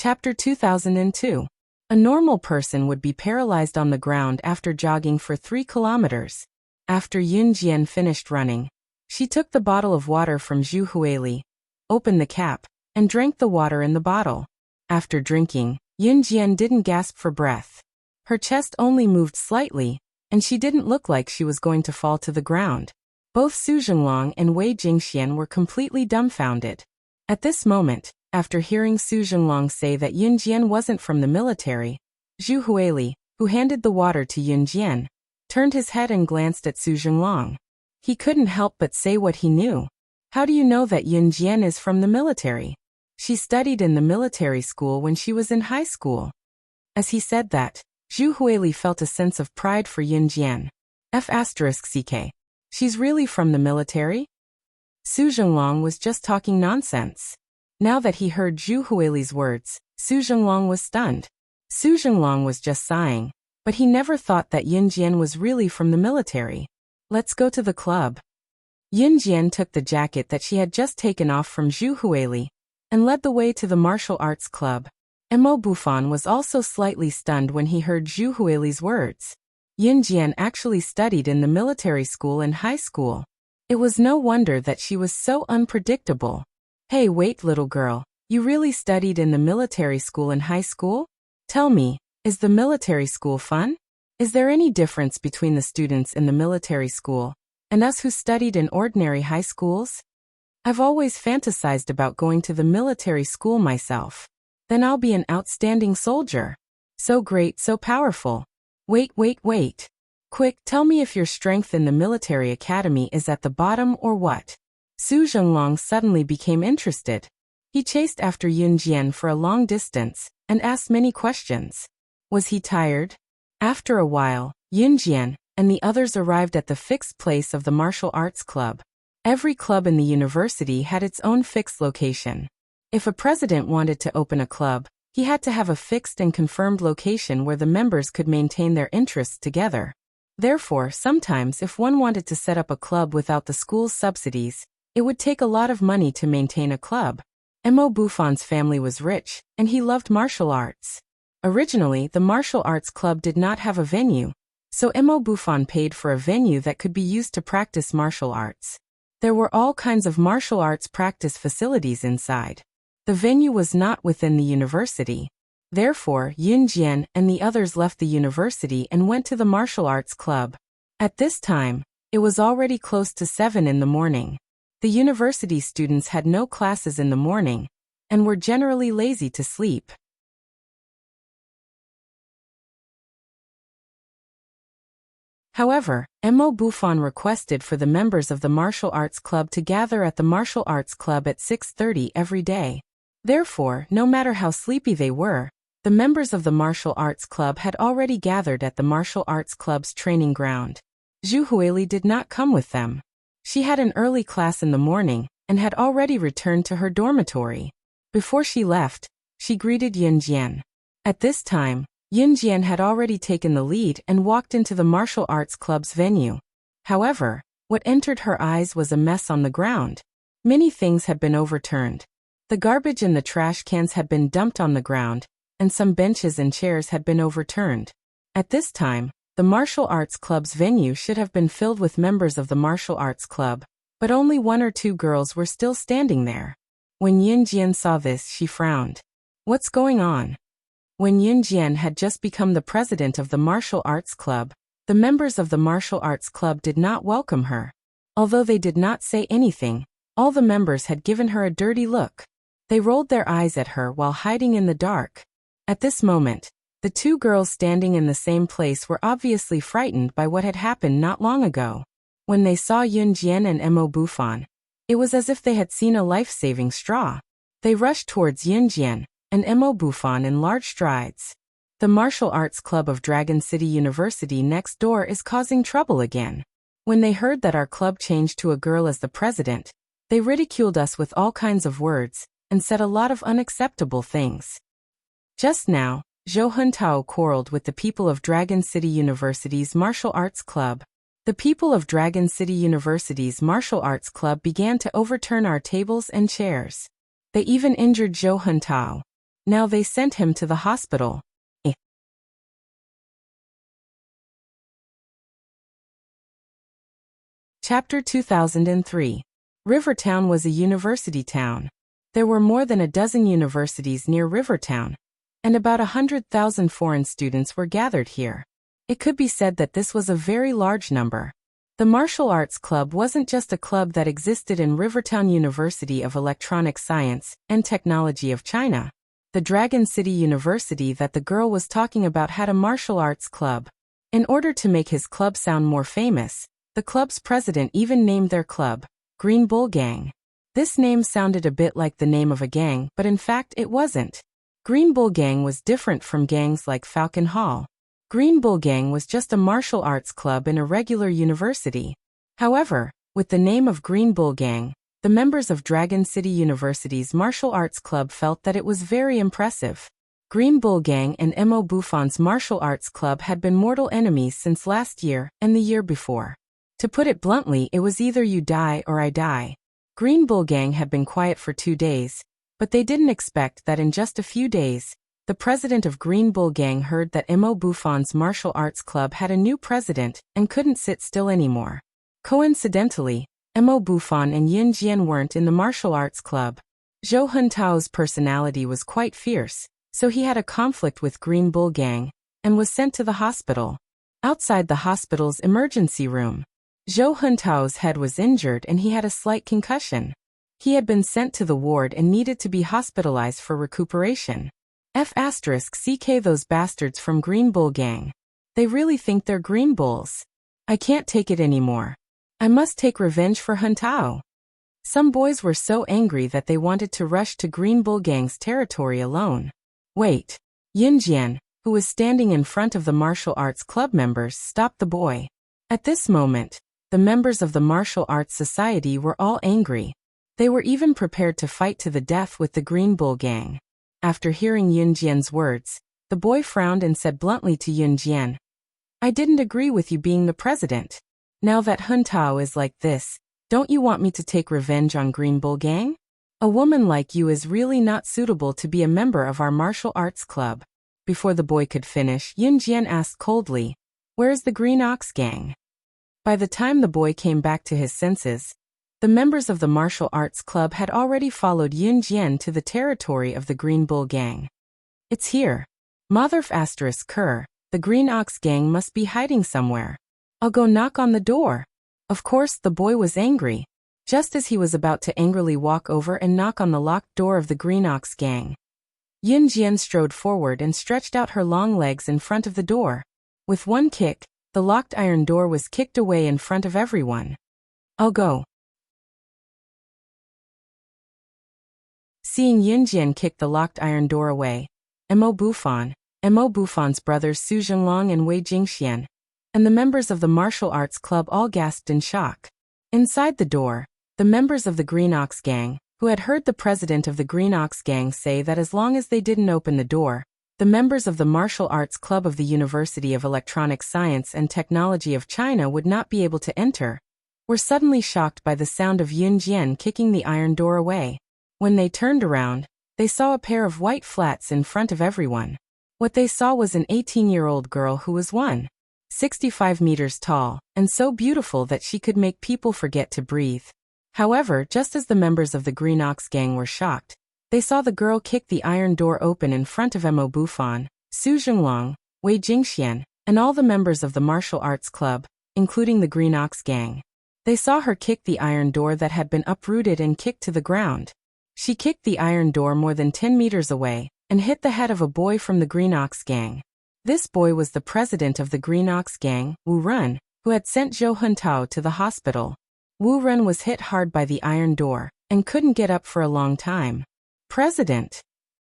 Chapter 2002. A normal person would be paralyzed on the ground after jogging for 3 kilometers. After Yun Jian finished running, she took the bottle of water from Zhu Huili, opened the cap, and drank the water in the bottle. After drinking, Yun Jian didn't gasp for breath. Her chest only moved slightly, and she didn't look like she was going to fall to the ground. Both Su Zhenglong and Wei Jingxian were completely dumbfounded. At this moment, after hearing Su Zhenglong say that Yun Jian wasn't from the military, Zhu Huili, who handed the water to Yun Jian, turned his head and glanced at Su Zhenglong. He couldn't help but say what he knew. How do you know that Yun Jian is from the military? She studied in the military school when she was in high school. As he said that, Zhu Huili felt a sense of pride for Yun Jian. F***ck. She's really from the military? Su Zhenglong was just talking nonsense. Now that he heard Zhu Huili's words, Su Zhenglong was stunned. Su Zhenglong was just sighing, but he never thought that Yun Jian was really from the military. Let's go to the club. Yun Jian took the jacket that she had just taken off from Zhu Huili and led the way to the martial arts club. Mo Bufan was also slightly stunned when he heard Zhu Huili's words. Yun Jian actually studied in the military school and high school. It was no wonder that she was so unpredictable. Hey, wait, little girl, you really studied in the military school and high school? Tell me, is the military school fun? Is there any difference between the students in the military school and us who studied in ordinary high schools? I've always fantasized about going to the military school myself. Then I'll be an outstanding soldier. So great, so powerful. Wait. Quick, tell me if your strength in the military academy is at the bottom or what? Su Zhenglong suddenly became interested. He chased after Yun Jian for a long distance and asked many questions. Was he tired? After a while, Yun Jian and the others arrived at the fixed place of the martial arts club. Every club in the university had its own fixed location. If a president wanted to open a club, he had to have a fixed and confirmed location where the members could maintain their interests together. Therefore, sometimes if one wanted to set up a club without the school's subsidies, it would take a lot of money to maintain a club. Mo Bufan's family was rich, and he loved martial arts. Originally, the martial arts club did not have a venue, so Mo Bufan paid for a venue that could be used to practice martial arts. There were all kinds of martial arts practice facilities inside. The venue was not within the university. Therefore, Yun Jian and the others left the university and went to the martial arts club. At this time, it was already close to 7 in the morning. The university students had no classes in the morning and were generally lazy to sleep. However, Mo Bufan requested for the members of the martial arts club to gather at the martial arts club at 6:30 every day. Therefore, no matter how sleepy they were, the members of the martial arts club had already gathered at the martial arts club's training ground. Zhu Huili did not come with them. She had an early class in the morning and had already returned to her dormitory. Before she left, she greeted Yun Jian. At this time, Yun Jian had already taken the lead and walked into the martial arts club's venue. However, what entered her eyes was a mess on the ground. Many things had been overturned. The garbage and the trash cans had been dumped on the ground, and some benches and chairs had been overturned. At this time, the martial arts club's venue should have been filled with members of the martial arts club, but only 1 or 2 girls were still standing there. When Yun Jian saw this, she frowned. What's going on? When Yun Jian had just become the president of the martial arts club, the members of the martial arts club did not welcome her. Although they did not say anything, all the members had given her a dirty look. They rolled their eyes at her while hiding in the dark. At this moment, the 2 girls standing in the same place were obviously frightened by what had happened not long ago. When they saw Yun Jian and Mo Bufan, it was as if they had seen a life-saving straw. They rushed towards Yun Jian and Mo Bufan in large strides. The martial arts club of Dragon City University next door is causing trouble again. When they heard that our club changed to a girl as the president, they ridiculed us with all kinds of words and said a lot of unacceptable things. Just now, Zhou Huntao quarreled with the people of Dragon City University's martial arts club. The people of Dragon City University's martial arts club began to overturn our tables and chairs. They even injured Zhou Huntao. Now they sent him to the hospital. Chapter 2003. Rivertown was a university town. There were more than a dozen universities near Rivertown, and about 100,000 foreign students were gathered here. It could be said that this was a very large number. The Martial Arts Club wasn't just a club that existed in Rivertown University of Electronic Science and Technology of China. The Dragon City University that the girl was talking about had a martial arts club. In order to make his club sound more famous, the club's president even named their club Green Bull Gang. This name sounded a bit like the name of a gang, but in fact it wasn't. Green Bull Gang was different from gangs like Falcon Hall. Green Bull Gang was just a martial arts club in a regular university. However, with the name of Green Bull Gang, the members of Dragon City University's martial arts club felt that it was very impressive. Green Bull Gang and Mo Buffon's martial arts club had been mortal enemies since last year and the year before. To put it bluntly, it was either you die or I die. Green Bull Gang had been quiet for 2 days, but they didn't expect that in just a few days, the president of Green Bull Gang heard that Mo Buffon's martial arts club had a new president and couldn't sit still anymore. Coincidentally, Mo Buffon and Yin Jian weren't in the martial arts club. Zhou Huntao's personality was quite fierce, so he had a conflict with Green Bull Gang and was sent to the hospital. Outside the hospital's emergency room, Zhou Huntao's head was injured and he had a slight concussion. He had been sent to the ward and needed to be hospitalized for recuperation. *CK those bastards from Green Bull Gang. They really think they're Green Bulls. I can't take it anymore. I must take revenge for Huntao. Some boys were so angry that they wanted to rush to Green Bull Gang's territory alone. Wait. Yin Jian, who was standing in front of the martial arts club members, stopped the boy. At this moment, the members of the martial arts society were all angry. They were even prepared to fight to the death with the Green Bull Gang. After hearing Yin Jian's words, the boy frowned and said bluntly to Yin Jian, I didn't agree with you being the president. Now that Huntao is like this, don't you want me to take revenge on Green Bull Gang? A woman like you is really not suitable to be a member of our martial arts club. Before the boy could finish, Yin Jian asked coldly, Where's the Green Ox Gang? By the time the boy came back to his senses, the members of the martial arts club had already followed Yin Jian to the territory of the Green Bull Gang. It's here. Motherf***Ker, the Green Ox Gang must be hiding somewhere. I'll go knock on the door. Of course, the boy was angry. Just as he was about to angrily walk over and knock on the locked door of the Green Ox Gang, Yin Jian strode forward and stretched out her long legs in front of the door. With one kick, the locked iron door was kicked away in front of everyone. I'll go. Seeing Yin Jian kick the locked iron door away, Mo Buffon's brothers Su Jinglong and Wei Jingxian, and the members of the martial arts club all gasped in shock. Inside the door, the members of the Green Ox Gang, who had heard the president of the Green Ox Gang say that as long as they didn't open the door, the members of the Martial Arts Club of the University of Electronic Science and Technology of China would not be able to enter, were suddenly shocked by the sound of Yin Jian kicking the iron door away. When they turned around, they saw a pair of white flats in front of everyone. What they saw was an 18-year-old girl who was 165 meters tall, and so beautiful that she could make people forget to breathe. However, just as the members of the Green Ox Gang were shocked, they saw the girl kick the iron door open in front of Mo Buffon, Su Jinglong, Wei Jingxian, and all the members of the martial arts club, including the Green Ox Gang. They saw her kick the iron door that had been uprooted and kicked to the ground. She kicked the iron door more than 10 meters away, and hit the head of a boy from the Green Ox Gang. This boy was the president of the Green Ox Gang, Wu Run, who had sent Zhou Huntao to the hospital. Wu Run was hit hard by the iron door, and couldn't get up for a long time. President!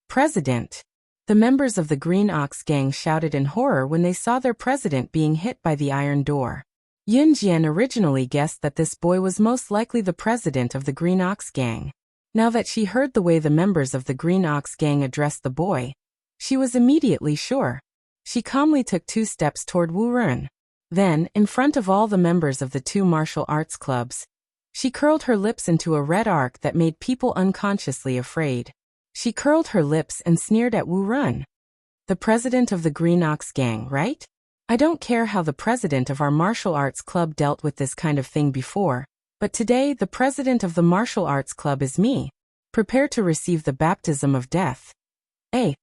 President! The members of the Green Ox Gang shouted in horror when they saw their president being hit by the iron door. Yin Jian originally guessed that this boy was most likely the president of the Green Ox Gang. Now that she heard the way the members of the Green Ox Gang addressed the boy, she was immediately sure. She calmly took 2 steps toward Wu Run. Then, in front of all the members of the 2 martial arts clubs, she curled her lips into a red arc that made people unconsciously afraid. She curled her lips and sneered at Wu Run. The president of the Green Ox Gang, right? I don't care how the president of our martial arts club dealt with this kind of thing before, but today the president of the martial arts club is me. Prepare to receive the baptism of death. A.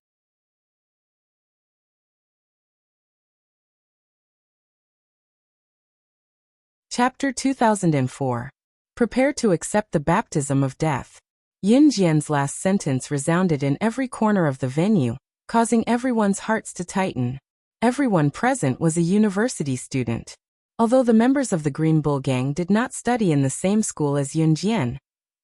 Chapter 2004. Prepare to accept the baptism of death. Yin Jian's last sentence resounded in every corner of the venue, causing everyone's hearts to tighten. Everyone present was a university student. Although the members of the Green Bull Gang did not study in the same school as Yun Jian,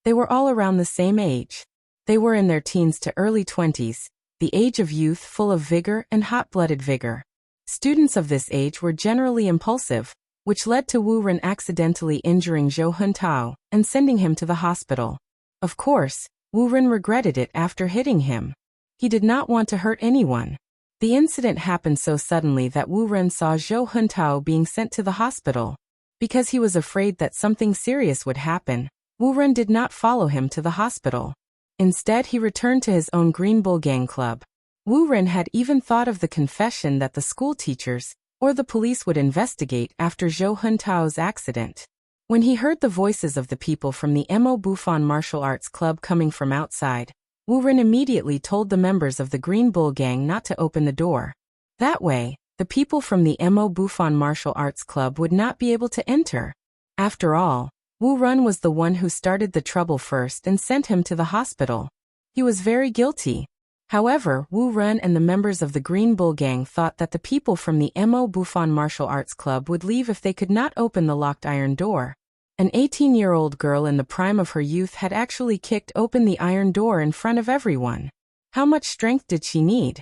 they were all around the same age. They were in their teens to early 20s, the age of youth full of vigor and hot-blooded vigor. Students of this age were generally impulsive, which led to Wu Ren accidentally injuring Zhou Huntao and sending him to the hospital. Of course, Wu Ren regretted it after hitting him. He did not want to hurt anyone. The incident happened so suddenly that Wu Ren saw Zhou Huntao being sent to the hospital. Because he was afraid that something serious would happen, Wu Ren did not follow him to the hospital. Instead, he returned to his own Green Bull Gang club. Wu Ren had even thought of the confession that the school teachers or the police would investigate after Zhou Huntao's accident. When he heard the voices of the people from the Mo Bufan Martial Arts Club coming from outside, Wu Ren immediately told the members of the Green Bull Gang not to open the door. That way, the people from the Mo Bufan Martial Arts Club would not be able to enter. After all, Wu Ren was the one who started the trouble first and sent him to the hospital. He was very guilty. However, Wu Ren and the members of the Green Bull Gang thought that the people from the Mo Bufan Martial Arts Club would leave if they could not open the locked iron door. An 18-year-old girl in the prime of her youth had actually kicked open the iron door in front of everyone. How much strength did she need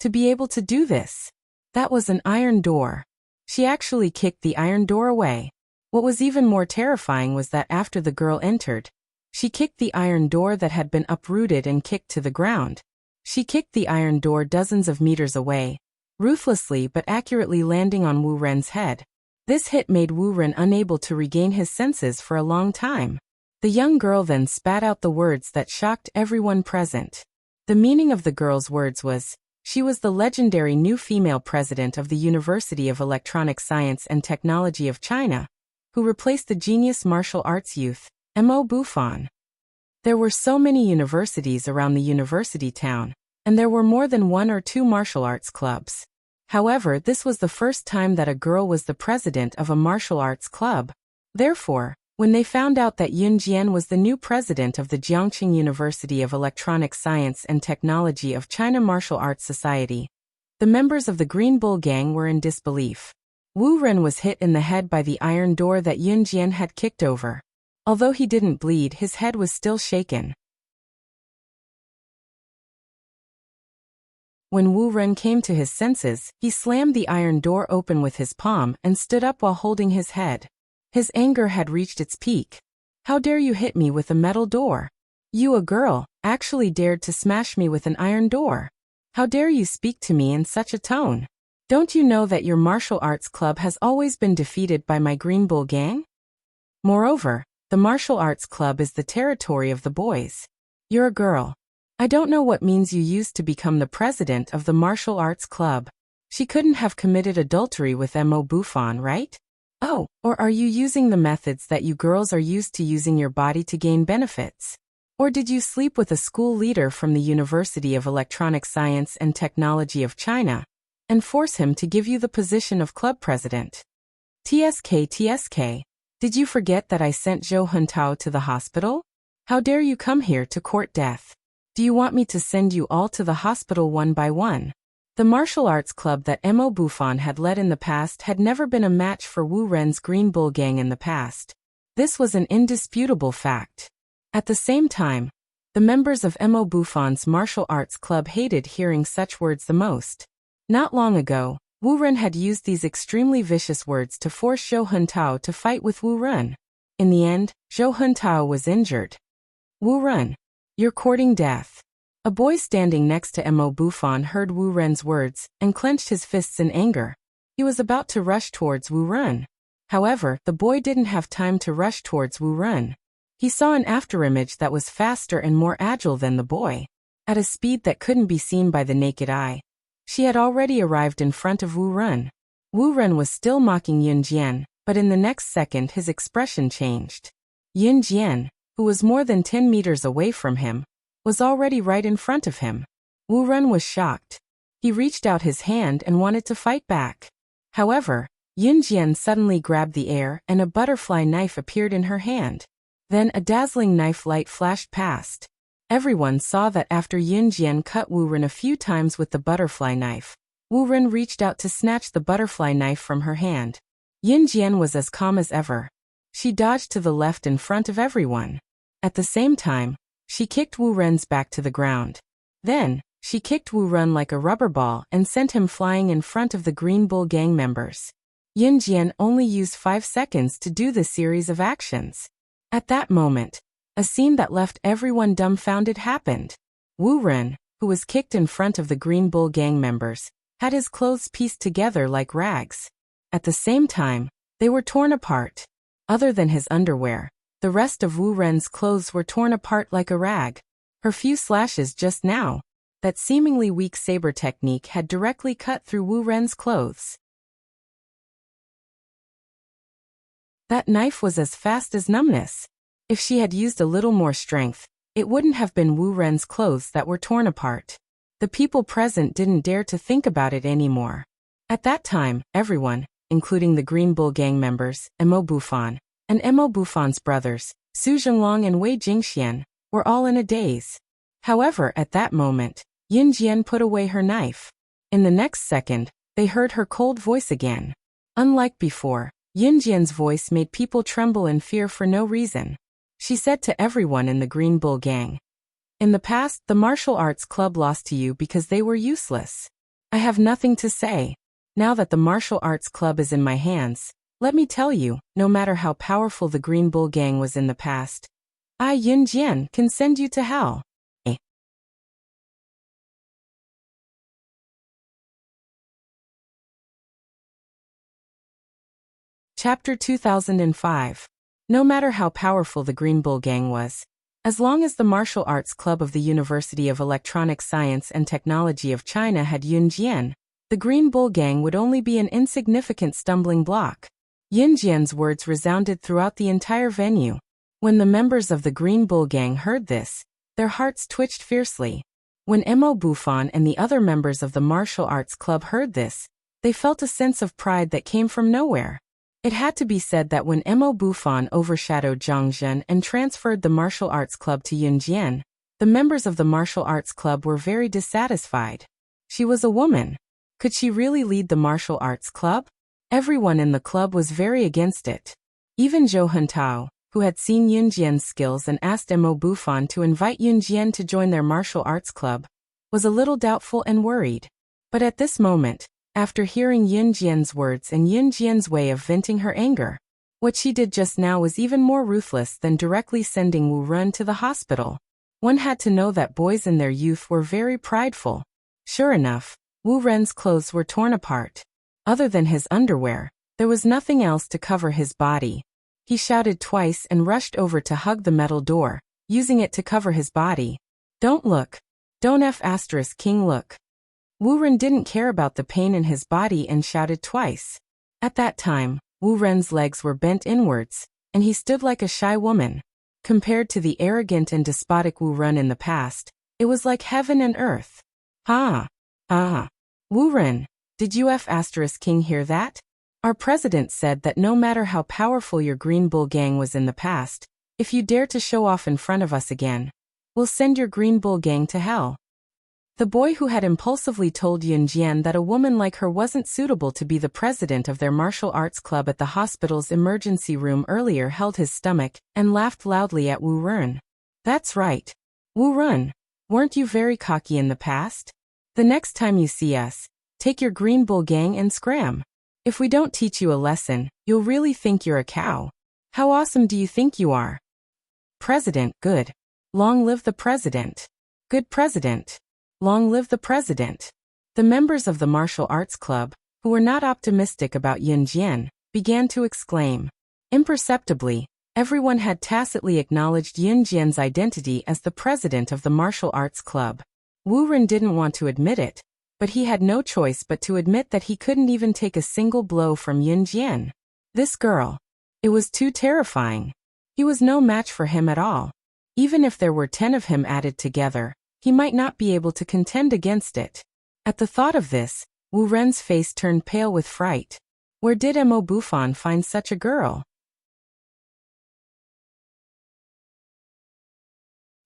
to be able to do this? That was an iron door. She actually kicked the iron door away. What was even more terrifying was that after the girl entered, she kicked the iron door that had been uprooted and kicked to the ground. She kicked the iron door dozens of meters away, ruthlessly but accurately landing on Wu Ren's head. This hit made Wu Ren unable to regain his senses for a long time. The young girl then spat out the words that shocked everyone present. The meaning of the girl's words was, she was the legendary new female president of the University of Electronic Science and Technology of China, who replaced the genius martial arts youth, Mo Bufan. There were so many universities around the university town, and there were more than 1 or 2 martial arts clubs. However, this was the first time that a girl was the president of a martial arts club. Therefore, when they found out that Yun Jian was the new president of the Jiangqing University of Electronic Science and Technology of China Martial Arts Society, the members of the Green Bull Gang were in disbelief. Wu Ren was hit in the head by the iron door that Yun Jian had kicked over. Although he didn't bleed, his head was still shaken. When Wu Ren came to his senses, he slammed the iron door open with his palm and stood up while holding his head. His anger had reached its peak. How dare you hit me with a metal door? You, a girl, actually dared to smash me with an iron door. How dare you speak to me in such a tone? Don't you know that your martial arts club has always been defeated by my Green Bull Gang? Moreover, the martial arts club is the territory of the boys. You're a girl. I don't know what means you used to become the president of the martial arts club. She couldn't have committed adultery with Mo Bufan, right? Oh, or are you using the methods that you girls are used to using your body to gain benefits? Or did you sleep with a school leader from the University of Electronic Science and Technology of China and force him to give you the position of club president? TSK, did you forget that I sent Zhou Huntao to the hospital? How dare you come here to court death? Do you want me to send you all to the hospital one by one? The martial arts club that Mo Bufan had led in the past had never been a match for Wu Ren's Green Bull Gang in the past. This was an indisputable fact. At the same time, the members of Mo Bufan's martial arts club hated hearing such words the most. Not long ago, Wu Ren had used these extremely vicious words to force Zhou Huntao to fight with Wu Ren. In the end, Zhou Huntao was injured. Wu Ren, you're courting death. A boy standing next to Mo Bufan heard Wu Ren's words and clenched his fists in anger. He was about to rush towards Wu Ren. However, the boy didn't have time to rush towards Wu Ren. He saw an afterimage that was faster and more agile than the boy. at a speed that couldn't be seen by the naked eye. She had already arrived in front of Wu Ren. Wu Ren was still mocking Yun Jian, but in the next second his expression changed. Yun Jian, who was more than 10 meters away from him, was already right in front of him. Wu Ren was shocked. He reached out his hand and wanted to fight back. However, Yun Jian suddenly grabbed the air and a butterfly knife appeared in her hand. Then a dazzling knife light flashed past. Everyone saw that after Yun Jian cut Wu Ren a few times with the butterfly knife, Wu Ren reached out to snatch the butterfly knife from her hand. Yun Jian was as calm as ever. She dodged to the left in front of everyone. At the same time, she kicked Wu Ren's back to the ground. Then, she kicked Wu Ren like a rubber ball and sent him flying in front of the Green Bull gang members. Yun Jian only used 5 seconds to do this series of actions. At that moment, a scene that left everyone dumbfounded happened. Wu Ren, who was kicked in front of the Green Bull gang members, had his clothes pieced together like rags. At the same time, they were torn apart. Other than his underwear, the rest of Wu Ren's clothes were torn apart like a rag. Her few slashes just now, that seemingly weak saber technique had directly cut through Wu Ren's clothes. That knife was as fast as numbness. If she had used a little more strength, it wouldn't have been Wu Ren's clothes that were torn apart. The people present didn't dare to think about it anymore. At that time, everyone, including the Green Bull gang members, Mo Bufan, and Mo Bufan's brothers, Su Zhenglong and Wei Jingxian, were all in a daze. However, at that moment, Yun Jian put away her knife. In the next second, they heard her cold voice again. Unlike before, Yun Jian's voice made people tremble in fear for no reason. She said to everyone in the Green Bull gang, "In the past, the martial arts club lost to you because they were useless. I have nothing to say. Now that the martial arts club is in my hands, let me tell you, no matter how powerful the Green Bull gang was in the past, I, Yun Jian, can send you to hell." Chapter 2005. No matter how powerful the Green Bull gang was, as long as the Martial Arts Club of the University of Electronic Science and Technology of China had Yun Jian, the Green Bull gang would only be an insignificant stumbling block. Yun Jian's words resounded throughout the entire venue. When the members of the Green Bull gang heard this, their hearts twitched fiercely. When Mo Bufan and the other members of the Martial Arts Club heard this, they felt a sense of pride that came from nowhere. It had to be said that when Mo Bufan overshadowed Zhang Zhen and transferred the Martial Arts Club to Yun Jian, the members of the Martial Arts Club were very dissatisfied. She was a woman. Could she really lead the Martial Arts Club? Everyone in the club was very against it. Even Zhou Huntao, who had seen Yun Jian's skills and asked Mo Bufan to invite Yun Jian to join their martial arts club, was a little doubtful and worried. But at this moment, after hearing Yun Jian's words and Yun Jian's way of venting her anger, what she did just now was even more ruthless than directly sending Wu Ren to the hospital. One had to know that boys in their youth were very prideful. Sure enough, Wu Ren's clothes were torn apart. Other than his underwear, there was nothing else to cover his body. He shouted twice and rushed over to hug the metal door, using it to cover his body. "Don't look. Don't King look." Wu Ren didn't care about the pain in his body and shouted twice. At that time, Wu Ren's legs were bent inwards, and he stood like a shy woman. Compared to the arrogant and despotic Wu Ren in the past, it was like heaven and earth. Wu Ren, did you King hear that? Our president said that no matter how powerful your Green Bull gang was in the past, if you dare to show off in front of us again, we'll send your Green Bull gang to hell. The boy who had impulsively told Yun Jian that a woman like her wasn't suitable to be the president of their martial arts club at the hospital's emergency room earlier held his stomach and laughed loudly at Wu Ren. "That's right. Wu Ren, weren't you very cocky in the past? The next time you see us, take your Green Bull gang and scram. If we don't teach you a lesson, you'll really think you're a cow. How awesome do you think you are? President, good. Long live the president. Good president. Long live the president." The members of the martial arts club, who were not optimistic about Yun Jian, began to exclaim. Imperceptibly, everyone had tacitly acknowledged Yun Jian's identity as the president of the martial arts club. Wu Ren didn't want to admit it, but he had no choice but to admit that he couldn't even take a single blow from Yun Jian. This girl. It was too terrifying. He was no match for him at all. Even if there were 10 of him added together, he might not be able to contend against it. At the thought of this, Wu Ren's face turned pale with fright. Where did Mo Bufan find such a girl?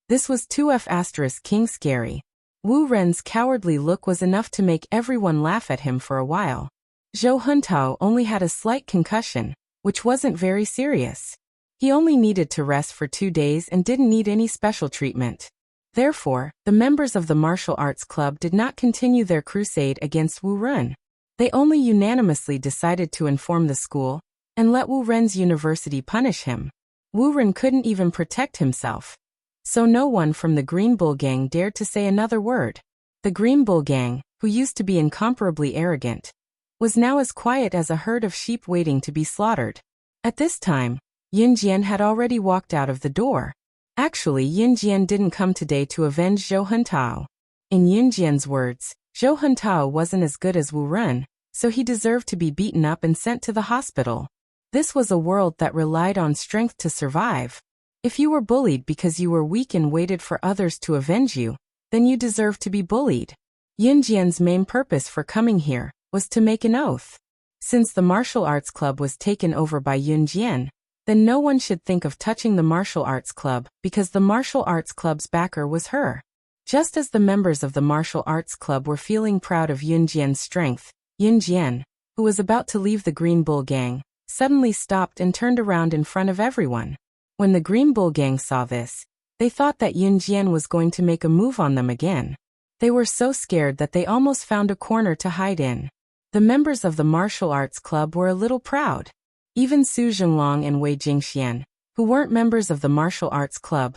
This was 2F** King scary. Wu Ren's cowardly look was enough to make everyone laugh at him for a while. Zhou Huntao only had a slight concussion, which wasn't very serious. He only needed to rest for 2 days and didn't need any special treatment. Therefore, the members of the martial arts club did not continue their crusade against Wu Ren. They only unanimously decided to inform the school and let Wu Ren's university punish him. Wu Ren couldn't even protect himself. So no one from the Green Bull Gang dared to say another word. The Green Bull Gang, who used to be incomparably arrogant, was now as quiet as a herd of sheep waiting to be slaughtered. At this time, Yun Jian had already walked out of the door. Actually, Yun Jian didn't come today to avenge Zhou Huntao. In Yun Jian's words, Zhou Huntao wasn't as good as Wu Ren, so he deserved to be beaten up and sent to the hospital. This was a world that relied on strength to survive. If you were bullied because you were weak and waited for others to avenge you, then you deserved to be bullied. Yun Jian's main purpose for coming here was to make an oath. Since the martial arts club was taken over by Yun Jian, then no one should think of touching the martial arts club because the martial arts club's backer was her. Just as the members of the martial arts club were feeling proud of Yun Jian's strength, Yun Jian, who was about to leave the Green Bull Gang, suddenly stopped and turned around in front of everyone. When the Green Bull Gang saw this, they thought that Yun Jian was going to make a move on them again. They were so scared that they almost found a corner to hide in. The members of the martial arts club were a little proud. Even Su Jinglong and Wei Jingxian, who weren't members of the martial arts club,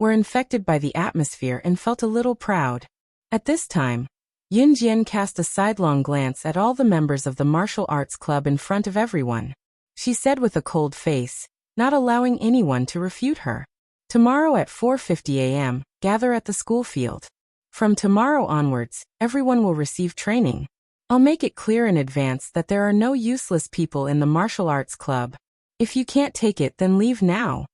were infected by the atmosphere and felt a little proud. At this time, Yun Jian cast a sidelong glance at all the members of the martial arts club in front of everyone. She said with a cold face, not allowing anyone to refute her. Tomorrow at 4:50 a.m., gather at the school field. From tomorrow onwards, everyone will receive training. I'll make it clear in advance that there are no useless people in the martial arts club. If you can't take it, then leave now.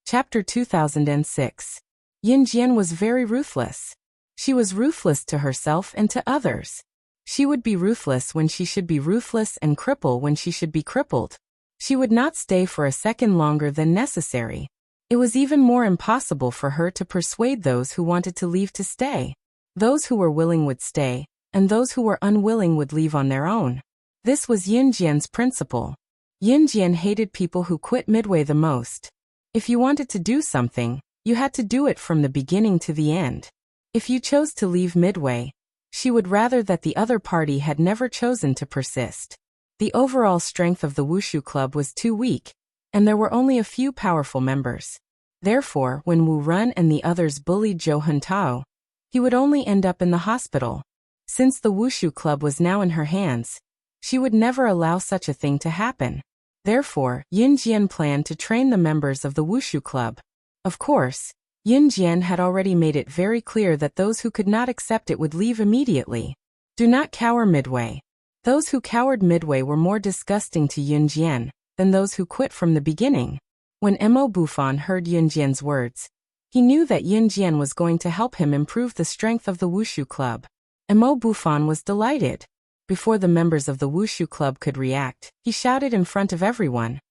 Chapter 2006. Yun Jian was very ruthless. She was ruthless to herself and to others. She would be ruthless when she should be ruthless and cripple when she should be crippled. She would not stay for a second longer than necessary. It was even more impossible for her to persuade those who wanted to leave to stay. Those who were willing would stay, and those who were unwilling would leave on their own. This was Yun Jian's principle. Yun Jian hated people who quit midway the most. If you wanted to do something, you had to do it from the beginning to the end. If you chose to leave midway, she would rather that the other party had never chosen to persist. The overall strength of the Wushu Club was too weak, and there were only a few powerful members. Therefore, when Wu Ren and the others bullied Zhou Huntao, he would only end up in the hospital. Since the Wushu Club was now in her hands, she would never allow such a thing to happen. Therefore, Yun Jian planned to train the members of the Wushu Club. Of course, Yun Jian had already made it very clear that those who could not accept it would leave immediately. Do not cower midway. Those who cowered midway were more disgusting to Yun Jian than those who quit from the beginning. When Mo Bufan heard Yun Jian's words, he knew that Yun Jian was going to help him improve the strength of the Wushu Club. Mo Bufan was delighted. Before the members of the Wushu Club could react, he shouted in front of everyone,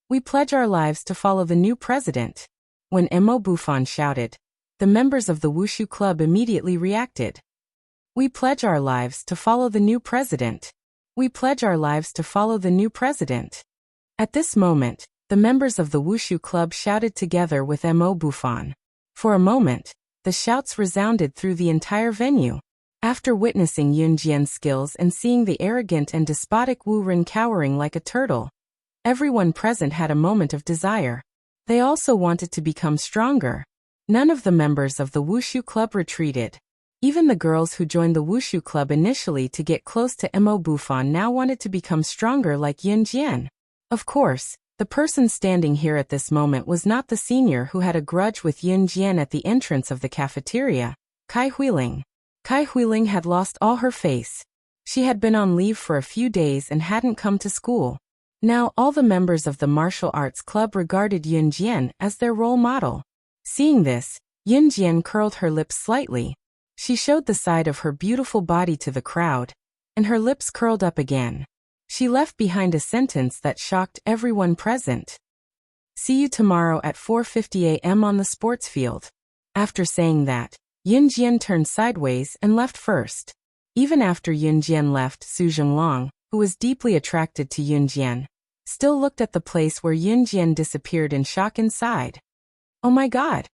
"We pledge our lives to follow the new president." When Mo Bufan shouted, the members of the Wushu Club immediately reacted. "We pledge our lives to follow the new president. We pledge our lives to follow the new president." At this moment, the members of the Wushu Club shouted together with Mo Bufan. For a moment, the shouts resounded through the entire venue. After witnessing Yun Jian's skills and seeing the arrogant and despotic Wu Ren cowering like a turtle, everyone present had a moment of desire. They also wanted to become stronger. None of the members of the Wushu Club retreated. Even the girls who joined the Wushu club initially to get close to Mo Bufan now wanted to become stronger like Yun Jian. Of course, the person standing here at this moment was not the senior who had a grudge with Yun Jian at the entrance of the cafeteria, Kai Huiling. Kai Huiling had lost all her face. She had been on leave for a few days and hadn't come to school. Now all the members of the martial arts club regarded Yun Jian as their role model. Seeing this, Yun Jian curled her lips slightly. She showed the side of her beautiful body to the crowd, and her lips curled up again. She left behind a sentence that shocked everyone present. See you tomorrow at 4:50 a.m. on the sports field. After saying that, Yun Jian turned sideways and left first. Even after Yun Jian left, Su Zhenglong, who was deeply attracted to Yun Jian, still looked at the place where Yun Jian disappeared in shock and sighed. Oh my God!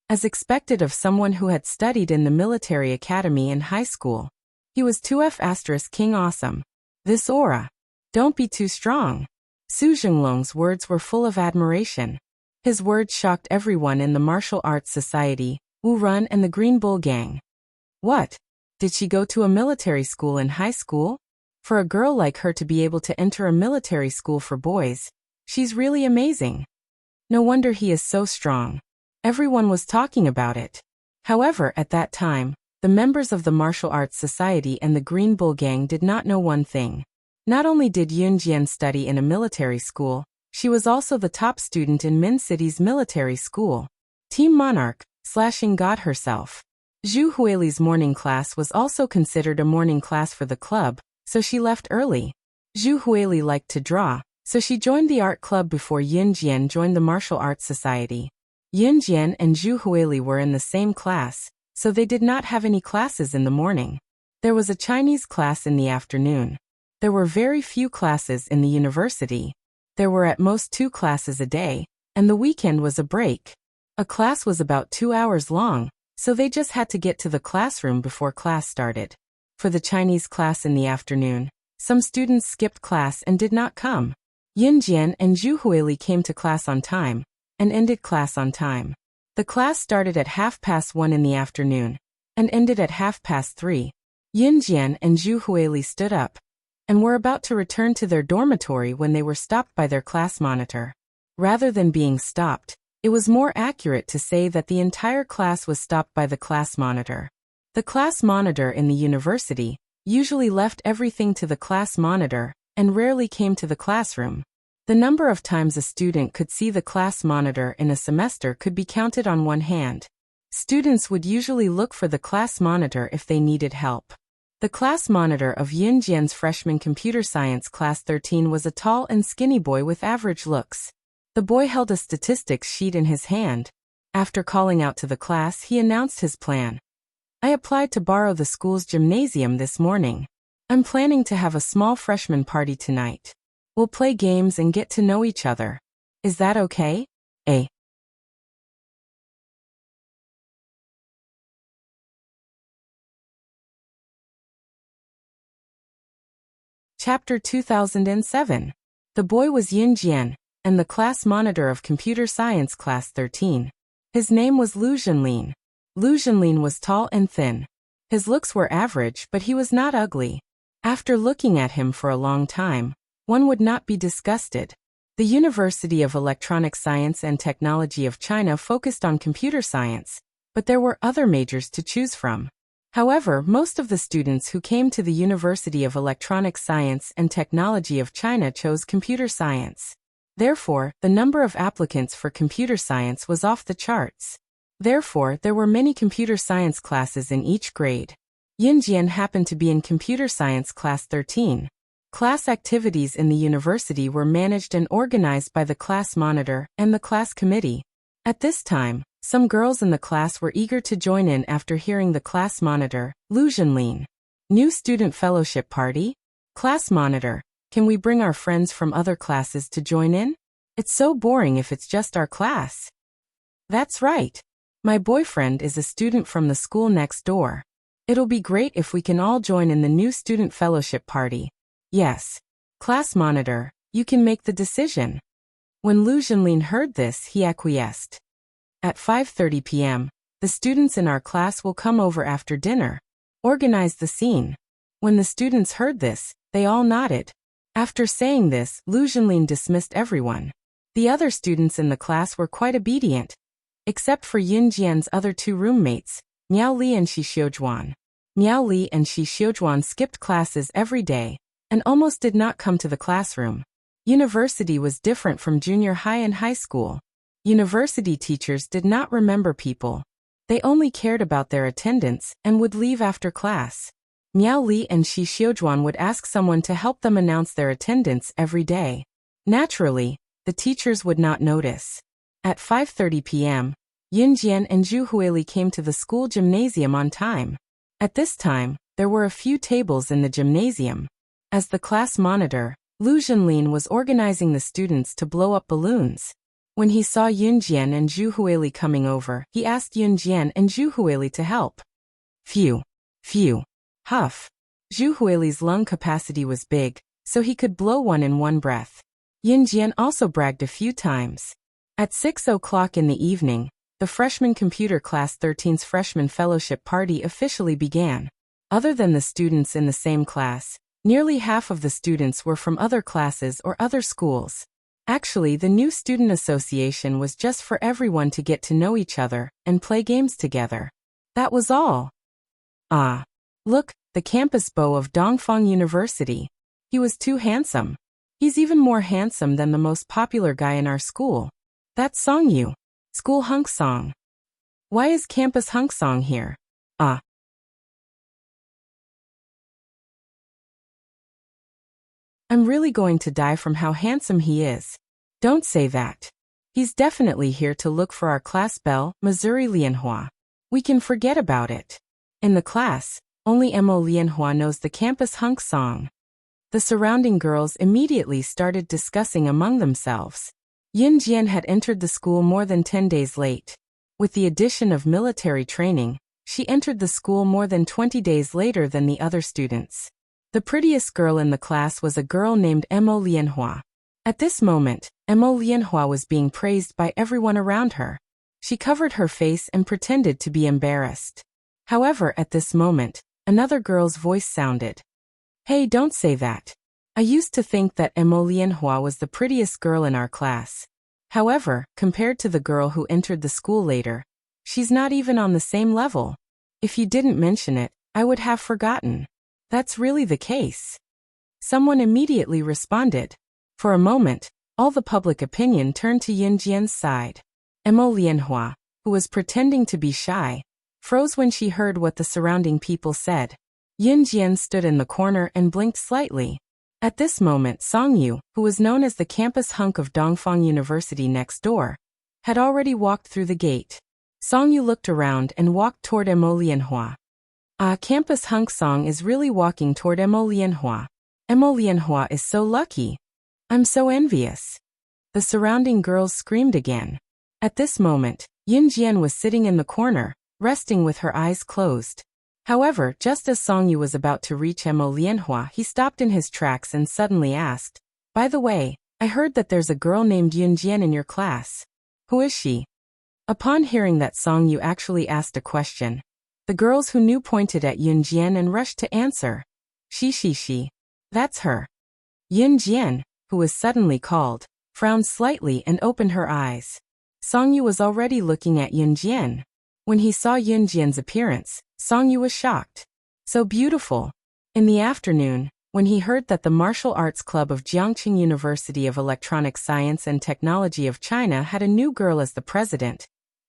As expected of someone who had studied in the military academy and high school, he was 2F** King Awesome. This aura. Don't be too strong. Su Zhenglong's words were full of admiration. His words shocked everyone in the martial arts society, Wu Run and the Green Bull Gang. What? Did she go to a military school in high school? For a girl like her to be able to enter a military school for boys, she's really amazing. No wonder he is so strong. Everyone was talking about it. However, at that time, the members of the martial arts society and the Green Bull Gang did not know one thing. Not only did Yun Jian study in a military school, she was also the top student in Min City's military school. Team Monarch, slashing God herself. Zhu Huili's morning class was also considered a morning class for the club, so she left early. Zhu Huili liked to draw, so she joined the art club before Yun Jian joined the martial arts society. Yun Jian and Zhu Huili were in the same class, so they did not have any classes in the morning. There was a Chinese class in the afternoon. There were very few classes in the university. There were at most 2 classes a day, and the weekend was a break. A class was about 2 hours long, so they just had to get to the classroom before class started. For the Chinese class in the afternoon, some students skipped class and did not come. Yun Jian and Zhu Huili came to class on time, and ended class on time. The class started at 1:30 in the afternoon, and ended at 3:30. Yun Jian and Zhu Huili stood up, and were about to return to their dormitory when they were stopped by their class monitor. Rather than being stopped, it was more accurate to say that the entire class was stopped by the class monitor. The class monitor in the university usually left everything to the class monitor, and rarely came to the classroom. The number of times a student could see the class monitor in a semester could be counted on one hand. Students would usually look for the class monitor if they needed help. The class monitor of Yun Jian's freshman computer science class 13 was a tall and skinny boy with average looks. The boy held a statistics sheet in his hand. After calling out to the class, he announced his plan. I applied to borrow the school's gymnasium this morning. I'm planning to have a small freshman party tonight. We'll play games and get to know each other. Is that okay? A. Chapter 2007. The boy was Yun Jian, and the class monitor of computer science class 13. His name was Lu Zhenlin. Lu Zhenlin was tall and thin. His looks were average, but he was not ugly. After looking at him for a long time, one would not be disgusted. The University of Electronic Science and Technology of China focused on computer science, but there were other majors to choose from. However, most of the students who came to the University of Electronic Science and Technology of China chose computer science. Therefore, the number of applicants for computer science was off the charts. Therefore, there were many computer science classes in each grade. Yun Jian happened to be in computer science class 13. Class activities in the university were managed and organized by the class monitor and the class committee. At this time, some girls in the class were eager to join in after hearing the class monitor, Lu Zhenlin. New student fellowship party? Class monitor, can we bring our friends from other classes to join in? It's so boring if it's just our class. That's right. My boyfriend is a student from the school next door. It'll be great if we can all join in the new student fellowship party. Yes. Class monitor, you can make the decision. When Lu Zhenlin heard this, he acquiesced. At 5:30 p.m., the students in our class will come over after dinner. Organize the scene. When the students heard this, they all nodded. After saying this, Lu Jinlin dismissed everyone. The other students in the class were quite obedient, except for Yun Jian's other two roommates, Miao Li and Shi Xiujuan. Miao Li and Shi Xiujuan skipped classes every day and almost did not come to the classroom. University was different from junior high and high school. University teachers did not remember people. They only cared about their attendance and would leave after class. Miao Li and Shi Xiujuan would ask someone to help them announce their attendance every day. Naturally, the teachers would not notice. At 5:30 p.m., Yun Jian and Zhu Huili came to the school gymnasium on time. At this time, there were a few tables in the gymnasium. As the class monitor, Lu Jinlin was organizing the students to blow up balloons. When he saw Yun Jian and Zhu Huili coming over, he asked Yun Jian and Zhu Huili to help. Phew. Huff. Zhu Huili's lung capacity was big, so he could blow one in one breath. Yun Jian also bragged a few times. At 6 o'clock in the evening, the freshman computer class 13's freshman fellowship party officially began. Other than the students in the same class, nearly half of the students were from other classes or other schools. Actually, the new student association was just for everyone to get to know each other and play games together. That was all. Ah. Look, the campus beau of Dongfang University. He was too handsome. He's even more handsome than the most popular guy in our school. That's Song Yu. School hunk song. Why is campus hunk song here? Ah. I'm really going to die from how handsome he is. Don't say that. He's definitely here to look for our class belle, Missouri Lianhua. We can forget about it. In the class, only Mo Lianhua knows the campus hunk song. The surrounding girls immediately started discussing among themselves. Yun Jian had entered the school more than 10 days late. With the addition of military training, she entered the school more than 20 days later than the other students. The prettiest girl in the class was a girl named Mo Lianhua. At this moment, Mo Lianhua was being praised by everyone around her. She covered her face and pretended to be embarrassed. However, at this moment, another girl's voice sounded. Hey, don't say that. I used to think that Mo Lianhua was the prettiest girl in our class. However, compared to the girl who entered the school later, she's not even on the same level. If you didn't mention it, I would have forgotten. That's really the case. Someone immediately responded. For a moment, all the public opinion turned to Yun Jian's side. Mo Lianhua, who was pretending to be shy, froze when she heard what the surrounding people said. Yun Jian stood in the corner and blinked slightly. At this moment, Song Yu, who was known as the campus hunk of Dongfang University next door, had already walked through the gate. Song Yu looked around and walked toward Mo Lianhua. Campus hunk Song is really walking toward Mo Lianhua. Mo Lianhua is so lucky. I'm so envious. The surrounding girls screamed again. At this moment, Yun Jian was sitting in the corner, resting with her eyes closed. However, just as Song Yu was about to reach Mo Lianhua, he stopped in his tracks and suddenly asked, "By the way, I heard that there's a girl named Yun Jian in your class. Who is she?" Upon hearing that Song Yu actually asked a question, the girls who knew pointed at Yun Jian and rushed to answer. She. That's her. Yun Jian, who was suddenly called, frowned slightly and opened her eyes. Song Yu was already looking at Yun Jian. When he saw Yun Jian's appearance, Song Yu was shocked. So beautiful. In the afternoon, when he heard that the Martial Arts Club of Jiangqing University of Electronic Science and Technology of China had a new girl as the president,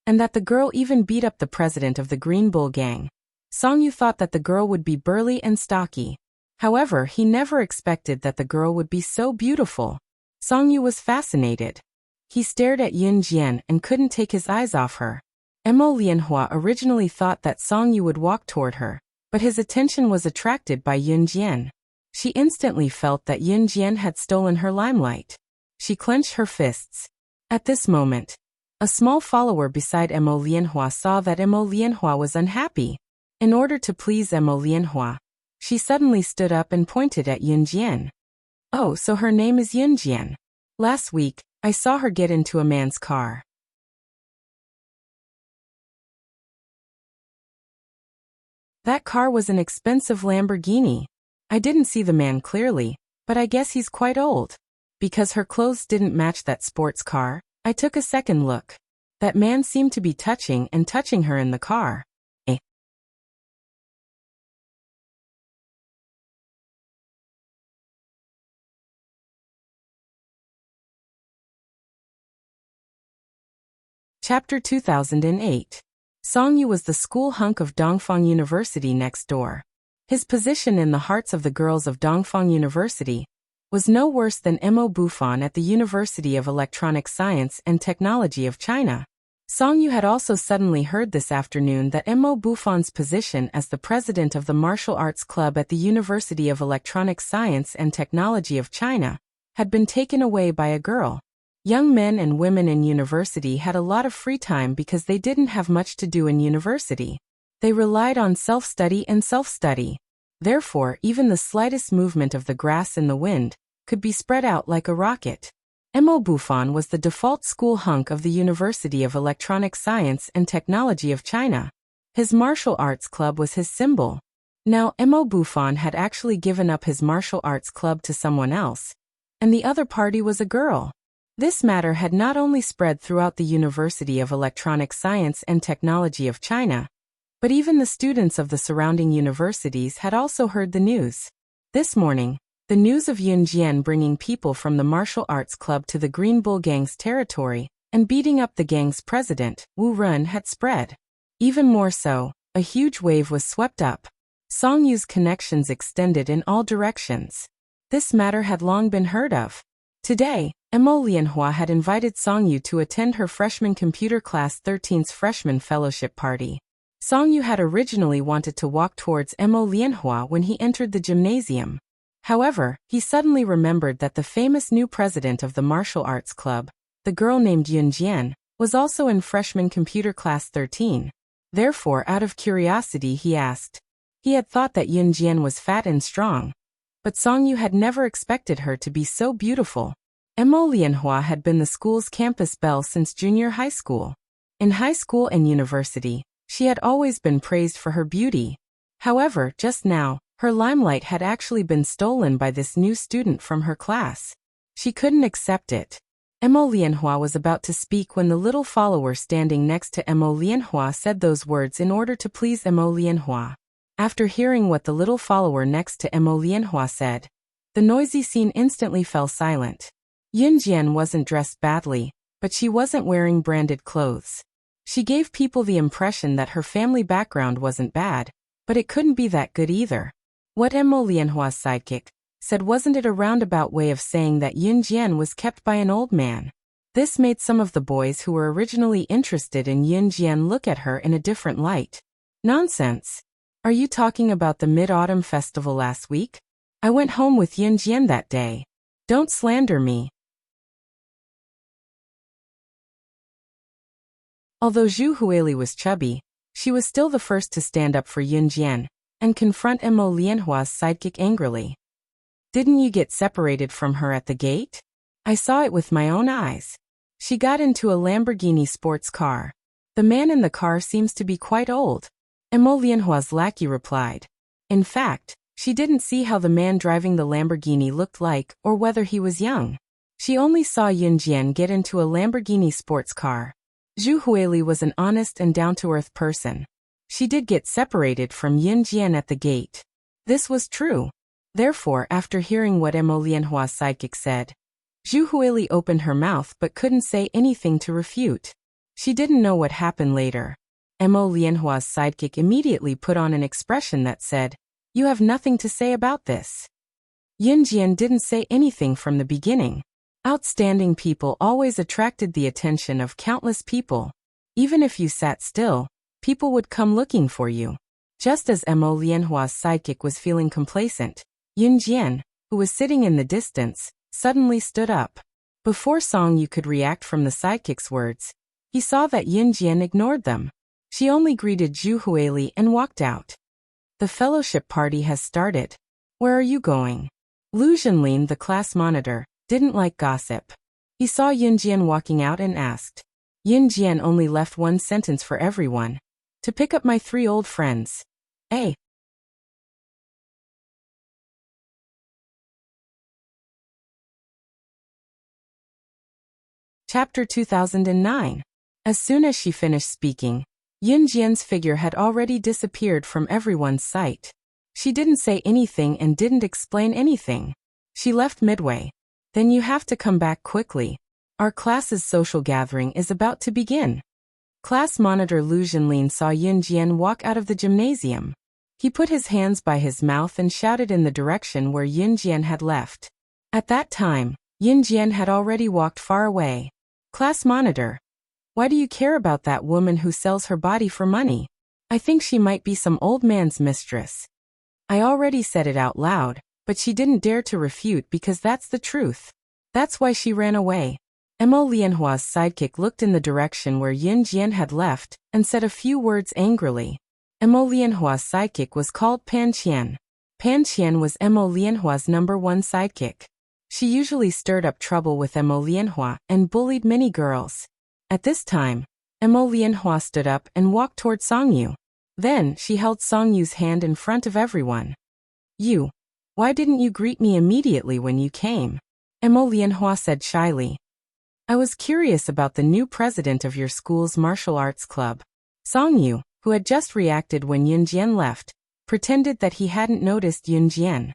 and that the girl even beat up the president of the Green Bull Gang, Song Yu thought that the girl would be burly and stocky. However, he never expected that the girl would be so beautiful. Song Yu was fascinated. He stared at Yun Jian and couldn't take his eyes off her. Mo Lianhua originally thought that Song Yu would walk toward her, but his attention was attracted by Yun Jian. She instantly felt that Yun Jian had stolen her limelight. She clenched her fists. At this moment, a small follower beside Mo Lianhua saw that Mo Lianhua was unhappy. In order to please Mo Lianhua, she suddenly stood up and pointed at Yun Jian. "Oh, so her name is Yun Jian. Last week, I saw her get into a man's car." That car was an expensive Lamborghini. I didn't see the man clearly, but I guess he's quite old. Because her clothes didn't match that sports car, I took a second look. That man seemed to be touching her in the car. Chapter 2008. Song-yu was the school hunk of Dongfang University next door. His position in the hearts of the girls of Dongfang University was no worse than Mo Bufan at the University of Electronic Science and Technology of China. Song-yu had also suddenly heard this afternoon that Mo Bufan's position as the president of the martial arts club at the University of Electronic Science and Technology of China had been taken away by a girl. Young men and women in university had a lot of free time because they didn't have much to do in university. They relied on self-study and self-study. Therefore, even the slightest movement of the grass in the wind could be spread out like a rocket. Mo Bufan was the default school hunk of the University of Electronic Science and Technology of China. His martial arts club was his symbol. Now, Mo Bufan had actually given up his martial arts club to someone else, and the other party was a girl. This matter had not only spread throughout the University of Electronic Science and Technology of China, but even the students of the surrounding universities had also heard the news. This morning, the news of Yun Jian bringing people from the martial arts club to the Green Bull Gang's territory and beating up the gang's president, Wu Run, had spread. Even more so, a huge wave was swept up. Song-yu's connections extended in all directions. This matter had long been heard of. Today, Mo Lianhua had invited Song-yu to attend her freshman computer class 13's freshman fellowship party. Song-yu had originally wanted to walk towards Mo Lianhua when he entered the gymnasium. However, he suddenly remembered that the famous new president of the martial arts club, the girl named Yun Jian, was also in freshman computer class 13. Therefore, out of curiosity, he asked. He had thought that Yun Jian was fat and strong, but Song-yu had never expected her to be so beautiful. Mo Lianhua had been the school's campus belle since junior high school. In high school and university, she had always been praised for her beauty. However, just now, her limelight had actually been stolen by this new student from her class. She couldn't accept it. Mo Lianhua was about to speak when the little follower standing next to Mo Lianhua said those words in order to please Mo Lianhua. After hearing what the little follower next to Mo Lianhua said, the noisy scene instantly fell silent. Yun Jian wasn't dressed badly, but she wasn't wearing branded clothes. She gave people the impression that her family background wasn't bad, but it couldn't be that good either. What Mo Lianhua's sidekick said wasn't it a roundabout way of saying that Yun Jian was kept by an old man. This made some of the boys who were originally interested in Yun Jian look at her in a different light. Nonsense. Are you talking about the Mid-Autumn Festival last week? I went home with Yun Jian that day. Don't slander me. Although Zhu Huili was chubby, she was still the first to stand up for Yun Jian and confront Mo Lianhua's sidekick angrily. Didn't you get separated from her at the gate? I saw it with my own eyes. She got into a Lamborghini sports car. The man in the car seems to be quite old. Mo Lianhua's lackey replied. In fact, she didn't see how the man driving the Lamborghini looked like or whether he was young. She only saw Yun Jian get into a Lamborghini sports car. Zhu Huili was an honest and down-to-earth person. She did get separated from Yun Jian at the gate. This was true. Therefore, after hearing what Mo Lianhua's sidekick said, Zhu Huili opened her mouth but couldn't say anything to refute. She didn't know what happened later. Mo Lianhua's sidekick immediately put on an expression that said, "You have nothing to say about this." Yun Jian didn't say anything from the beginning. Outstanding people always attracted the attention of countless people. Even if you sat still, people would come looking for you. Just as Mo Lianhua's sidekick was feeling complacent, Yun Jian, who was sitting in the distance, suddenly stood up. Before Song-yu could react from the sidekick's words, he saw that Yun Jian ignored them. She only greeted Zhu Huili and walked out. The fellowship party has started. Where are you going? Lu Zhenlin, the class monitor, didn't like gossip. He saw Yun Jian walking out and asked. Yun Jian only left one sentence for everyone. To pick up my 3 old friends. A. Chapter 2009. As soon as she finished speaking, Yunjian's figure had already disappeared from everyone's sight. She didn't say anything and didn't explain anything. She left midway. Then you have to come back quickly. Our class's social gathering is about to begin. Class monitor Lu Jinlin saw Yunjian walk out of the gymnasium. He put his hands by his mouth and shouted in the direction where Yunjian had left. At that time, Yunjian had already walked far away. Class monitor. Why do you care about that woman who sells her body for money? I think she might be some old man's mistress. I already said it out loud, but she didn't dare to refute because that's the truth. That's why she ran away. Mo Lianhua's sidekick looked in the direction where Yunjian had left and said a few words angrily. Mo Lianhua's sidekick was called Pan Qian. Pan Qian was Mo Lianhua's #1 sidekick. She usually stirred up trouble with Mo Lianhua and bullied many girls. At this time, Mo Lianhua stood up and walked toward Songyu. Then she held Songyu's hand in front of everyone. You. Why didn't you greet me immediately when you came? Mo Lianhua said shyly. I was curious about the new president of your school's martial arts club. Songyu, who had just reacted when Yunjian left, pretended that he hadn't noticed Yunjian.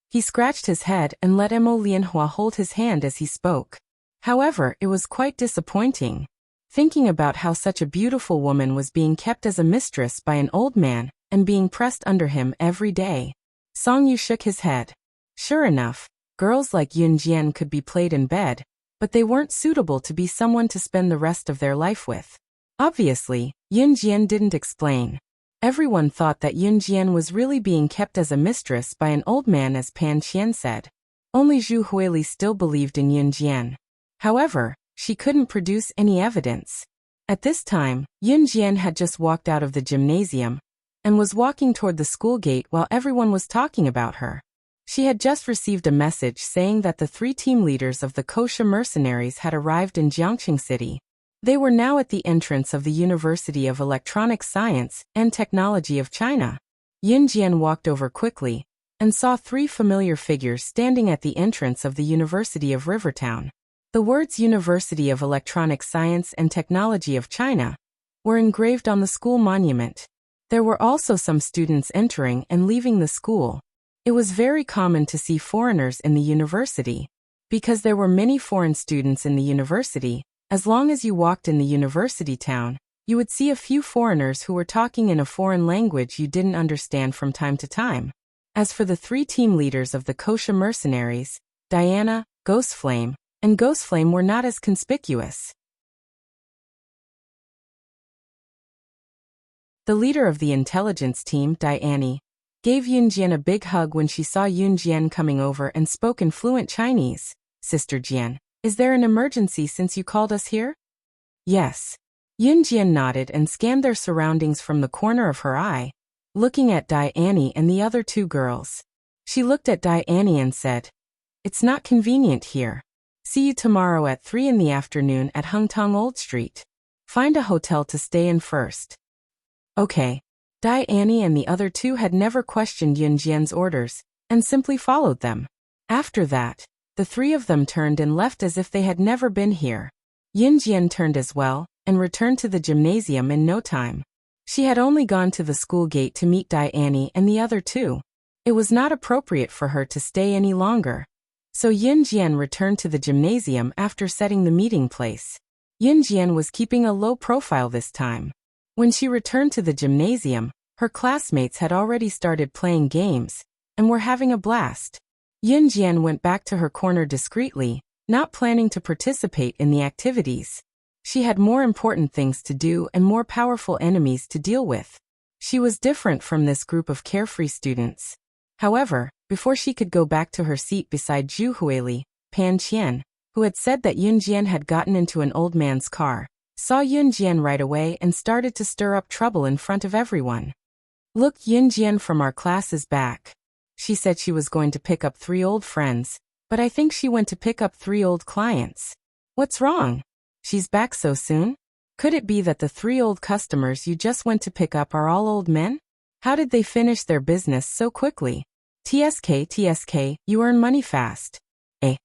He scratched his head and let Mo Lianhua hold his hand as he spoke. However, it was quite disappointing. Thinking about how such a beautiful woman was being kept as a mistress by an old man and being pressed under him every day. Songyu shook his head. Sure enough, girls like Yunjian could be played in bed, but they weren't suitable to be someone to spend the rest of their life with. Obviously, Yunjian didn't explain. Everyone thought that Yunjian was really being kept as a mistress by an old man, as Pan Qian said. Only Zhu Huili still believed in Yunjian. However, she couldn't produce any evidence. At this time, Yunjian had just walked out of the gymnasium and was walking toward the school gate while everyone was talking about her. She had just received a message saying that the 3 team leaders of the Wuxia mercenaries had arrived in Jiangqing City. They were now at the entrance of the University of Electronic Science and Technology of China. Yunjian walked over quickly and saw 3 familiar figures standing at the entrance of the University of Rivertown. The words University of Electronic Science and Technology of China were engraved on the school monument. There were also some students entering and leaving the school. It was very common to see foreigners in the university. Because there were many foreign students in the university, as long as you walked in the university town, you would see a few foreigners who were talking in a foreign language you didn't understand from time to time. As for the 3 team leaders of the Wuxia mercenaries, Diana, Ghostflame, and Ghostflame were not as conspicuous. The leader of the intelligence team, Diane, gave Yunjian a big hug when she saw Yunjian coming over and spoke in fluent Chinese. Sister Jian, is there an emergency since you called us here? Yes. Yunjian nodded and scanned their surroundings from the corner of her eye, looking at Diane and the other 2 girls. She looked at Diane and said, It's not convenient here. See you tomorrow at 3 in the afternoon at Hengtong Old Street. Find a hotel to stay in first. Okay. Diane and the other 2 had never questioned Yunjian's orders, and simply followed them. After that, the 3 of them turned and left as if they had never been here. Yunjian turned as well, and returned to the gymnasium in no time. She had only gone to the school gate to meet Diane and the other 2. It was not appropriate for her to stay any longer. So Yunjian returned to the gymnasium after setting the meeting place. Yunjian was keeping a low profile this time. When she returned to the gymnasium, her classmates had already started playing games and were having a blast. Yunjian went back to her corner discreetly, not planning to participate in the activities. She had more important things to do and more powerful enemies to deal with. She was different from this group of carefree students. However, before she could go back to her seat beside Zhu Huili, Pan Qian, who had said that Yunjian had gotten into an old man's car, saw Yunjian right away and started to stir up trouble in front of everyone. Look, Yunjian from our class is back. She said she was going to pick up 3 old friends, but I think she went to pick up 3 old clients. What's wrong? She's back so soon? Could it be that the 3 old customers you just went to pick up are all old men? How did they finish their business so quickly? TSK, you earn money fast. A.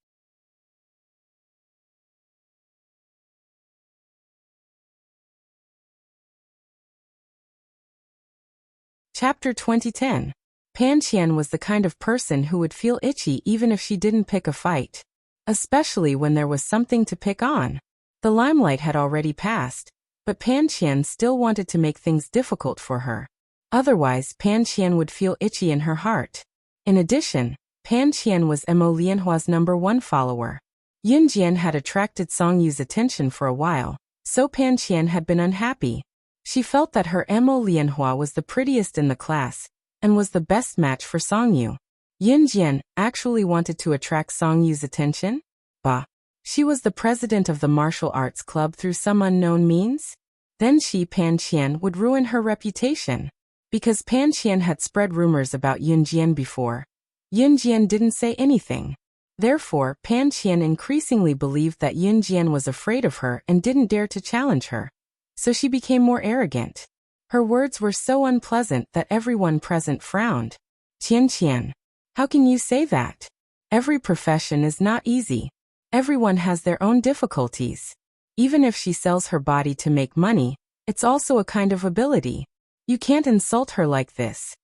Chapter 2010. Pan Qian was the kind of person who would feel itchy even if she didn't pick a fight. Especially when there was something to pick on. The limelight had already passed, but Pan Qian still wanted to make things difficult for her. Otherwise, Pan Qian would feel itchy in her heart. In addition, Pan Qian was Mo Lianhua's #1 follower. Yun Jian had attracted Song Yu's attention for a while, so Pan Qian had been unhappy. She felt that her Mo Lianhua was the prettiest in the class, and was the best match for Song Yu. Yun Jian actually wanted to attract Song Yu's attention? Bah. She was the president of the martial arts club through some unknown means? Then she, Pan Qian, would ruin her reputation. Because Pan Qian had spread rumors about Yun Jian before, Yun Jian didn't say anything. Therefore, Pan Qian increasingly believed that Yun Jian was afraid of her and didn't dare to challenge her. So she became more arrogant. Her words were so unpleasant that everyone present frowned. Qian, how can you say that? Every profession is not easy. Everyone has their own difficulties. Even if she sells her body to make money, it's also a kind of ability. You can't insult her like this.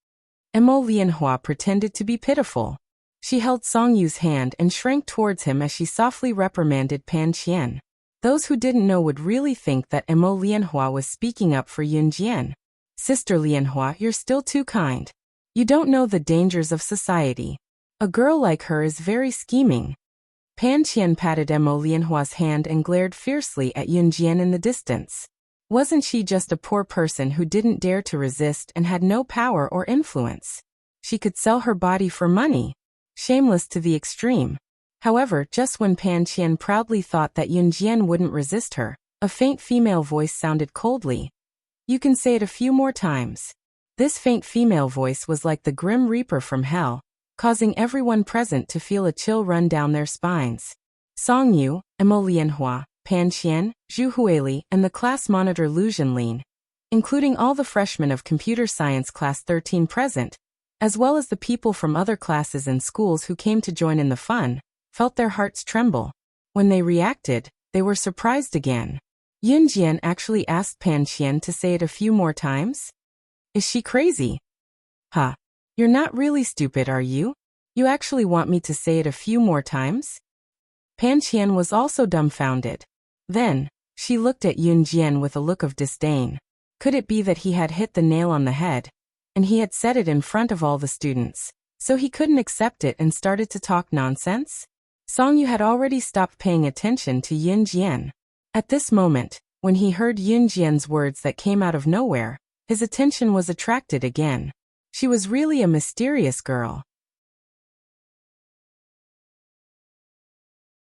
Mo Lianhua pretended to be pitiful. She held Song Yu's hand and shrank towards him as she softly reprimanded Pan Qian. Those who didn't know would really think that Mo Lianhua was speaking up for Yun Jian. Sister Lianhua, you're still too kind. You don't know the dangers of society. A girl like her is very scheming. Pan Qian patted Mo Lianhua's hand and glared fiercely at Yun Jian in the distance. Wasn't she just a poor person who didn't dare to resist and had no power or influence? She could sell her body for money. Shameless to the extreme. However, just when Pan Qian proudly thought that Yun Jian wouldn't resist her, a faint female voice sounded coldly. You can say it a few more times. This faint female voice was like the Grim Reaper from hell, causing everyone present to feel a chill run down their spines. Song Yu, Mo Lianhua, Pan Qian, Zhu Huili, and the class monitor Lu Zhenlin, including all the freshmen of Computer Science Class 13 present, as well as the people from other classes and schools who came to join in the fun, felt their hearts tremble. When they reacted, they were surprised again. Yun Jian actually asked Pan Qian to say it a few more times? Is she crazy? Huh. You're not really stupid, are you? You actually want me to say it a few more times? Pan Qian was also dumbfounded. Then, she looked at Yun Jian with a look of disdain. Could it be that he had hit the nail on the head? And he had said it in front of all the students, so he couldn't accept it and started to talk nonsense? Song Yu had already stopped paying attention to Yun Jian. At this moment, when he heard Yun Jian's words that came out of nowhere, his attention was attracted again. She was really a mysterious girl.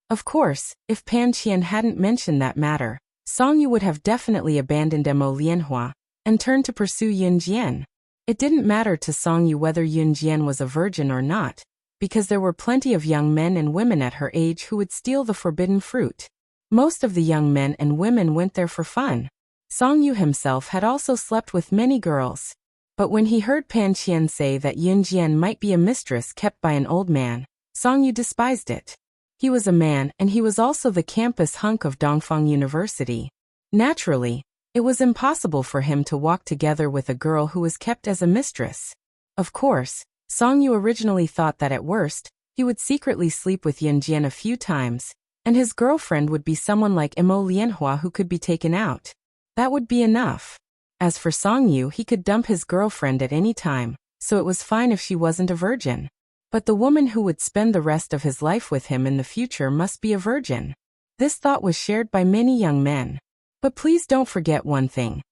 Of course, if Pan Qian hadn't mentioned that matter, Song Yu would have definitely abandoned Mo Lianhua and turned to pursue Yun Jian. It didn't matter to Song Yu whether Yun Jian was a virgin or not, because there were plenty of young men and women at her age who would steal the forbidden fruit. Most of the young men and women went there for fun. Song Yu himself had also slept with many girls. But when he heard Pan Qian say that Yun Jian might be a mistress kept by an old man, Song Yu despised it. He was a man and he was also the campus hunk of Dongfang University. Naturally, it was impossible for him to walk together with a girl who was kept as a mistress. Of course, Song Yu originally thought that at worst, he would secretly sleep with Yun Jian a few times, and his girlfriend would be someone like Mo Lianhua who could be taken out. That would be enough. As for Song Yu, he could dump his girlfriend at any time, so it was fine if she wasn't a virgin. But the woman who would spend the rest of his life with him in the future must be a virgin. This thought was shared by many young men. But please don't forget one thing.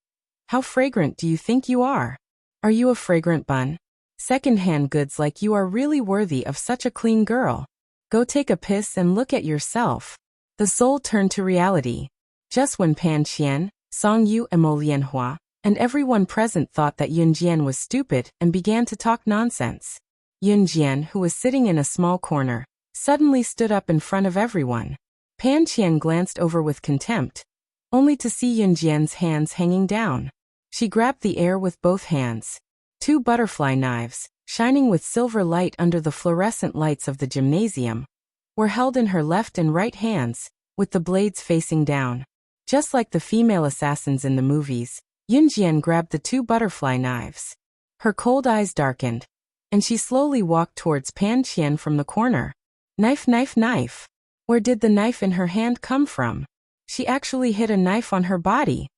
How fragrant do you think you are? Are you a fragrant bun? Second-hand goods like you are really worthy of such a clean girl. Go take a piss and look at yourself. The soul turned to reality. Just when Pan Qian, Song Yu, and Mo Lianhua, and everyone present thought that Yun Jian was stupid and began to talk nonsense. Yun Jian, who was sitting in a small corner, suddenly stood up in front of everyone. Pan Qian glanced over with contempt, only to see Yun Jian's hands hanging down. She grabbed the air with both hands. 2 butterfly knives, shining with silver light under the fluorescent lights of the gymnasium, were held in her left and right hands, with the blades facing down. Just like the female assassins in the movies, Yunjian grabbed the 2 butterfly knives. Her cold eyes darkened, and she slowly walked towards Pan Qian from the corner. Knife, knife, knife. Where did the knife in her hand come from? She actually hid a knife on her body.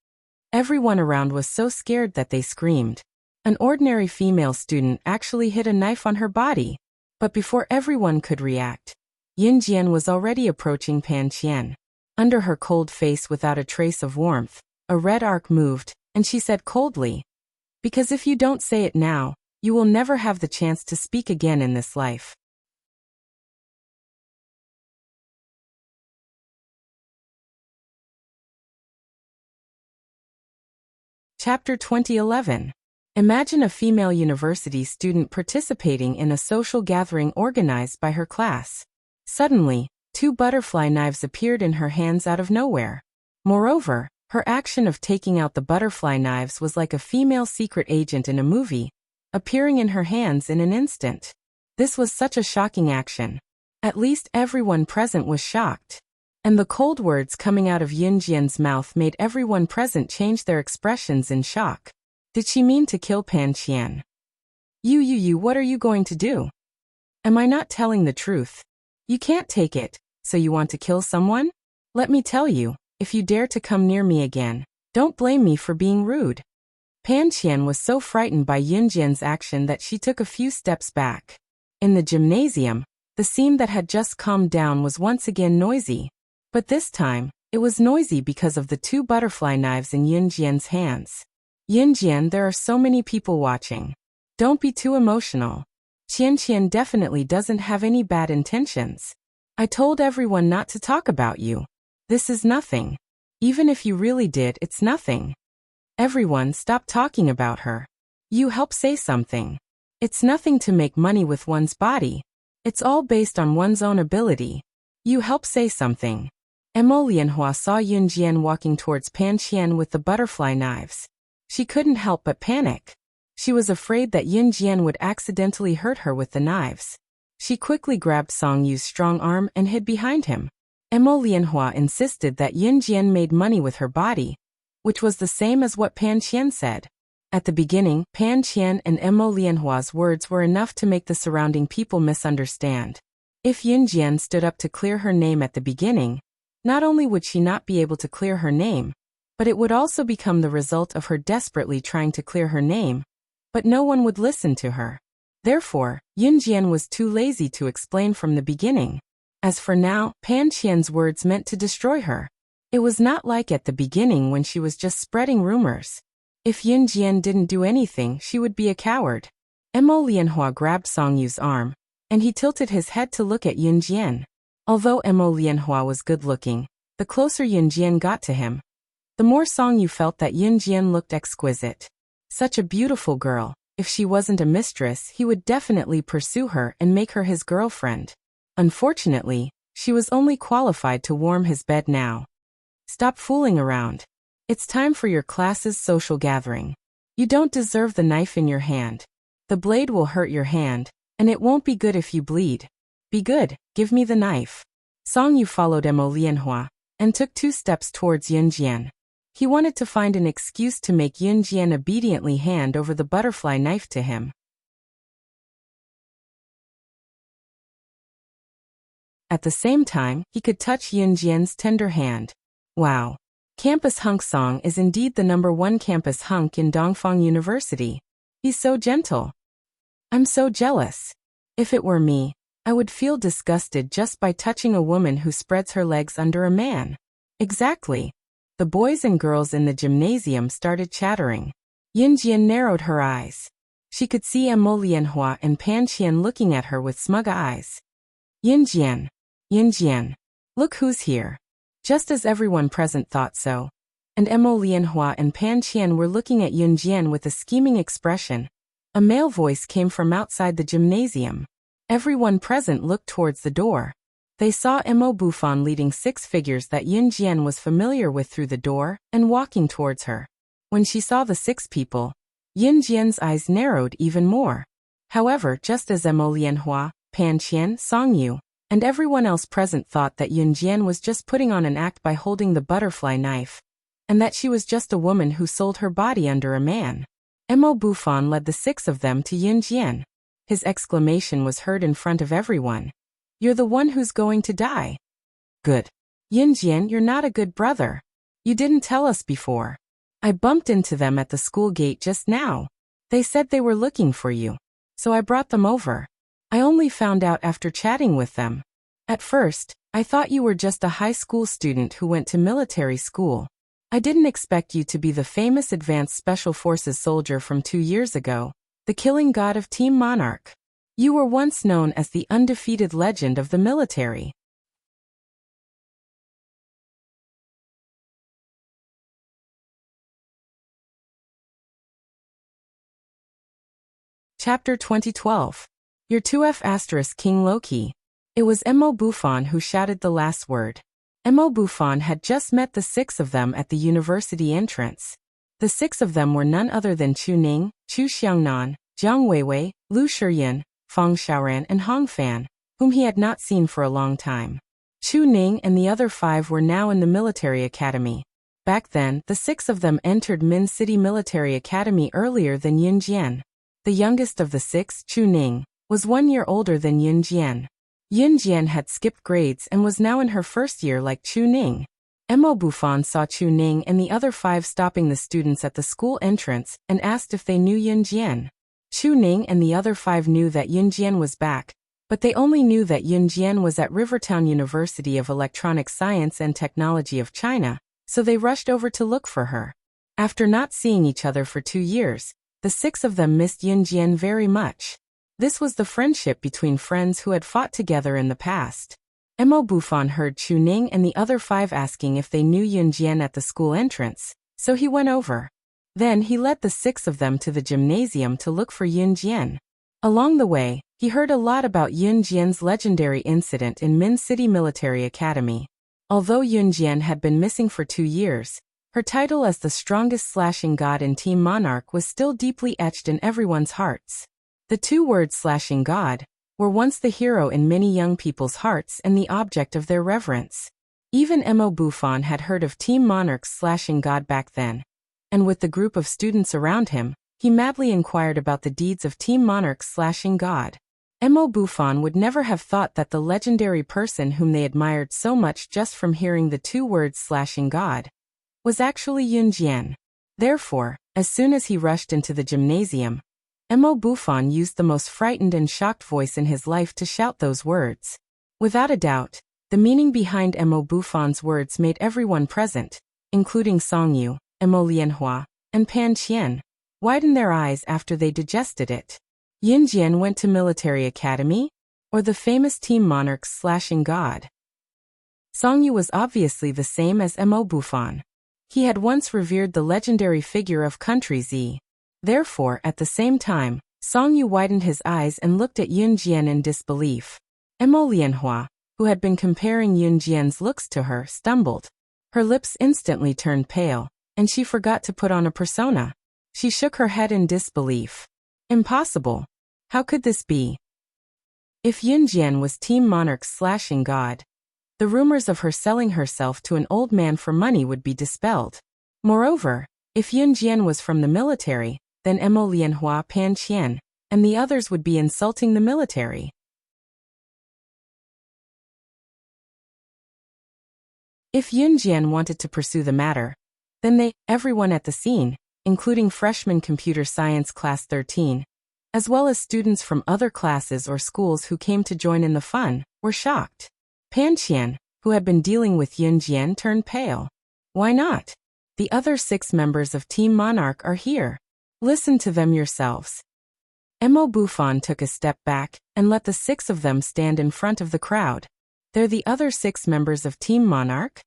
Everyone around was so scared that they screamed. An ordinary female student actually hid a knife on her body. But before everyone could react, Yunjian was already approaching Pan Qian. Under her cold face without a trace of warmth, a red arc moved, and she said coldly, "Because if you don't say it now, you will never have the chance to speak again in this life." Chapter 2011. Imagine a female university student participating in a social gathering organized by her class. Suddenly, 2 butterfly knives appeared in her hands out of nowhere. Moreover, her action of taking out the butterfly knives was like a female secret agent in a movie, appearing in her hands in an instant. This was such a shocking action. At least everyone present was shocked. And the cold words coming out of Yunjian's mouth made everyone present change their expressions in shock. Did she mean to kill Pan Qian? You, what are you going to do? Am I not telling the truth? You can't take it, so you want to kill someone? Let me tell you, if you dare to come near me again, don't blame me for being rude. Pan Qian was so frightened by Yunjian's action that she took a few steps back. In the gymnasium, the scene that had just calmed down was once again noisy. But this time, it was noisy because of the 2 butterfly knives in Yunjian's hands. Yunjian, there are so many people watching. Don't be too emotional. Qian definitely doesn't have any bad intentions. I told everyone not to talk about you. This is nothing. Even if you really did, it's nothing. Everyone, stop talking about her. You help say something. It's nothing to make money with one's body. It's all based on one's own ability. You help say something. Emo Lianhua saw Yunjian walking towards Pan Qian with the butterfly knives. She couldn't help but panic. She was afraid that Yunjian would accidentally hurt her with the knives. She quickly grabbed Song Yu's strong arm and hid behind him. Emo Lianhua insisted that Yunjian made money with her body, which was the same as what Pan Qian said. At the beginning, Pan Qian and Emo Lianhua's words were enough to make the surrounding people misunderstand. If Yunjian stood up to clear her name at the beginning, not only would she not be able to clear her name, but it would also become the result of her desperately trying to clear her name, but no one would listen to her. Therefore, Yunjian was too lazy to explain from the beginning. As for now, Pan Qian's words meant to destroy her. It was not like at the beginning when she was just spreading rumors. If Yunjian didn't do anything, she would be a coward. Emo Lianhua grabbed Song Yu's arm, and he tilted his head to look at Yunjian. Although Emo Lianhua was good-looking, the closer Yunjian got to him, the more Song Yu felt that Yunjian looked exquisite. Such a beautiful girl. If she wasn't a mistress, he would definitely pursue her and make her his girlfriend. Unfortunately, she was only qualified to warm his bed now. Stop fooling around. It's time for your class's social gathering. You don't deserve the knife in your hand. The blade will hurt your hand, and it won't be good if you bleed. Be good, give me the knife. Song Yu followed Emo Lianhua and took 2 steps towards Yunjian. He wanted to find an excuse to make Yunjian obediently hand over the butterfly knife to him. At the same time, he could touch Yunjian's tender hand. Wow. Campus Hunk Song is indeed the #1 campus hunk in Dongfang University. He's so gentle. I'm so jealous. If it were me, I would feel disgusted just by touching a woman who spreads her legs under a man. Exactly. The boys and girls in the gymnasium started chattering. Yunjian narrowed her eyes. She could see Emo Lianhua and Pan Qian looking at her with smug eyes. Yunjian. Look who's here. Just as everyone present thought so. And Emo Lianhua and Pan Qian were looking at Yunjian with a scheming expression. A male voice came from outside the gymnasium. Everyone present looked towards the door. They saw Emo Bufan leading 6 figures that Yunjian was familiar with through the door and walking towards her. When she saw the 6 people, Yin Jian's eyes narrowed even more. However, just as Mo Lianhua, Pan Qian, Song Yu, and everyone else present thought that Yun Jian was just putting on an act by holding the butterfly knife, and that she was just a woman who sold her body under a man, Mo Bufan led the 6 of them to Yun Jian. His exclamation was heard in front of everyone. "You're the one who's going to die." "Good. Yun Jian, you're not a good brother. You didn't tell us before. I bumped into them at the school gate just now. They said they were looking for you, so I brought them over. I only found out after chatting with them. At first, I thought you were just a high school student who went to military school. I didn't expect you to be the famous Advanced Special Forces soldier from 2 years ago, the killing god of Team Monarch. You were once known as the undefeated legend of the military." Chapter 2012. Your 2F * King Loki. It was Mo Bufan who shouted the last word. Mo Bufan had just met the 6 of them at the university entrance. The 6 of them were none other than Chu Ning, Chu Xiangnan, Jiang Weiwei, Lu Shiyin, Fang Xiaoran and Hong Fan, whom he had not seen for a long time. Chu Ning and the other 5 were now in the military academy. Back then, the 6 of them entered Min City Military Academy earlier than Yun Jian. The youngest of the 6, Chu Ning, was 1 year older than Yun Jian. Yun Jian had skipped grades and was now in her first year like Chu Ning. Mo Bufan saw Chu Ning and the other 5 stopping the students at the school entrance and asked if they knew Yun Jian. Chu Ning and the other 5 knew that Yun Jian was back, but they only knew that Yun Jian was at Rivertown University of Electronic Science and Technology of China, so they rushed over to look for her. After not seeing each other for 2 years, the 6 of them missed Yun Jian very much. This was the friendship between friends who had fought together in the past. Mo Bufan heard Chu Ning and the other 5 asking if they knew Yun Jian at the school entrance, so he went over. Then he led the 6 of them to the gymnasium to look for Yun Jian. Along the way, he heard a lot about Yun Jian's legendary incident in Min City Military Academy. Although Yun Jian had been missing for 2 years, her title as the strongest slashing god in Team Monarch was still deeply etched in everyone's hearts. The 2 words slashing god were once the hero in many young people's hearts and the object of their reverence. Even Mo Bufan had heard of Team Monarch's slashing god back then, and with the group of students around him, he madly inquired about the deeds of Team Monarch's slashing god. Mo Bufan would never have thought that the legendary person whom they admired so much just from hearing the 2 words slashing god was actually Yun Jian. Therefore, as soon as he rushed into the gymnasium, Mo Bufan used the most frightened and shocked voice in his life to shout those words. Without a doubt, the meaning behind Mo Bufan's words made everyone present, including Song Yu, Mo Lianhua, and Pan Qian, widen their eyes after they digested it. Yun Jian went to military academy? Or the famous Team Monarch's slashing god? Song Yu was obviously the same as Mo Bufan. He had once revered the legendary figure of Country Z. Therefore, at the same time, Song Yu widened his eyes and looked at Yun Jian in disbelief. Mo Lianhua, who had been comparing Yun Jian's looks to her, stumbled. Her lips instantly turned pale, and she forgot to put on a persona. She shook her head in disbelief. Impossible. How could this be? If Yun Jian was Team Monarch's slashing god, the rumors of her selling herself to an old man for money would be dispelled. Moreover, if Yun Jian was from the military, then Mo Lianhua, Pan Qian, and the others would be insulting the military. If Yun Jian wanted to pursue the matter, then everyone at the scene, including freshman computer science class 13, as well as students from other classes or schools who came to join in the fun, were shocked. Pan Qian, who had been dealing with Yun Jian, turned pale. Why not? The other 6 members of Team Monarch are here. Listen to them yourselves. Mo Bufan took a step back and let the 6 of them stand in front of the crowd. They're the other 6 members of Team Monarch?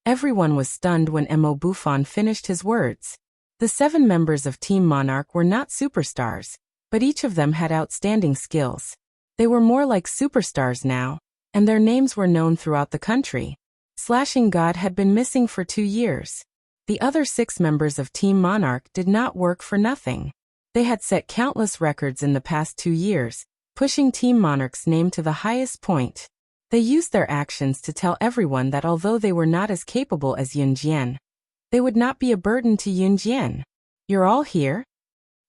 Everyone was stunned when Mo Bufan finished his words. The 7 members of Team Monarch were not superstars, but each of them had outstanding skills. They were more like superstars now, and their names were known throughout the country. Slashing God had been missing for 2 years. The other 6 members of Team Monarch did not work for nothing. They had set countless records in the past 2 years, pushing Team Monarch's name to the highest point. They used their actions to tell everyone that although they were not as capable as Yunjian, they would not be a burden to Yunjian. You're all here?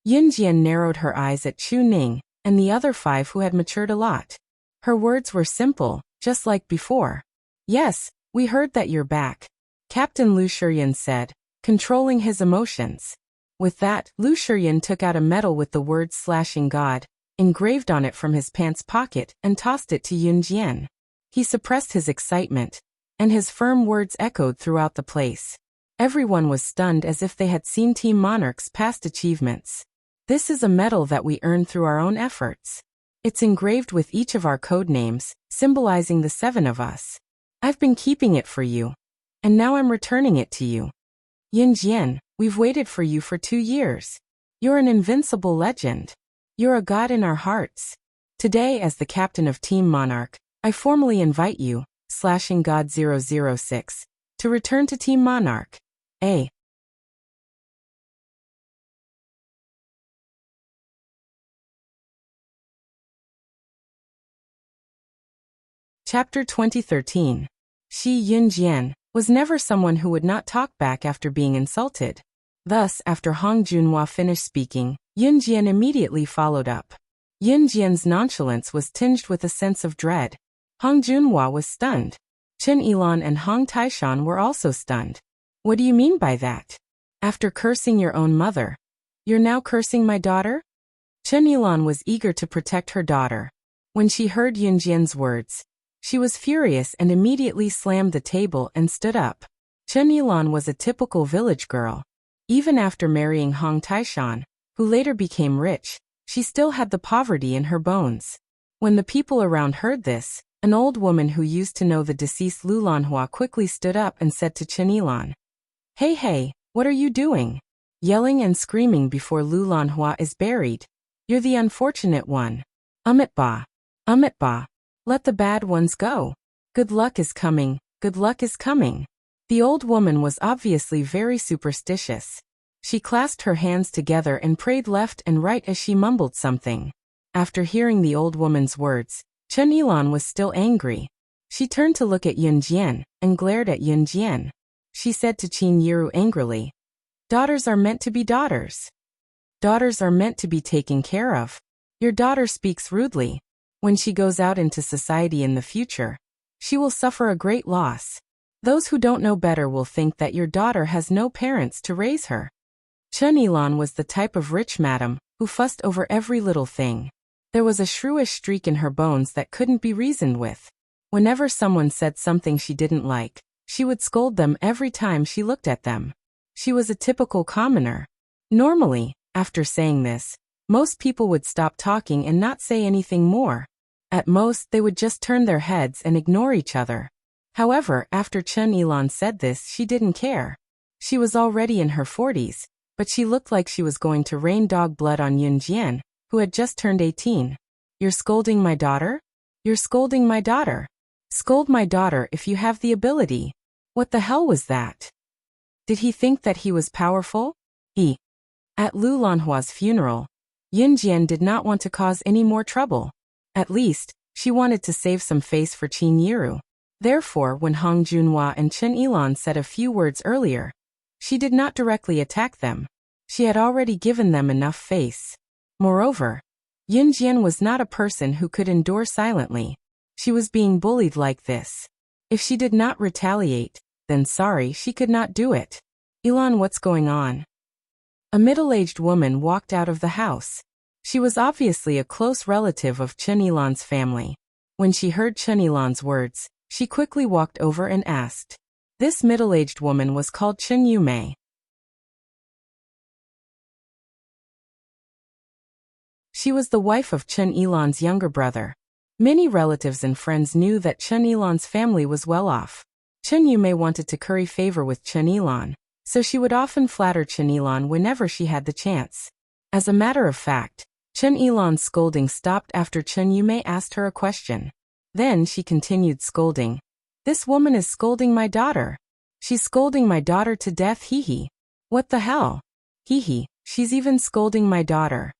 Yunjian narrowed her eyes at Chu Ning and the other 5 who had matured a lot. Her words were simple, just like before. Yes, we heard that you're back, Captain Lu Shiyan said, controlling his emotions. With that, Lu Shiyan took out a medal with the words "Slashing God" engraved on it from his pants pocket and tossed it to Yunjian. He suppressed his excitement, and his firm words echoed throughout the place. Everyone was stunned as if they had seen Team Monarch's past achievements. This is a medal that we earned through our own efforts. It's engraved with each of our code names, symbolizing the 7 of us. I've been keeping it for you, and now I'm returning it to you. Yunjian, we've waited for you for 2 years. You're an invincible legend. You're a god in our hearts. Today, as the captain of Team Monarch, I formally invite you, Slashing God 006, to return to Team Monarch. A. Chapter 2013. Shi Yunjian was never someone who would not talk back after being insulted. Thus, after Hong Junhua finished speaking, Yunjian immediately followed up. Yunjian's nonchalance was tinged with a sense of dread. Hong Junhua was stunned. Chen Yilan and Hong Taishan were also stunned. What do you mean by that? After cursing your own mother, you're now cursing my daughter? Chen Yilan was eager to protect her daughter. When she heard Yunjian's words, she was furious and immediately slammed the table and stood up. Chen Yilan was a typical village girl. Even after marrying Hong Taishan, who later became rich, she still had the poverty in her bones. When the people around heard this, an old woman who used to know the deceased Lu Lanhua quickly stood up and said to Chen Yilan, Hey, what are you doing? Yelling and screaming before Lu Lanhua is buried. You're the unfortunate one. Ba. Let the bad ones go. Good luck is coming, good luck is coming. The old woman was obviously very superstitious. She clasped her hands together and prayed left and right as she mumbled something. After hearing the old woman's words, Chen Yilan was still angry. She turned to look at Yunjian and glared at Yunjian. She said to Qin Yiru angrily, Daughters are meant to be daughters. Daughters are meant to be taken care of. Your daughter speaks rudely. When she goes out into society in the future, she will suffer a great loss. Those who don't know better will think that your daughter has no parents to raise her. Chen Yilan was the type of rich madam who fussed over every little thing. There was a shrewish streak in her bones that couldn't be reasoned with. Whenever someone said something she didn't like, she would scold them every time she looked at them. She was a typical commoner. Normally, after saying this, most people would stop talking and not say anything more. At most, they would just turn their heads and ignore each other. However, after Chen Yilan said this, she didn't care. She was already in her 40s, but she looked like she was going to rain dog blood on Yunjian, who had just turned 18. You're scolding my daughter? You're scolding my daughter. Scold my daughter if you have the ability. What the hell was that? Did he think that he was powerful? At Lu Lanhua's funeral, Yunjian did not want to cause any more trouble. At least, she wanted to save some face for Qin Yiru. Therefore, when Hong Junhua and Chen Yilan said a few words earlier, she did not directly attack them. She had already given them enough face. Moreover, Yunjian was not a person who could endure silently. She was being bullied like this. If she did not retaliate, then sorry, she could not do it. Yilan, what's going on? A middle-aged woman walked out of the house. She was obviously a close relative of Chen Yilan's family. When she heard Chen Yilan's words, she quickly walked over and asked. This middle-aged woman was called Chen Yumei. She was the wife of Chen Yilan's younger brother. Many relatives and friends knew that Chen Yilan's family was well off. Chen Yumei wanted to curry favor with Chen Yilan, so she would often flatter Chen Yilan whenever she had the chance. As a matter of fact, Chen Yilan's scolding stopped after Chen Yumei asked her a question. Then she continued scolding. This woman is scolding my daughter. She's scolding my daughter to death, hee. What the hell? Hee. She's even scolding my daughter.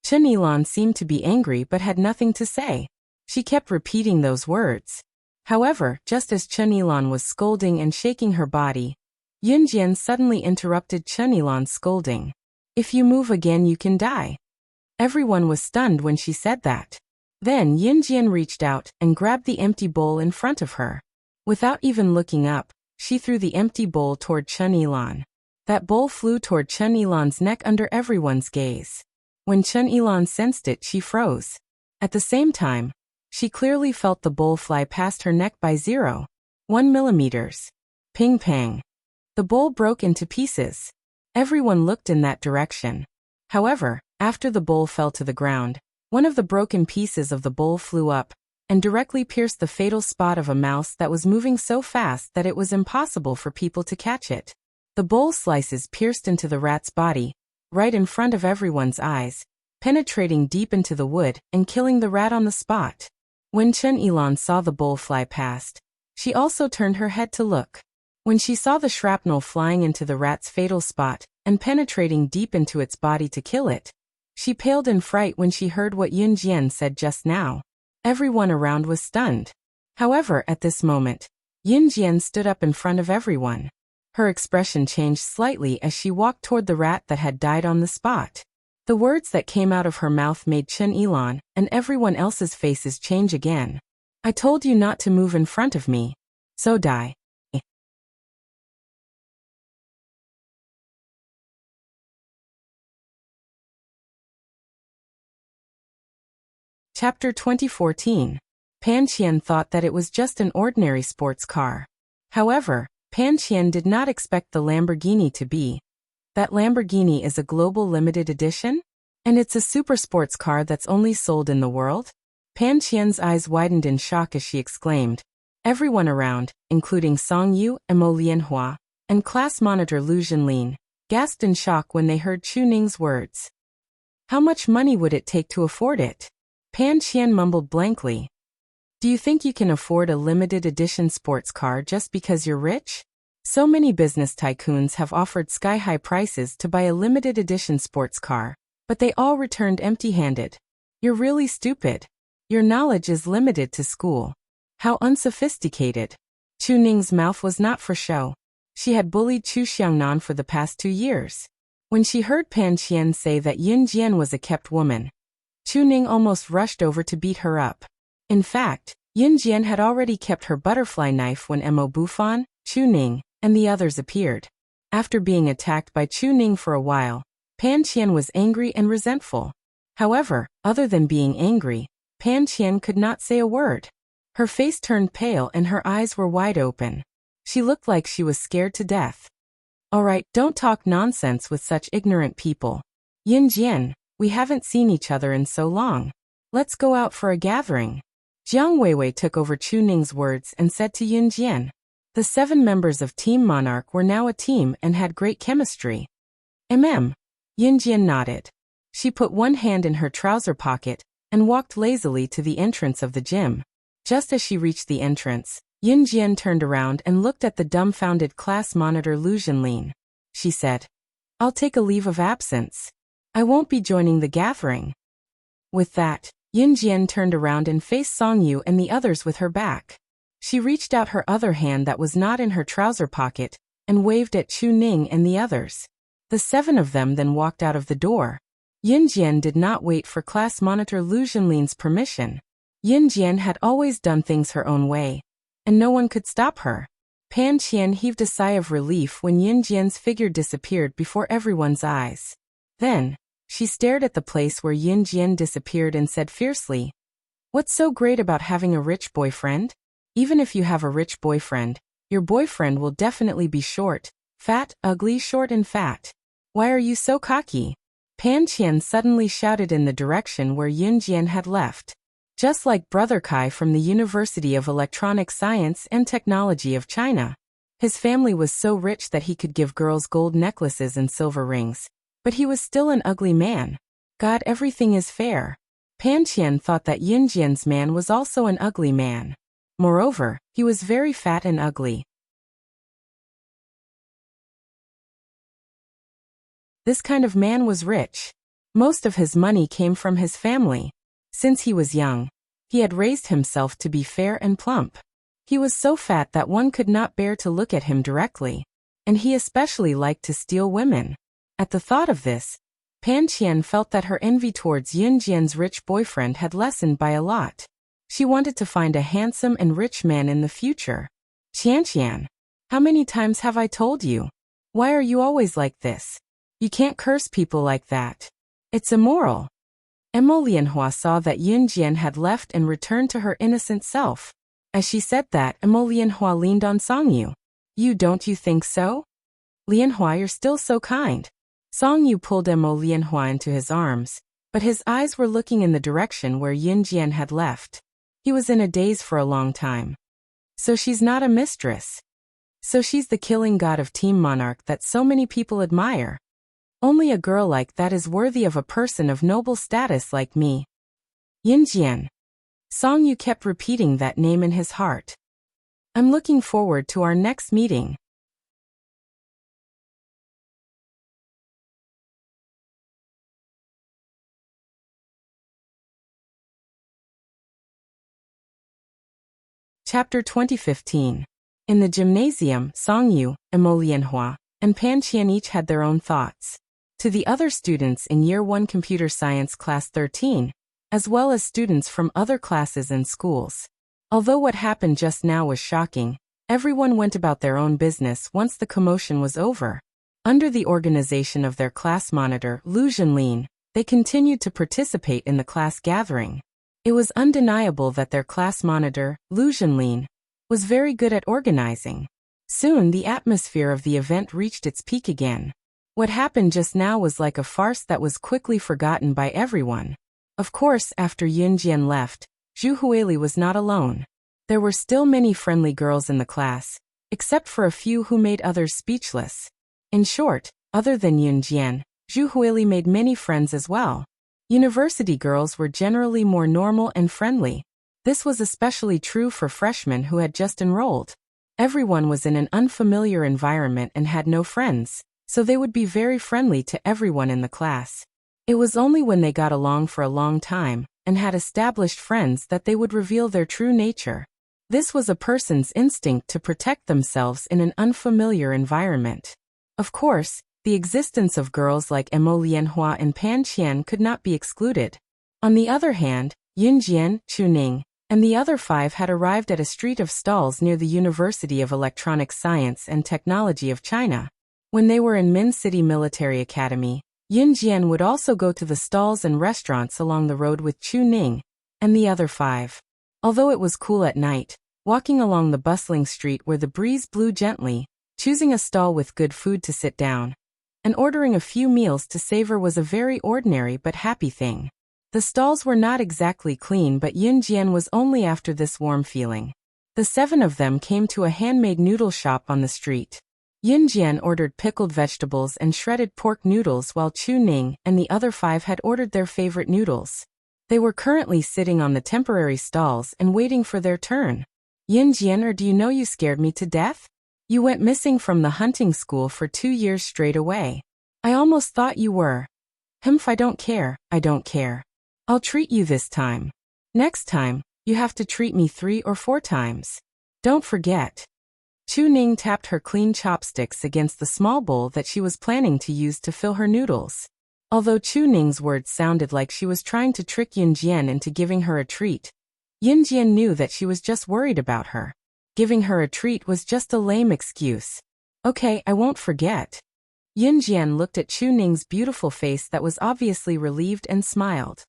Chen Yilan seemed to be angry but had nothing to say. She kept repeating those words. However, just as Chen Yilan was scolding and shaking her body, Yunjian suddenly interrupted Chen Yilan's scolding. If you move again you can die. Everyone was stunned when she said that. Then Yunjian reached out and grabbed the empty bowl in front of her. Without even looking up, she threw the empty bowl toward Chen Yilan. That bowl flew toward Chen Yilan's neck under everyone's gaze. When Chen Yilan sensed it, she froze. At the same time, she clearly felt the bowl fly past her neck by 0.1 millimeters. Ping pang. The bowl broke into pieces. Everyone looked in that direction. However, after the bowl fell to the ground, one of the broken pieces of the bowl flew up and directly pierced the fatal spot of a mouse that was moving so fast that it was impossible for people to catch it. The bowl slices pierced into the rat's body, right in front of everyone's eyes, penetrating deep into the wood and killing the rat on the spot. When Chen Yilan saw the bowl fly past, she also turned her head to look. When she saw the shrapnel flying into the rat's fatal spot and penetrating deep into its body to kill it, she paled in fright when she heard what Yunjian said just now. Everyone around was stunned. However, at this moment, Yunjian stood up in front of everyone. Her expression changed slightly as she walked toward the rat that had died on the spot. The words that came out of her mouth made Chen Yilan and everyone else's faces change again. I told you not to move in front of me. So die. Chapter 2014. Pan Qian thought that it was just an ordinary sports car. However, Pan Qian did not expect the Lamborghini to be. That Lamborghini is a global limited edition? And it's a super sports car that's only sold in the world? Pan Qian's eyes widened in shock as she exclaimed. Everyone around, including Song Yu, Emo Lianhua, and class monitor Lu Jinlin, gasped in shock when they heard Chu Ning's words. How much money would it take to afford it? Pan Qian mumbled blankly. Do you think you can afford a limited edition sports car just because you're rich? So many business tycoons have offered sky-high prices to buy a limited edition sports car, but they all returned empty-handed. You're really stupid. Your knowledge is limited to school. How unsophisticated. Chu Ning's mouth was not for show. She had bullied Chu Xiangnan for the past 2 years. When she heard Pan Qian say that Yunjian was a kept woman, Chu Ning almost rushed over to beat her up. In fact, Yunjian had already kept her butterfly knife when Emo Bufan, Chu Ning, and the others appeared. After being attacked by Chu Ning for a while, Pan Qian was angry and resentful. However, other than being angry, Pan Qian could not say a word. Her face turned pale and her eyes were wide open. She looked like she was scared to death. Alright, don't talk nonsense with such ignorant people. Yunjian, we haven't seen each other in so long. Let's go out for a gathering. Jiang Weiwei took over Chu Ning's words and said to Yunjian. The 7 members of Team Monarch were now a team and had great chemistry. Yunjian nodded. She put one hand in her trouser pocket and walked lazily to the entrance of the gym. Just as she reached the entrance, Yunjian turned around and looked at the dumbfounded class monitor Lu Jinlin. She said, I'll take a leave of absence. I won't be joining the gathering. With that, Yunjian turned around and faced Song Yu and the others with her back. She reached out her other hand that was not in her trouser pocket and waved at Chu Ning and the others. The 7 of them then walked out of the door. Yunjian did not wait for class monitor Lu Jinlin's permission. Yunjian had always done things her own way, and no one could stop her. Pan Qian heaved a sigh of relief when Yunjian's figure disappeared before everyone's eyes. Then, she stared at the place where Yunjian disappeared and said fiercely, What's so great about having a rich boyfriend? Even if you have a rich boyfriend, your boyfriend will definitely be short, fat, ugly, short and fat. Why are you so cocky? Pan Qian suddenly shouted in the direction where Yunjian had left. Just like Brother Kai from the University of Electronic Science and Technology of China. His family was so rich that he could give girls gold necklaces and silver rings. But he was still an ugly man. God, everything is fair. Pan Qian thought that Yunjian's man was also an ugly man. Moreover, he was very fat and ugly. This kind of man was rich. Most of his money came from his family. Since he was young, he had raised himself to be fair and plump. He was so fat that one could not bear to look at him directly, and he especially liked to steal women. At the thought of this, Pan Qian felt that her envy towards Yun Jian's rich boyfriend had lessened by a lot. She wanted to find a handsome and rich man in the future. Qian, how many times have I told you? Why are you always like this? You can't curse people like that. It's immoral. Emma Lianhua saw that Yun Jian had left and returned to her innocent self. As she said that, Emma Lianhua leaned on Songyu. Don't you think so? Lianhua, you're still so kind. Songyu pulled Emma Lianhua into his arms, but his eyes were looking in the direction where Yun Jian had left. He was in a daze for a long time. So she's not a mistress. So she's the killing god of Team Monarch that so many people admire. Only a girl like that is worthy of a person of noble status like me. Yun Jian. Songyu kept repeating that name in his heart. I'm looking forward to our next meeting. Chapter 2015. In the gymnasium, Songyu, Emma Lianhua, and Pan Qian each had their own thoughts. To the other students in Year 1 Computer Science Class 13, as well as students from other classes and schools. Although what happened just now was shocking, everyone went about their own business once the commotion was over. Under the organization of their class monitor, Lu Zhenlin, they continued to participate in the class gathering. It was undeniable that their class monitor, Lu Zhenlin, was very good at organizing. Soon the atmosphere of the event reached its peak again. What happened just now was like a farce that was quickly forgotten by everyone. Of course, after Yun Jian left, Zhu Huili was not alone. There were still many friendly girls in the class, except for a few who made others speechless. In short, other than Yun Jian, Zhu Huili made many friends as well. University girls were generally more normal and friendly. This was especially true for freshmen who had just enrolled. Everyone was in an unfamiliar environment and had no friends, so they would be very friendly to everyone in the class. It was only when they got along for a long time and had established friends that they would reveal their true nature. This was a person's instinct to protect themselves in an unfamiliar environment. Of course, the existence of girls like Emma Lianhua and Pan Qian could not be excluded. On the other hand, Yun Jian, Chu Ning, and the other 5 had arrived at a street of stalls near the University of Electronic Science and Technology of China. When they were in Min City Military Academy, Yun Jian would also go to the stalls and restaurants along the road with Chu Ning and the other 5. Although it was cool at night, walking along the bustling street where the breeze blew gently, choosing a stall with good food to sit down, and ordering a few meals to savor was a very ordinary but happy thing. The stalls were not exactly clean, but Yun Jian was only after this warm feeling. The 7 of them came to a handmade noodle shop on the street. Yun Jian ordered pickled vegetables and shredded pork noodles, while Chu Ning and the other 5 had ordered their favorite noodles. They were currently sitting on the temporary stalls and waiting for their turn. Yun Jian, or do you know you scared me to death? You went missing from the hunting school for 2 years straight away. I almost thought you were. I don't care, I don't care. I'll treat you this time. Next time, you have to treat me 3 or 4 times. Don't forget. Chu Ning tapped her clean chopsticks against the small bowl that she was planning to use to fill her noodles. Although Chu Ning's words sounded like she was trying to trick Yun Jian into giving her a treat, Yun Jian knew that she was just worried about her. Giving her a treat was just a lame excuse. Okay, I won't forget. Yun Jian looked at Chu Ning's beautiful face that was obviously relieved and smiled.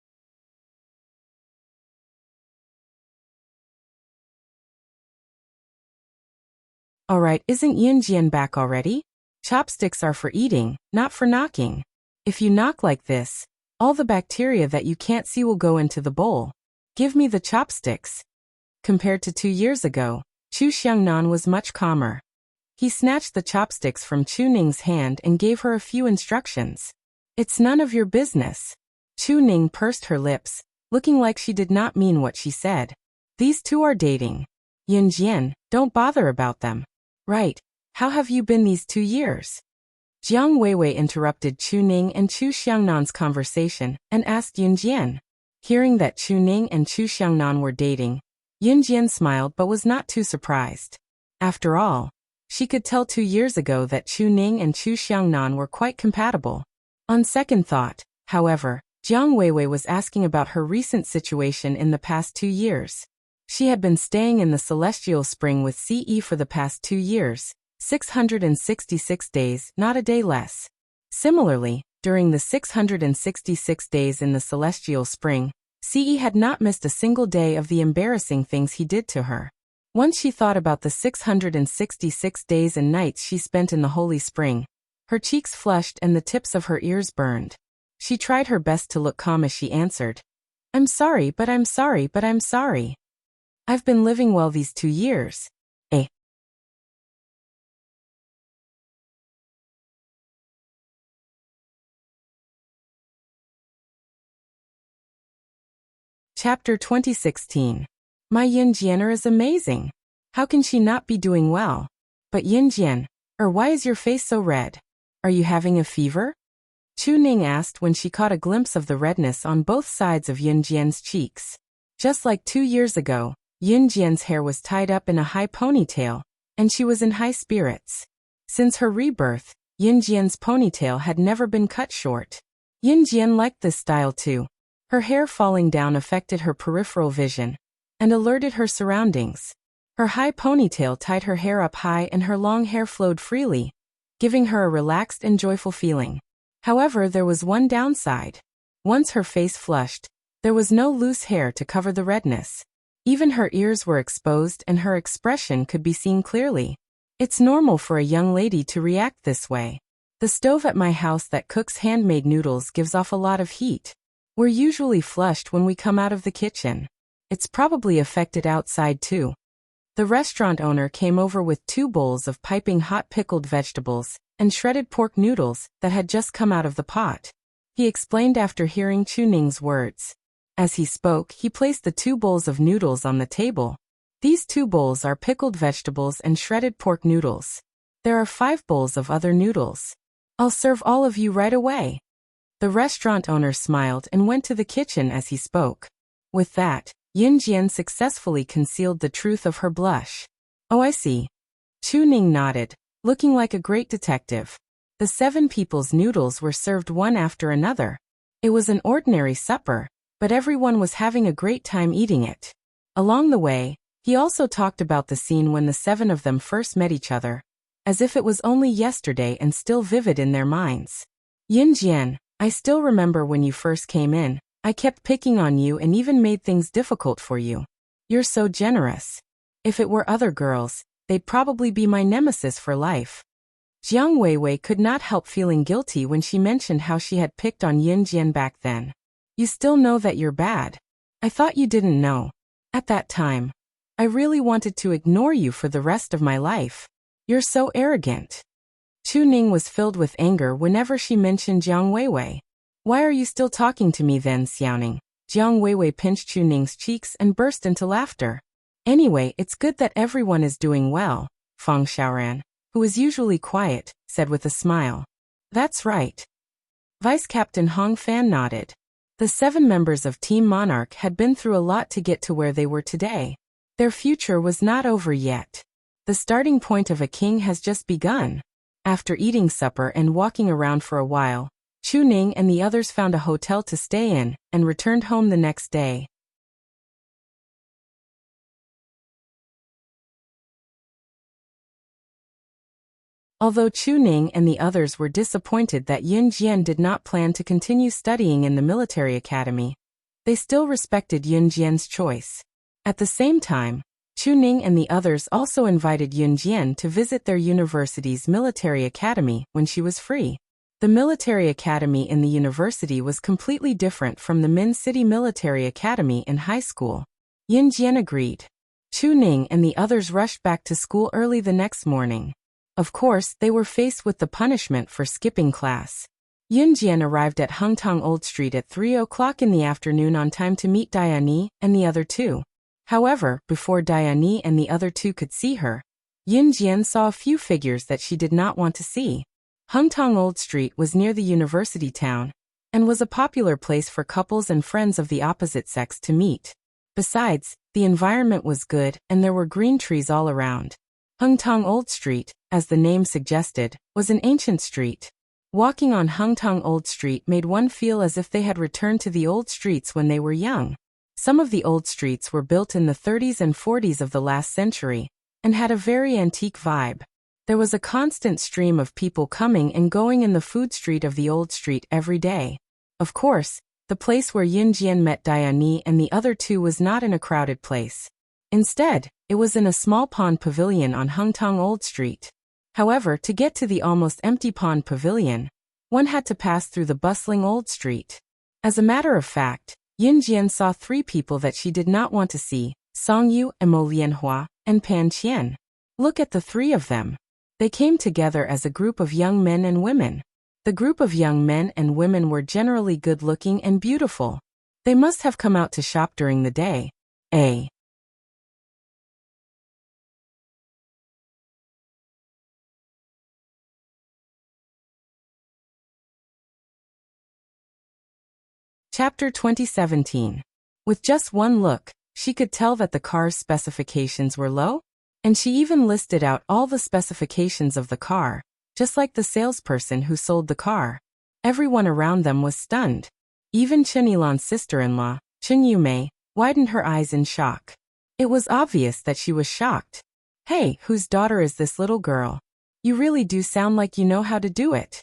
Alright, isn't Yun Jian back already? Chopsticks are for eating, not for knocking. If you knock like this, all the bacteria that you can't see will go into the bowl. Give me the chopsticks. Compared to 2 years ago, Chu Xiangnan was much calmer. He snatched the chopsticks from Chu Ning's hand and gave her a few instructions. It's none of your business. Chu Ning pursed her lips, looking like she did not mean what she said. These two are dating. Yun Jian, don't bother about them. Right, how have you been these 2 years? Jiang Weiwei interrupted Chu Ning and Chu Xiangnan's conversation and asked Yunjian. Hearing that Chu Ning and Chu Xiangnan were dating, Yunjian smiled but was not too surprised. After all, she could tell 2 years ago that Chu Ning and Chu Xiangnan were quite compatible. On second thought, however, Jiang Weiwei was asking about her recent situation in the past 2 years. She had been staying in the Celestial Spring with CE for the past 2 years, 666 days, not a day less. Similarly, during the 666 days in the Celestial Spring, CE had not missed a single day of the embarrassing things he did to her. Once she thought about the 666 days and nights she spent in the Holy Spring, her cheeks flushed and the tips of her ears burned. She tried her best to look calm as she answered, "I'm sorry, but I'm sorry, but I'm sorry. I've been living well these 2 years. Chapter 2016. My Yunjian is amazing. How can she not be doing well? But Yunjian, why is your face so red? Are you having a fever? Chu Ning asked when she caught a glimpse of the redness on both sides of Yunjian's cheeks. Just like 2 years ago, Yunjian's hair was tied up in a high ponytail, and she was in high spirits. Since her rebirth, Yunjian's ponytail had never been cut short. Yunjian liked this style too. Her hair falling down affected her peripheral vision and alerted her surroundings. Her high ponytail tied her hair up high and her long hair flowed freely, giving her a relaxed and joyful feeling. However, there was one downside. Once her face flushed, there was no loose hair to cover the redness. Even her ears were exposed and her expression could be seen clearly. It's normal for a young lady to react this way. The stove at my house that cooks handmade noodles gives off a lot of heat. We're usually flushed when we come out of the kitchen. It's probably affected outside too. The restaurant owner came over with 2 bowls of piping hot pickled vegetables and shredded pork noodles that had just come out of the pot. He explained after hearing Chu Ning's words. As he spoke, he placed the 2 bowls of noodles on the table. These 2 bowls are pickled vegetables and shredded pork noodles. There are 5 bowls of other noodles. I'll serve all of you right away. The restaurant owner smiled and went to the kitchen as he spoke. With that, Yunjian successfully concealed the truth of her blush. Oh, I see. Chu Ning nodded, looking like a great detective. The 7 people's noodles were served one after another. It was an ordinary supper, but everyone was having a great time eating it. Along the way, he also talked about the scene when the 7 of them first met each other, as if it was only yesterday and still vivid in their minds. Yunjian, I still remember when you first came in. I kept picking on you and even made things difficult for you. You're so generous. If it were other girls, they'd probably be my nemesis for life. Jiang Weiwei could not help feeling guilty when she mentioned how she had picked on Yunjian back then. You still know that you're bad. I thought you didn't know. At that time, I really wanted to ignore you for the rest of my life. You're so arrogant. Chu Ning was filled with anger whenever she mentioned Jiang Weiwei. Why are you still talking to me then, Xiaoning? Jiang Weiwei pinched Chu Ning's cheeks and burst into laughter. Anyway, it's good that everyone is doing well, Feng Xiaoran, who is usually quiet, said with a smile. That's right. Vice Captain Hong Fan nodded. The 7 members of Team Monarch had been through a lot to get to where they were today. Their future was not over yet. The starting point of a king has just begun. After eating supper and walking around for a while, Chu Ning and the others found a hotel to stay in and returned home the next day. Although Chu Ning and the others were disappointed that Yun Jian did not plan to continue studying in the military academy, they still respected Yun Jian's choice. At the same time, Chu Ning and the others also invited Yun Jian to visit their university's military academy when she was free. The military academy in the university was completely different from the Min City Military Academy in high school. Yun Jian agreed. Chu Ning and the others rushed back to school early the next morning. Of course, they were faced with the punishment for skipping class. Yun Jian arrived at Hengtong Old Street at 3 o'clock in the afternoon on time to meet Diane and the other 2. However, before Diane and the other 2 could see her, Yun Jian saw a few figures that she did not want to see. Hungtong Old Street was near the university town and was a popular place for couples and friends of the opposite sex to meet. Besides, the environment was good and there were green trees all around. Hungtong Old Street, as the name suggested, was an ancient street. Walking on Hungtong Old Street made one feel as if they had returned to the old streets when they were young. Some of the old streets were built in the 30s and 40s of the last century and had a very antique vibe. There was a constant stream of people coming and going in the food street of the old street every day. Of course, the place where Yun Jian met Diane and the other two was not in a crowded place. Instead, it was in a small pond pavilion on Hungtong Old Street. However, to get to the almost empty pond pavilion, one had to pass through the bustling old street. As a matter of fact, Yun Jian saw three people that she did not want to see: Song Yu, Mo Lianhua, and Pan Qian. Look at the three of them. They came together as a group of young men and women. The group of young men and women were generally good-looking and beautiful. They must have come out to shop during the day. Chapter 2017. With just one look, she could tell that the car's specifications were low, and she even listed out all the specifications of the car, just like the salesperson who sold the car. Everyone around them was stunned. Even Chen Yilan's sister-in-law, Chen Yumei, widened her eyes in shock. It was obvious that she was shocked. "Hey, whose daughter is this little girl? You really do sound like you know how to do it."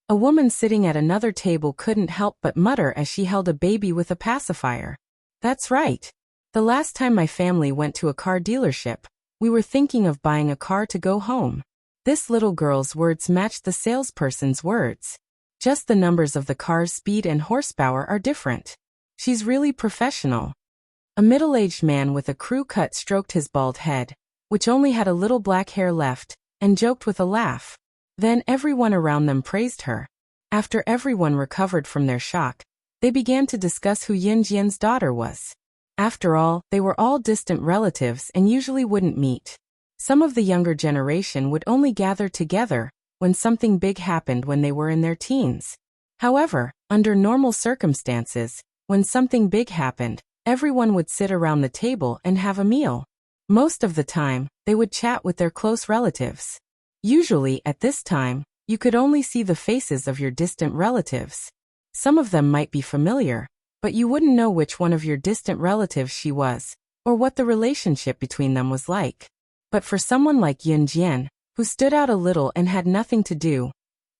A woman sitting at another table couldn't help but mutter as she held a baby with a pacifier. "That's right. The last time my family went to a car dealership, we were thinking of buying a car to go home." This little girl's words matched the salesperson's words. Just the numbers of the car's speed and horsepower are different. She's really professional. A middle-aged man with a crew cut stroked his bald head, which only had a little black hair left, and joked with a laugh. Then everyone around them praised her. After everyone recovered from their shock, they began to discuss who Yun Jian's daughter was. After all, they were all distant relatives and usually wouldn't meet. Some of the younger generation would only gather together when something big happened when they were in their teens. However, under normal circumstances, when something big happened, everyone would sit around the table and have a meal. Most of the time, they would chat with their close relatives. Usually, at this time, you could only see the faces of your distant relatives. Some of them might be familiar, but you wouldn't know which one of your distant relatives she was, or what the relationship between them was like. But for someone like Yun Jian, who stood out a little and had nothing to do,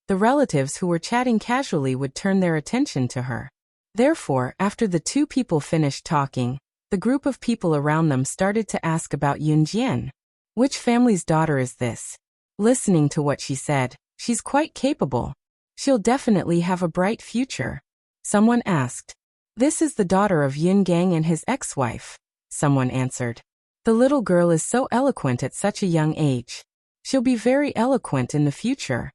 the relatives who were chatting casually would turn their attention to her. Therefore, after the two people finished talking, the group of people around them started to ask about Yun Jian. "Which family's daughter is this? Listening to what she said, she's quite capable. She'll definitely have a bright future." Someone asked. "This is the daughter of Yun Gang and his ex-wife," someone answered. "The little girl is so eloquent at such a young age. She'll be very eloquent in the future."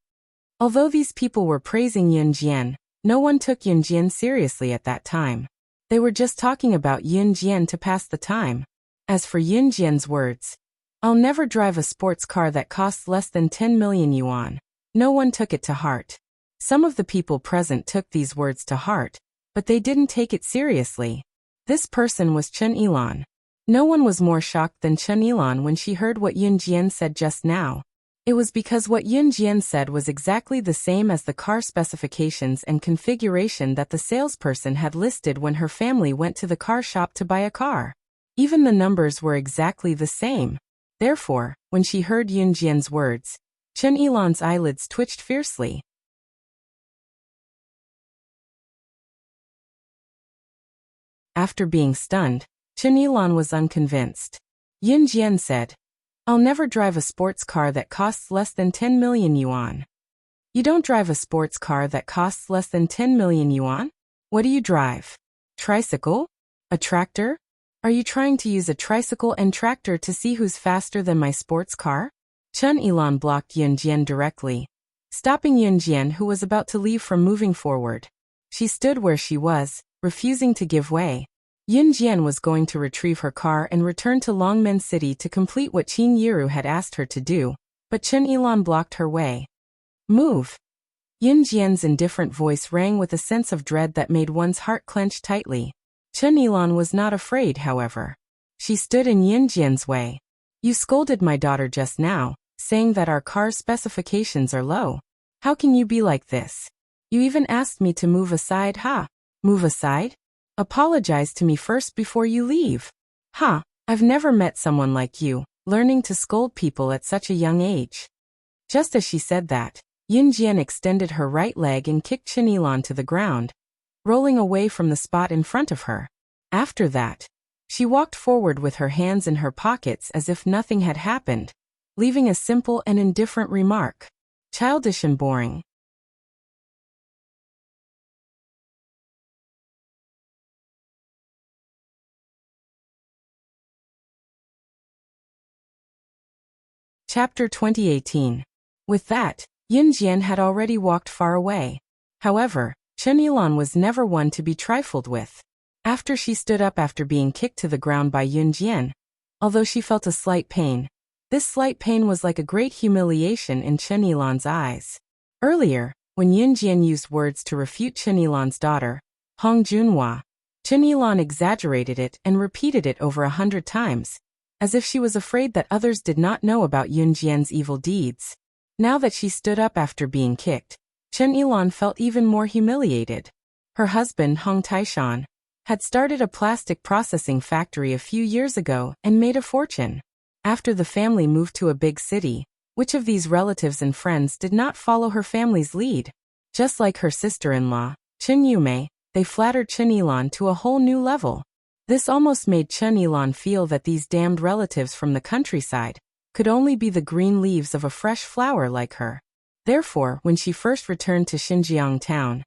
Although these people were praising Yun Jian, no one took Yun Jian seriously at that time. They were just talking about Yun Jian to pass the time. As for Yun Jian's words, "I'll never drive a sports car that costs less than 10 million yuan," no one took it to heart. Some of the people present took these words to heart, but they didn't take it seriously. This person was Chen Yilan. No one was more shocked than Chen Yilan when she heard what Yun Jian said just now. It was because what Yun Jian said was exactly the same as the car specifications and configuration that the salesperson had listed when her family went to the car shop to buy a car. Even the numbers were exactly the same. Therefore, when she heard Yun Jian's words, Chen Yilan's eyelids twitched fiercely. After being stunned, Chen Yilan was unconvinced. Yun Jian said, "I'll never drive a sports car that costs less than 10 million yuan. You don't drive a sports car that costs less than 10 million yuan? What do you drive? Tricycle? A tractor? Are you trying to use a tricycle and tractor to see who's faster than my sports car?" Chen Yilan blocked Yun Jian directly, stopping Yun Jian, who was about to leave, from moving forward. She stood where she was, refusing to give way. Yun Jian was going to retrieve her car and return to Longmen City to complete what Qin Yiru had asked her to do, but Chen Yilan blocked her way. "Move, Yin Jian's indifferent voice rang with a sense of dread that made one's heart clench tightly. Chen Yilan was not afraid, however. She stood in Yin Jian's way. You scolded my daughter just now, saying that our car's specifications are low. How can you be like this? You even asked me to move aside, ha? Move aside? Apologize to me first before you leave. Ha, I've never met someone like you, learning to scold people at such a young age. Just as she said that, Yin Jian extended her right leg and kicked Chen Yilan to the ground, rolling away from the spot in front of her. After that, she walked forward with her hands in her pockets as if nothing had happened, leaving a simple and indifferent remark. Childish and boring. Chapter 2018. With that, Yin Jian had already walked far away. However, Chen Yilan was never one to be trifled with. After she stood up after being kicked to the ground by Yin Jian, although she felt a slight pain, this slight pain was like a great humiliation in Chen Yilan's eyes. Earlier, when Yin Jian used words to refute Chen Yilan's daughter, Hong Junhua, Chen Yilan exaggerated it and repeated it over 100 times, as if she was afraid that others did not know about Yin Jian's evil deeds. Now that she stood up after being kicked, Chen Yilan felt even more humiliated. Her husband, Hong Taishan, had started a plastic processing factory a few years ago and made a fortune. After the family moved to a big city, which of these relatives and friends did not follow her family's lead? Just like her sister-in-law, Chen Yumei, they flattered Chen Yilan to a whole new level. This almost made Chen Yilan feel that these damned relatives from the countryside could only be the green leaves of a fresh flower like her. Therefore, when she first returned to Xinjiang town,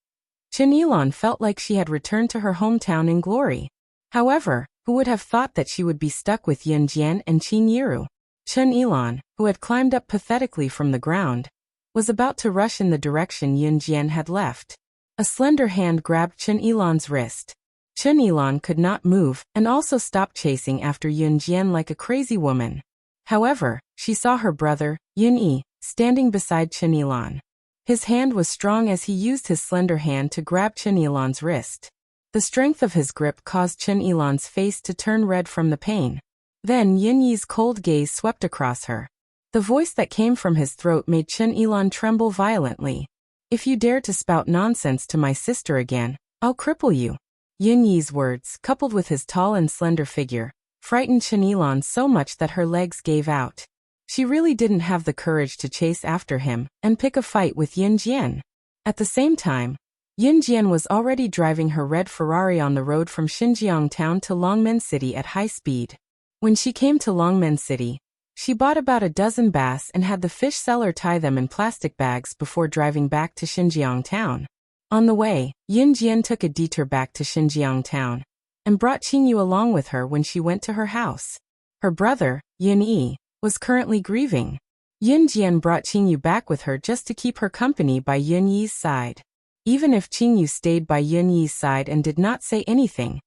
Chen Yilan felt like she had returned to her hometown in glory. However, who would have thought that she would be stuck with Yin Jian and Qin Yiru? Chen Yilan, who had climbed up pathetically from the ground, was about to rush in the direction Yin Jian had left. A slender hand grabbed Chen Yilan's wrist. Chen Yilan could not move and also stopped chasing after Yin Jian like a crazy woman. However, she saw her brother, Yin Yi, standing beside Chen Yilan. His hand was strong as he used his slender hand to grab Chen Yilan's wrist. The strength of his grip caused Chen Yilan's face to turn red from the pain. Then Yin Yi's cold gaze swept across her. The voice that came from his throat made Chen Yilan tremble violently. If you dare to spout nonsense to my sister again, I'll cripple you. Yin Yi's words, coupled with his tall and slender figure, frightened Chen Yilan so much that her legs gave out. She really didn't have the courage to chase after him and pick a fight with Yin Jian. At the same time, Yin Jian was already driving her red Ferrari on the road from Xinjiang town to Longmen City at high speed. When she came to Longmen City, she bought about a dozen bass and had the fish seller tie them in plastic bags before driving back to Xinjiang town. On the way, Yin Jian took a detour back to Xinjiang town and brought Qingyu along with her when she went to her house. Her brother, Yin Yi, was currently grieving. Yin Jian brought Qingyu back with her just to keep her company by Yin Yi's side. Even if Qingyu stayed by Yin Yi's side and did not say anything,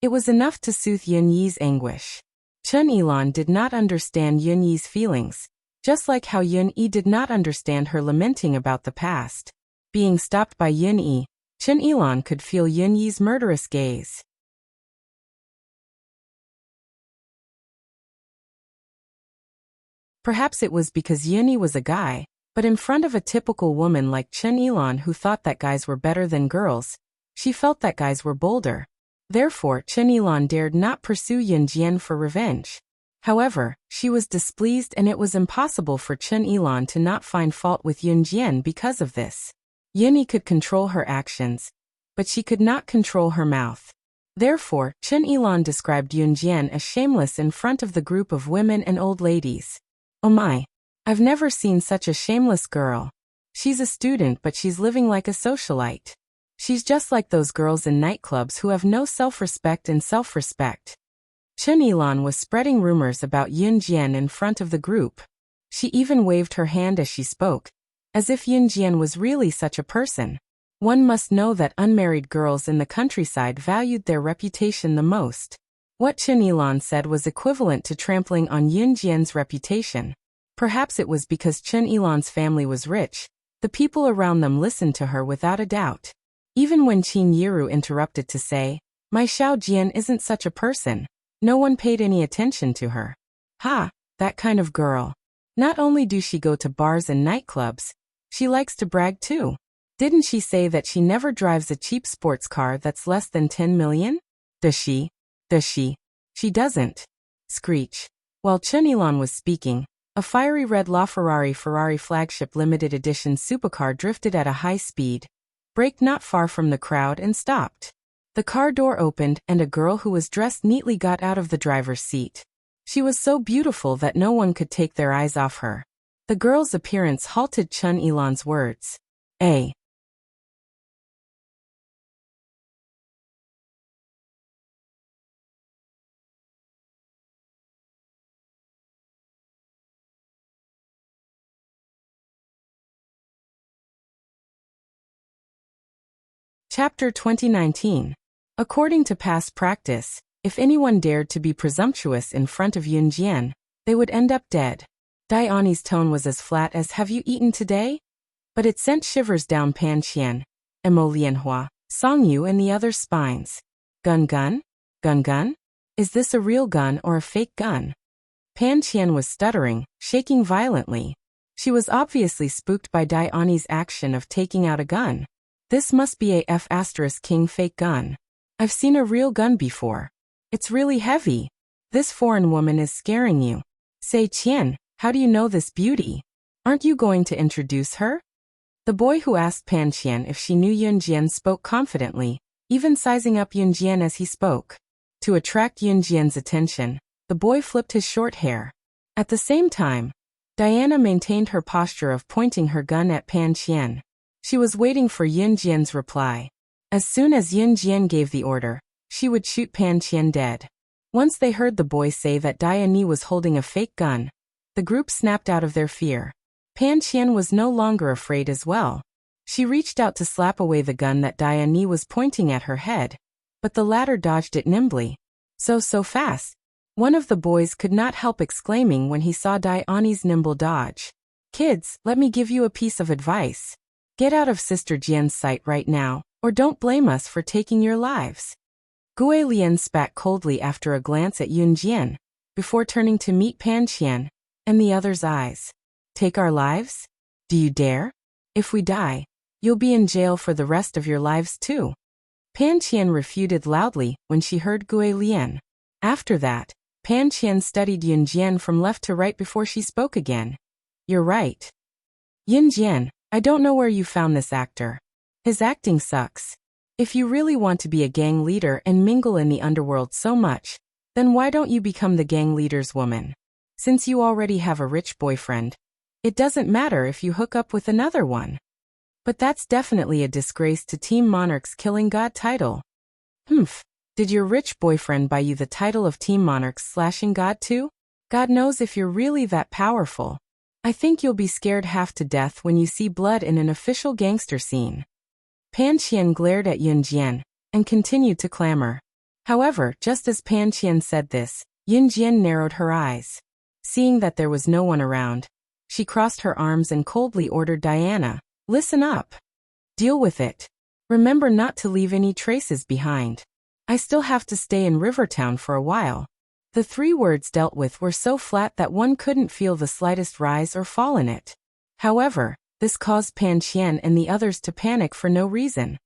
it was enough to soothe Yin Yi's anguish. Chen Yilan did not understand Yin Yi's feelings, just like how Yin Yi did not understand her lamenting about the past. Being stopped by Yin Yi, Chen Yilan could feel Yin Yi's murderous gaze. Perhaps it was because Yin Yi was a guy, but in front of a typical woman like Chen Yilan who thought that guys were better than girls, she felt that guys were bolder. Therefore, Chen Yilan dared not pursue Yin Jian for revenge. However, she was displeased and it was impossible for Chen Yilan to not find fault with Yin Jian because of this. Yin Yi could control her actions, but she could not control her mouth. Therefore, Chen Yilan described Yin Jian as shameless in front of the group of women and old ladies. Oh my! I've never seen such a shameless girl. She's a student but she's living like a socialite. She's just like those girls in nightclubs who have no self-respect and self-respect. Chen Yilan was spreading rumors about Yin Jian in front of the group. She even waved her hand as she spoke, as if Yin Jian was really such a person. One must know that unmarried girls in the countryside valued their reputation the most. What Chen Yilan said was equivalent to trampling on Yin Jian's reputation. Perhaps it was because Chen Yilan's family was rich, The people around them listened to her without a doubt. Even when Qin Yiru interrupted to say, "My Xiao Jian isn't such a person," no one paid any attention to her. Ha, that kind of girl. Not only do she go to bars and nightclubs, she likes to brag too. Didn't she say that she never drives a cheap sports car that's less than 10 million? Does she? Does she? She doesn't. Screech. While Chun Yilan was speaking, a fiery red Ferrari flagship limited edition supercar drifted at a high speed, braked not far from the crowd and stopped. The car door opened and a girl who was dressed neatly got out of the driver's seat. She was so beautiful that no one could take their eyes off her. The girl's appearance halted Chun Yilan's words. A. Chapter 2019. According to past practice, if anyone dared to be presumptuous in front of Yun Jian, they would end up dead. Dai Ani's tone was as flat as "Have you eaten today?" But it sent shivers down Pan Qian, Emo Lianhua, Song Yu and the others' spines. Gun gun? Gun gun? Is this a real gun or a fake gun? Pan Qian was stuttering, shaking violently. She was obviously spooked by Dai Ani's action of taking out a gun. This must be a F*King fake gun. I've seen a real gun before. It's really heavy. This foreign woman is scaring you. Say Qian, how do you know this beauty? Aren't you going to introduce her? The boy who asked Pan Qian if she knew Yun Jian spoke confidently, even sizing up Yun Jian as he spoke. To attract Yun Jian's attention, the boy flipped his short hair. At the same time, Diana maintained her posture of pointing her gun at Pan Qian. She was waiting for Yun Jian's reply. As soon as Yun Jian gave the order, she would shoot Pan Qian dead. Once they heard the boy say that Diana was holding a fake gun, the group snapped out of their fear. Pan Qian was no longer afraid as well. She reached out to slap away the gun that Diana was pointing at her head, but the latter dodged it nimbly. So fast. One of the boys could not help exclaiming when he saw Diana's nimble dodge. Kids, let me give you a piece of advice. Get out of Sister Jian's sight right now, or don't blame us for taking your lives. Gui Lian spat coldly after a glance at Yun Jian, before turning to meet Pan Qian and the other's eyes. Take our lives? Do you dare? If we die, you'll be in jail for the rest of your lives too. Pan Qian refuted loudly when she heard Gui Lian. After that, Pan Qian studied Yun Jian from left to right before she spoke again. You're right. Yun Jian, I don't know where you found this actor. His acting sucks. If you really want to be a gang leader and mingle in the underworld so much, then why don't you become the gang leader's woman? Since you already have a rich boyfriend, it doesn't matter if you hook up with another one. But that's definitely a disgrace to Team Monarch's Killing God title. Did your rich boyfriend buy you the title of Team Monarch's Slashing God too? God knows if you're really that powerful. I think you'll be scared half to death when you see blood in an official gangster scene. Pan Qian glared at Yun Jian and continued to clamor. However, just as Pan Qian said this, Yun Jian narrowed her eyes. Seeing that there was no one around, she crossed her arms and coldly ordered Diana, listen up. Deal with it. Remember not to leave any traces behind. I still have to stay in Rivertown for a while. The 3 words dealt with were so flat that one couldn't feel the slightest rise or fall in it. However, this caused Pan Qian and the others to panic for no reason.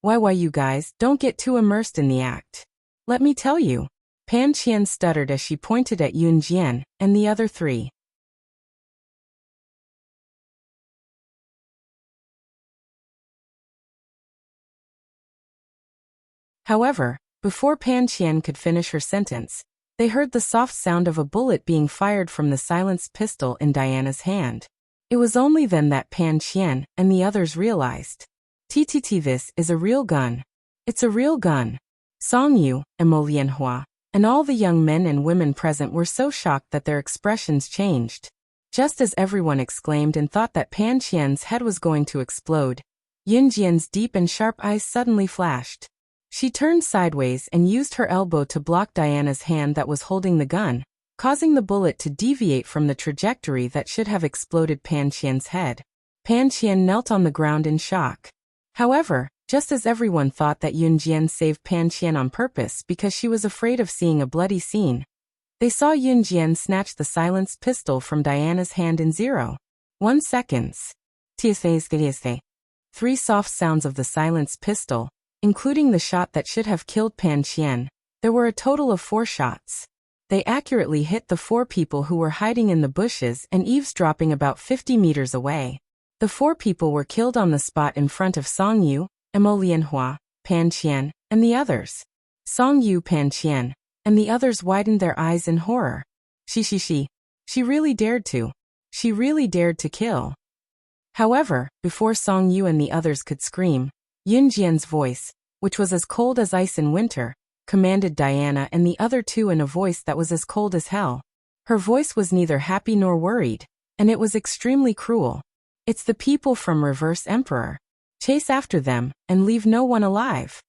Why you guys, don't get too immersed in the act. Let me tell you. Pan Qian stuttered as she pointed at Yun Jian and the other 3. However, before Pan Qian could finish her sentence, they heard the soft sound of a bullet being fired from the silenced pistol in Diana's hand. It was only then that Pan Qian and the others realized. This is a real gun. It's a real gun. Song Yu, Emo Lianhua, and all the young men and women present were so shocked that their expressions changed. Just as everyone exclaimed and thought that Pan Qian's head was going to explode, Yun Jian's deep and sharp eyes suddenly flashed. She turned sideways and used her elbow to block Diana's hand that was holding the gun, causing the bullet to deviate from the trajectory that should have exploded Pan Qian's head. Pan Qian knelt on the ground in shock. However, just as everyone thought that Yun Jian saved Pan Qian on purpose because she was afraid of seeing a bloody scene, they saw Yun Jian snatch the silenced pistol from Diana's hand in 0.1 seconds. Three soft sounds of the silenced pistol, including the shot that should have killed Pan Qian. There were a total of 4 shots. They accurately hit the 4 people who were hiding in the bushes and eavesdropping about 50 meters away. The 4 people were killed on the spot in front of Song Yu, Mo Lianhua, Pan Qian, and the others. Song Yu, Pan Qian, and the others widened their eyes in horror. She really dared to. She really dared to kill. However, before Song Yu and the others could scream, Yun Jian's voice, which was as cold as ice in winter, commanded Diana and the other 2 in a voice that was as cold as hell. Her voice was neither happy nor worried, and it was extremely cruel. It's the people from Reverse Emperor. Chase after them, and leave no one alive.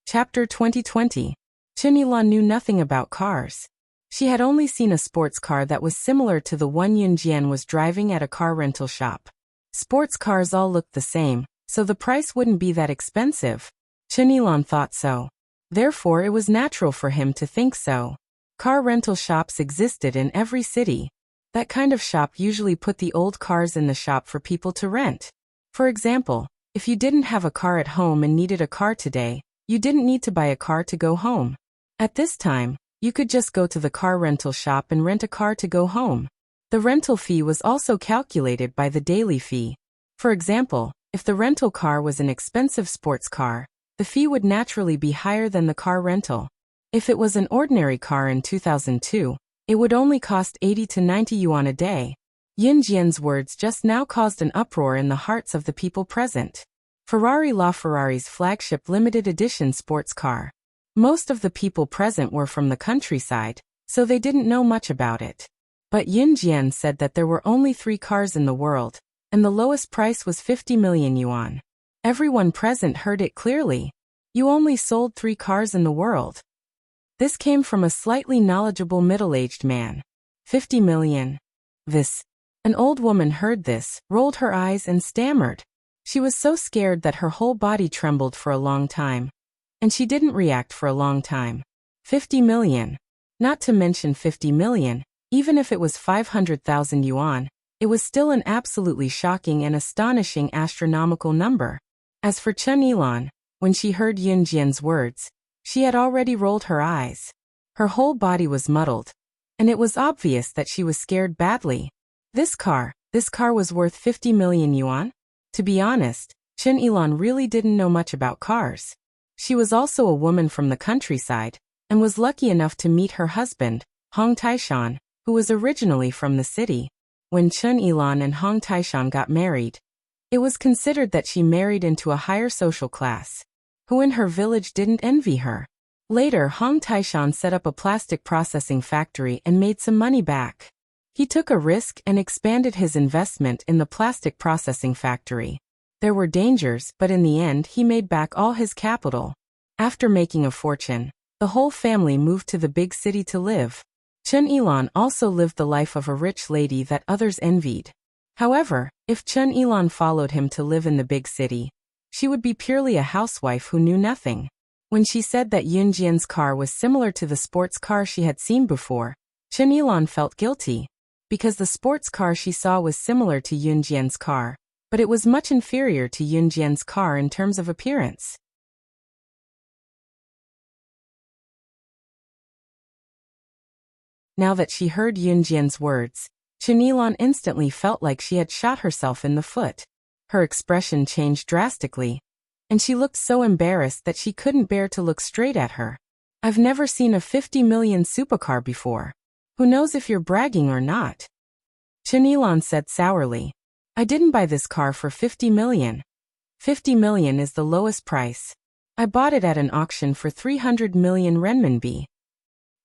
Chapter 2020. Chen Yilan knew nothing about cars. She had only seen a sports car that was similar to the one Yun Jian was driving at a car rental shop. Sports cars all looked the same, so the price wouldn't be that expensive. Chen Yilan thought so. Therefore it was natural for him to think so. Car rental shops existed in every city. That kind of shop usually put the old cars in the shop for people to rent. For example, if you didn't have a car at home and needed a car today, you didn't need to buy a car to go home. At this time, you could just go to the car rental shop and rent a car to go home. The rental fee was also calculated by the daily fee. For example, if the rental car was an expensive sports car, the fee would naturally be higher than the car rental. If it was an ordinary car in 2002, it would only cost 80 to 90 yuan a day. Yun Jian's words just now caused an uproar in the hearts of the people present. Ferrari's flagship limited edition sports car. Most of the people present were from the countryside, so they didn't know much about it. But Yun Jian said that there were only 3 cars in the world, and the lowest price was 50 million yuan. Everyone present heard it clearly. You only sold 3 cars in the world. This came from a slightly knowledgeable middle-aged man. 50 million. An old woman heard this, rolled her eyes and stammered. She was so scared that her whole body trembled for a long time. And she didn't react for a long time. 50 million. Not to mention 50 million, even if it was 500,000 yuan, it was still an absolutely shocking and astonishing astronomical number. As for Chen Yilan, when she heard Yun Jian's words, she had already rolled her eyes. Her whole body was muddled, and it was obvious that she was scared badly. This car was worth 50 million yuan? To be honest, Chen Yilan really didn't know much about cars. She was also a woman from the countryside, and was lucky enough to meet her husband, Hong Taishan, who was originally from the city. When Chen Yilan and Hong Taishan got married, it was considered that she married into a higher social class, who in her village didn't envy her. Later, Hong Taishan set up a plastic processing factory and made some money back. He took a risk and expanded his investment in the plastic processing factory. There were dangers, but in the end he made back all his capital. After making a fortune, the whole family moved to the big city to live. Chen Yilan also lived the life of a rich lady that others envied. However, if Chen Yilan followed him to live in the big city, she would be purely a housewife who knew nothing. When she said that Yun Jian's car was similar to the sports car she had seen before, Chen Yilan felt guilty. Because the sports car she saw was similar to Yun Jian's car, but it was much inferior to Yun Jian's car in terms of appearance. Now that she heard Yun Jian's words, Chen Yilan instantly felt like she had shot herself in the foot. Her expression changed drastically, and she looked so embarrassed that she couldn't bear to look straight at her. I've never seen a 50 million supercar before. Who knows if you're bragging or not? Chen Yilan said sourly. I didn't buy this car for 50 million. 50 million is the lowest price. I bought it at an auction for 300 million renminbi.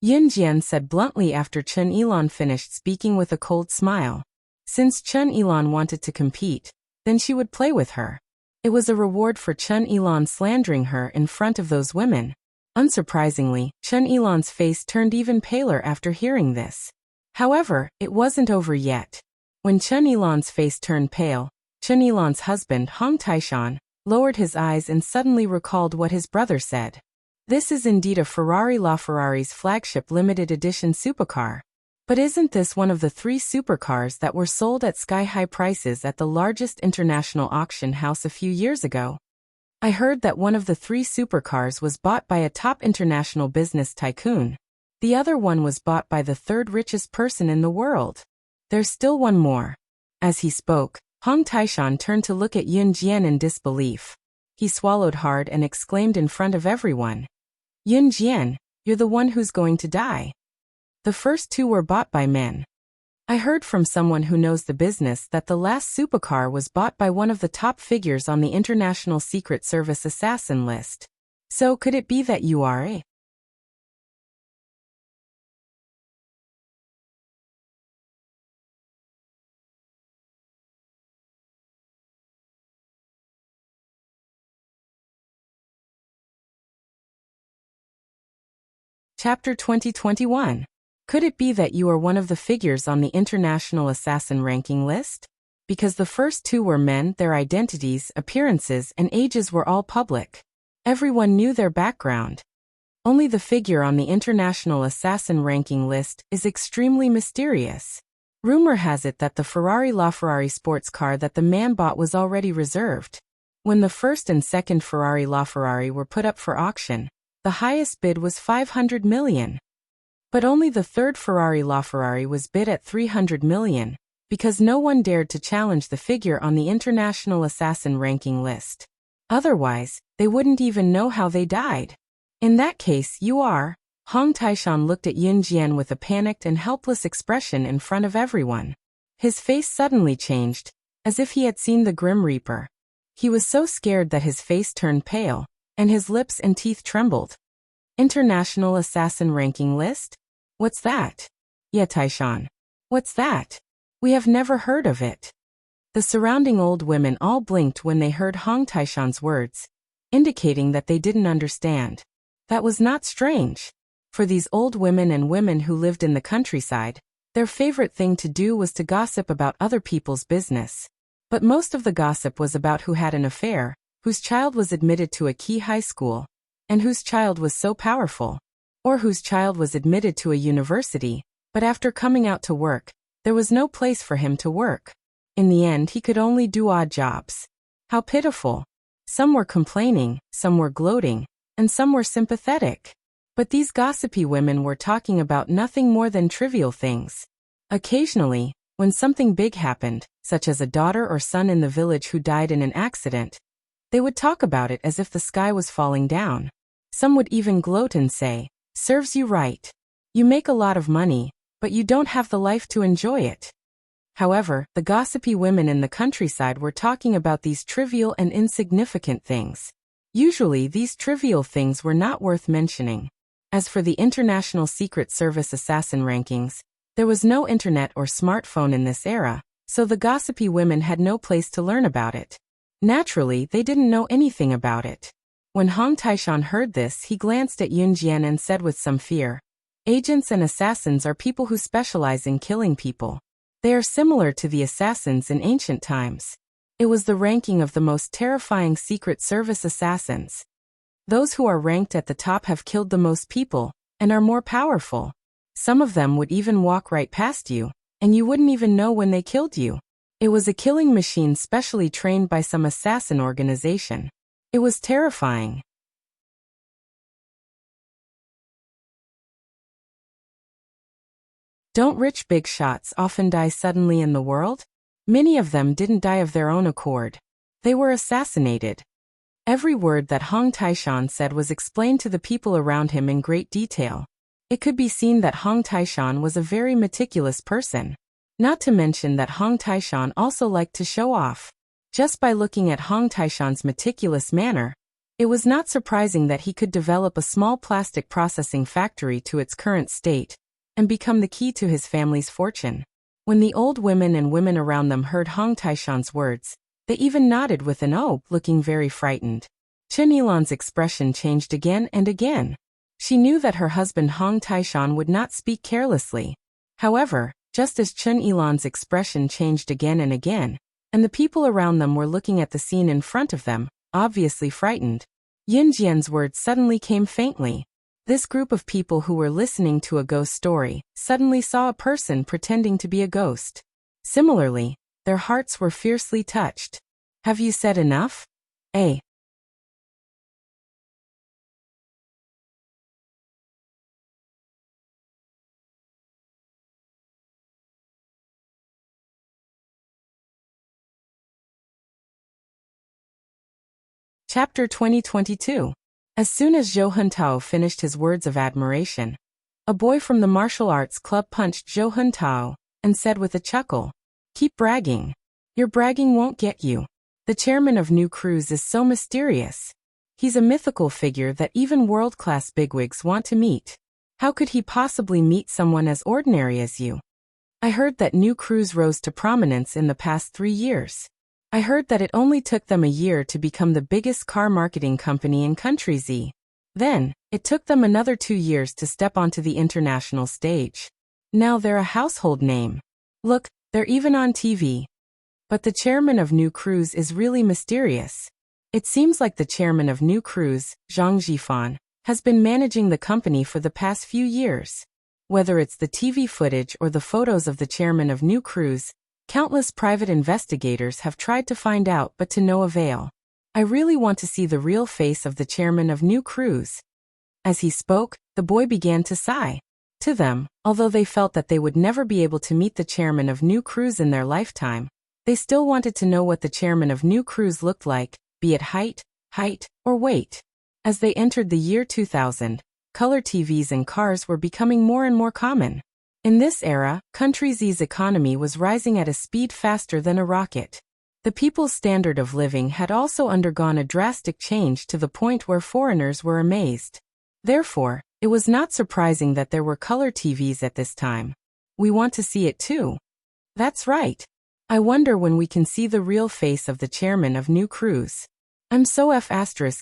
Yun Jian said bluntly after Chen Yilan finished speaking with a cold smile. Since Chen Yilan wanted to compete, then she would play with her. It was a reward for Chun Ilan slandering her in front of those women. Unsurprisingly, Chun Ilan's face turned even paler after hearing this. However, it wasn't over yet. When Chun Ilan's face turned pale, Chun Ilan's husband, Hong Taishan, lowered his eyes and suddenly recalled what his brother said. This is indeed a Ferrari LaFerrari's flagship limited edition supercar. But isn't this one of the 3 supercars that were sold at sky-high prices at the largest international auction house a few years ago? I heard that one of the 3 supercars was bought by a top international business tycoon. The other one was bought by the 3rd richest person in the world. There's still one more. As he spoke, Hong Taishan turned to look at Yun Jian in disbelief. He swallowed hard and exclaimed in front of everyone, "Yun Jian, you're the one who's going to die. The first 2 were bought by men." I heard from someone who knows the business that the last supercar was bought by one of the top figures on the International Secret Service assassin list. So could it be that you are a Chapter 2021. Could it be that you are one of the figures on the International Assassin ranking list? Because the first 2 were men, their identities, appearances, and ages were all public. Everyone knew their background. Only the figure on the International Assassin ranking list is extremely mysterious. Rumor has it that the Ferrari LaFerrari sports car that the man bought was already reserved. When the first and second Ferrari LaFerrari were put up for auction, the highest bid was 500 million. But only the 3rd Ferrari LaFerrari was bid at 300 million, because no one dared to challenge the figure on the International Assassin ranking list. Otherwise, they wouldn't even know how they died. In that case, you are. Hong Taishan looked at Yun Jian with a panicked and helpless expression in front of everyone. His face suddenly changed, as if he had seen the Grim Reaper. He was so scared that his face turned pale, and his lips and teeth trembled. International Assassin ranking list? What's that? Yeah, Taishan. What's that? We have never heard of it. The surrounding old women all blinked when they heard Hong Taishan's words, indicating that they didn't understand. That was not strange. For these old women and women who lived in the countryside, their favorite thing to do was to gossip about other people's business. But most of the gossip was about who had an affair, whose child was admitted to a key high school, and whose child was so powerful, or whose child was admitted to a university, but after coming out to work, there was no place for him to work. In the end, he could only do odd jobs. How pitiful. Some were complaining, some were gloating, and some were sympathetic. But these gossipy women were talking about nothing more than trivial things. Occasionally, when something big happened, such as a daughter or son in the village who died in an accident, they would talk about it as if the sky was falling down. Some would even gloat and say, "Serves you right. You make a lot of money, but you don't have the life to enjoy it." However, the gossipy women in the countryside were talking about these trivial and insignificant things. Usually, these trivial things were not worth mentioning. As for the International Secret Service assassin rankings, there was no internet or smartphone in this era, so the gossipy women had no place to learn about it. Naturally, they didn't know anything about it. When Hong Taishan heard this, he glanced at Yun Jian and said with some fear, "Agents and assassins are people who specialize in killing people. They are similar to the assassins in ancient times. It was the ranking of the most terrifying Secret Service assassins. Those who are ranked at the top have killed the most people, and are more powerful. Some of them would even walk right past you, and you wouldn't even know when they killed you. It was a killing machine specially trained by some assassin organization. It was terrifying." Don't rich big shots often die suddenly in the world? Many of them didn't die of their own accord. They were assassinated. Every word that Hong Taishan said was explained to the people around him in great detail. It could be seen that Hong Taishan was a very meticulous person. Not to mention that Hong Taishan also liked to show off. Just by looking at Hong Taishan's meticulous manner, it was not surprising that he could develop a small plastic processing factory to its current state, and become the key to his family's fortune. When the old women and women around them heard Hong Taishan's words, They even nodded with an "oh," looking very frightened. Chen Yilan's expression changed again and again. She knew that her husband Hong Taishan would not speak carelessly. However, just as Chen Yilan's expression changed again and again, and the people around them were looking at the scene in front of them, obviously frightened, Yin Jian's words suddenly came faintly. This group of people who were listening to a ghost story suddenly saw a person pretending to be a ghost. Similarly, their hearts were fiercely touched. Have you said enough? A. Chapter 2022. As soon as Zhou Huntao finished his words of admiration, a boy from the martial arts club punched Zhou Huntao and said with a chuckle, "Keep bragging. Your bragging won't get you. The chairman of New Cruise is so mysterious. He's a mythical figure that even world-class bigwigs want to meet. How could he possibly meet someone as ordinary as you? I heard that New Cruise rose to prominence in the past 3 years. I heard that it only took them a year to become the biggest car marketing company in Country Z. Then, it took them another 2 years to step onto the international stage. Now they're a household name. Look, they're even on TV. But the chairman of New Cruise is really mysterious. It seems like the chairman of New Cruise, Zhang Zhifan, has been managing the company for the past few years. Whether it's the TV footage or the photos of the chairman of New Cruise, countless private investigators have tried to find out but to no avail. I really want to see the real face of the chairman of New Cruise." As he spoke, the boy began to sigh. To them, although they felt that they would never be able to meet the chairman of New Cruise in their lifetime, they still wanted to know what the chairman of New Cruise looked like, be it height, or weight. As they entered the year 2000, color TVs and cars were becoming more and more common. In this era, Country Z's economy was rising at a speed faster than a rocket. The people's standard of living had also undergone a drastic change to the point where foreigners were amazed. Therefore, it was not surprising that there were color TVs at this time. We want to see it too. That's right. I wonder when we can see the real face of the chairman of New Cruise. I'm so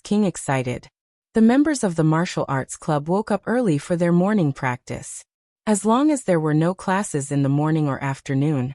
King excited. The members of the martial arts club woke up early for their morning practice. As long as there were no classes in the morning or afternoon,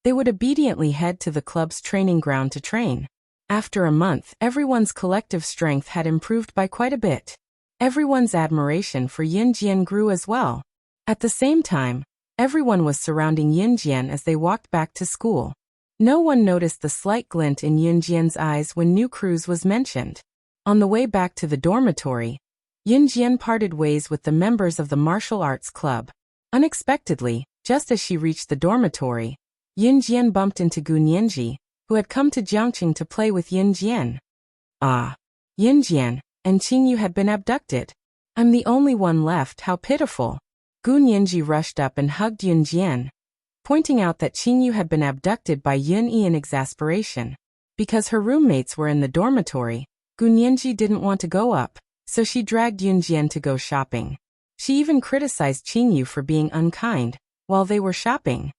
they would obediently head to the club's training ground to train. After a month, everyone's collective strength had improved by quite a bit. Everyone's admiration for Yin Jian grew as well. At the same time, everyone was surrounding Yin Jian as they walked back to school. No one noticed the slight glint in Yin Jian's eyes when New Cruise was mentioned. On the way back to the dormitory, Yin Jian parted ways with the members of the martial arts club. Unexpectedly, just as she reached the dormitory, Yin Jian bumped into Gu Nianji, who had come to Jiangqing to play with Yin Jian. "Ah, Yin Jian and Qingyu had been abducted. I'm the only one left, how pitiful." Gu Nianji rushed up and hugged Yin Jian, pointing out that Qingyu had been abducted by Yin Yi in exasperation. Because her roommates were in the dormitory, Gu Nianji didn't want to go up, so she dragged Yin Jian to go shopping. She even criticized Qingyu for being unkind while they were shopping.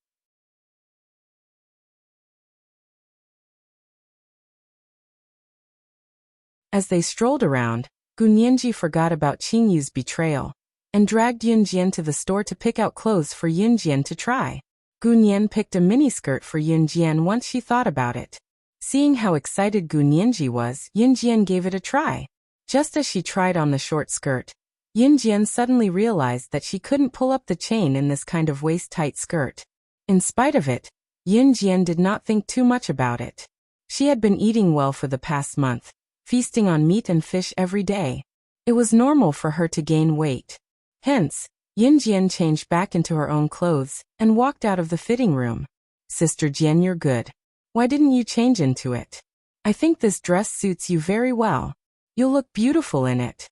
As they strolled around, Gu Nianji forgot about Qingyu's betrayal and dragged Yin Jian to the store to pick out clothes for Yin Jian to try. Gu Nian picked a miniskirt for Yin Jian once she thought about it. Seeing how excited Gu Nianji was, Yin Jian gave it a try. Just as she tried on the short skirt, Yin Jian suddenly realized that she couldn't pull up the chain in this kind of waist-tight skirt. In spite of it, Yin Jian did not think too much about it. She had been eating well for the past month, feasting on meat and fish every day. It was normal for her to gain weight. Hence, Yin Jian changed back into her own clothes and walked out of the fitting room. "Sister Jian, you're good. Why didn't you change into it? I think this dress suits you very well. You'll look beautiful in it."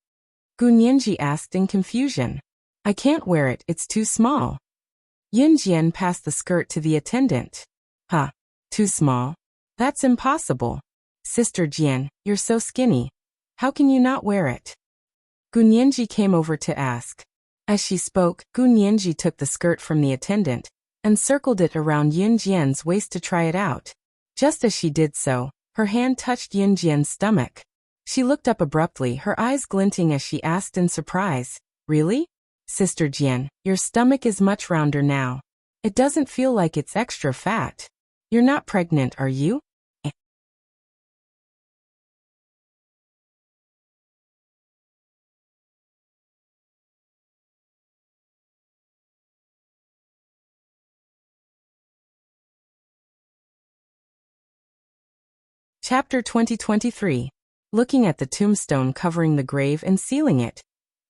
Gu Nianji asked in confusion. "I can't wear it, it's too small." Yin Jian passed the skirt to the attendant. "Huh, too small? That's impossible. Sister Jian, you're so skinny. How can you not wear it?" Gu Nianji came over to ask. As she spoke, Gu Nianji took the skirt from the attendant and circled it around Yin Jian's waist to try it out. Just as she did so, Her hand touched Yunjian's stomach. She looked up abruptly, her eyes glinting as she asked in surprise, "Really? Sister Jian, your stomach is much rounder now. It doesn't feel like it's extra fat. You're not pregnant, are you?" Chapter 2023. Looking at the tombstone covering the grave and sealing it,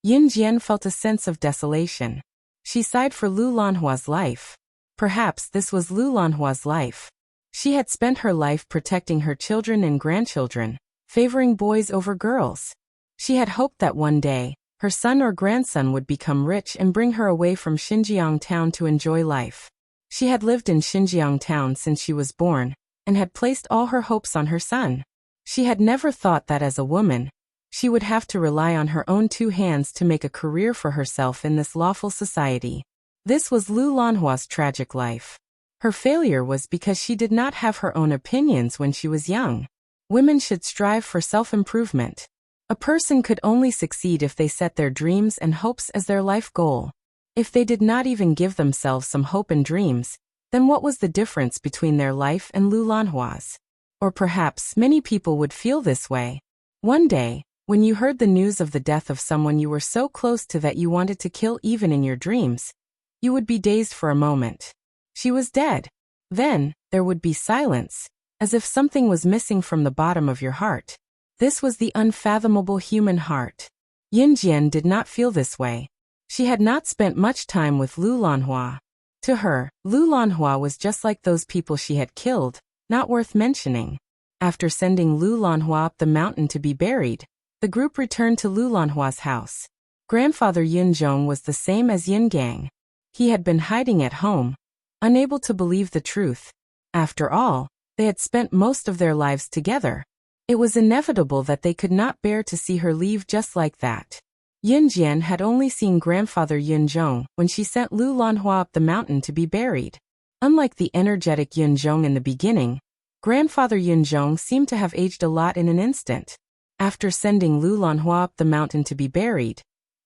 Yin Jian felt a sense of desolation. She sighed for Lu Lanhua's life. Perhaps this was Lu Lanhua's life. She had spent her life protecting her children and grandchildren, favoring boys over girls. She had hoped that one day, her son or grandson would become rich and bring her away from Xinjiang town to enjoy life. She had lived in Xinjiang town since she was born, and had placed all her hopes on her son. She had never thought that as a woman, she would have to rely on her own two hands to make a career for herself in this lawful society. This was Lu Lanhua's tragic life. Her failure was because she did not have her own opinions when she was young. Women should strive for self-improvement. A person could only succeed if they set their dreams and hopes as their life goal. If they did not even give themselves some hope and dreams, then what was the difference between their life and Lu Lanhua's? Or perhaps many people would feel this way. One day, when you heard the news of the death of someone you were so close to that you wanted to kill even in your dreams, you would be dazed for a moment. She was dead. Then, there would be silence, as if something was missing from the bottom of your heart. This was the unfathomable human heart. Yin Jian did not feel this way. She had not spent much time with Lu Lanhua. To her, Lu Lanhua was just like those people she had killed, not worth mentioning. After sending Lu Lanhua up the mountain to be buried, the group returned to Lu Lanhua's house. Grandfather Yun Zhong was the same as Yin Gang. He had been hiding at home, unable to believe the truth. After all, they had spent most of their lives together. It was inevitable that they could not bear to see her leave just like that. Yin Jian had only seen grandfather Yun Zhong when she sent Lu Lanhua up the mountain to be buried. Unlike the energetic Yun Zhong in the beginning, grandfather Yun Zhong seemed to have aged a lot in an instant. After sending Lu Lanhua up the mountain to be buried,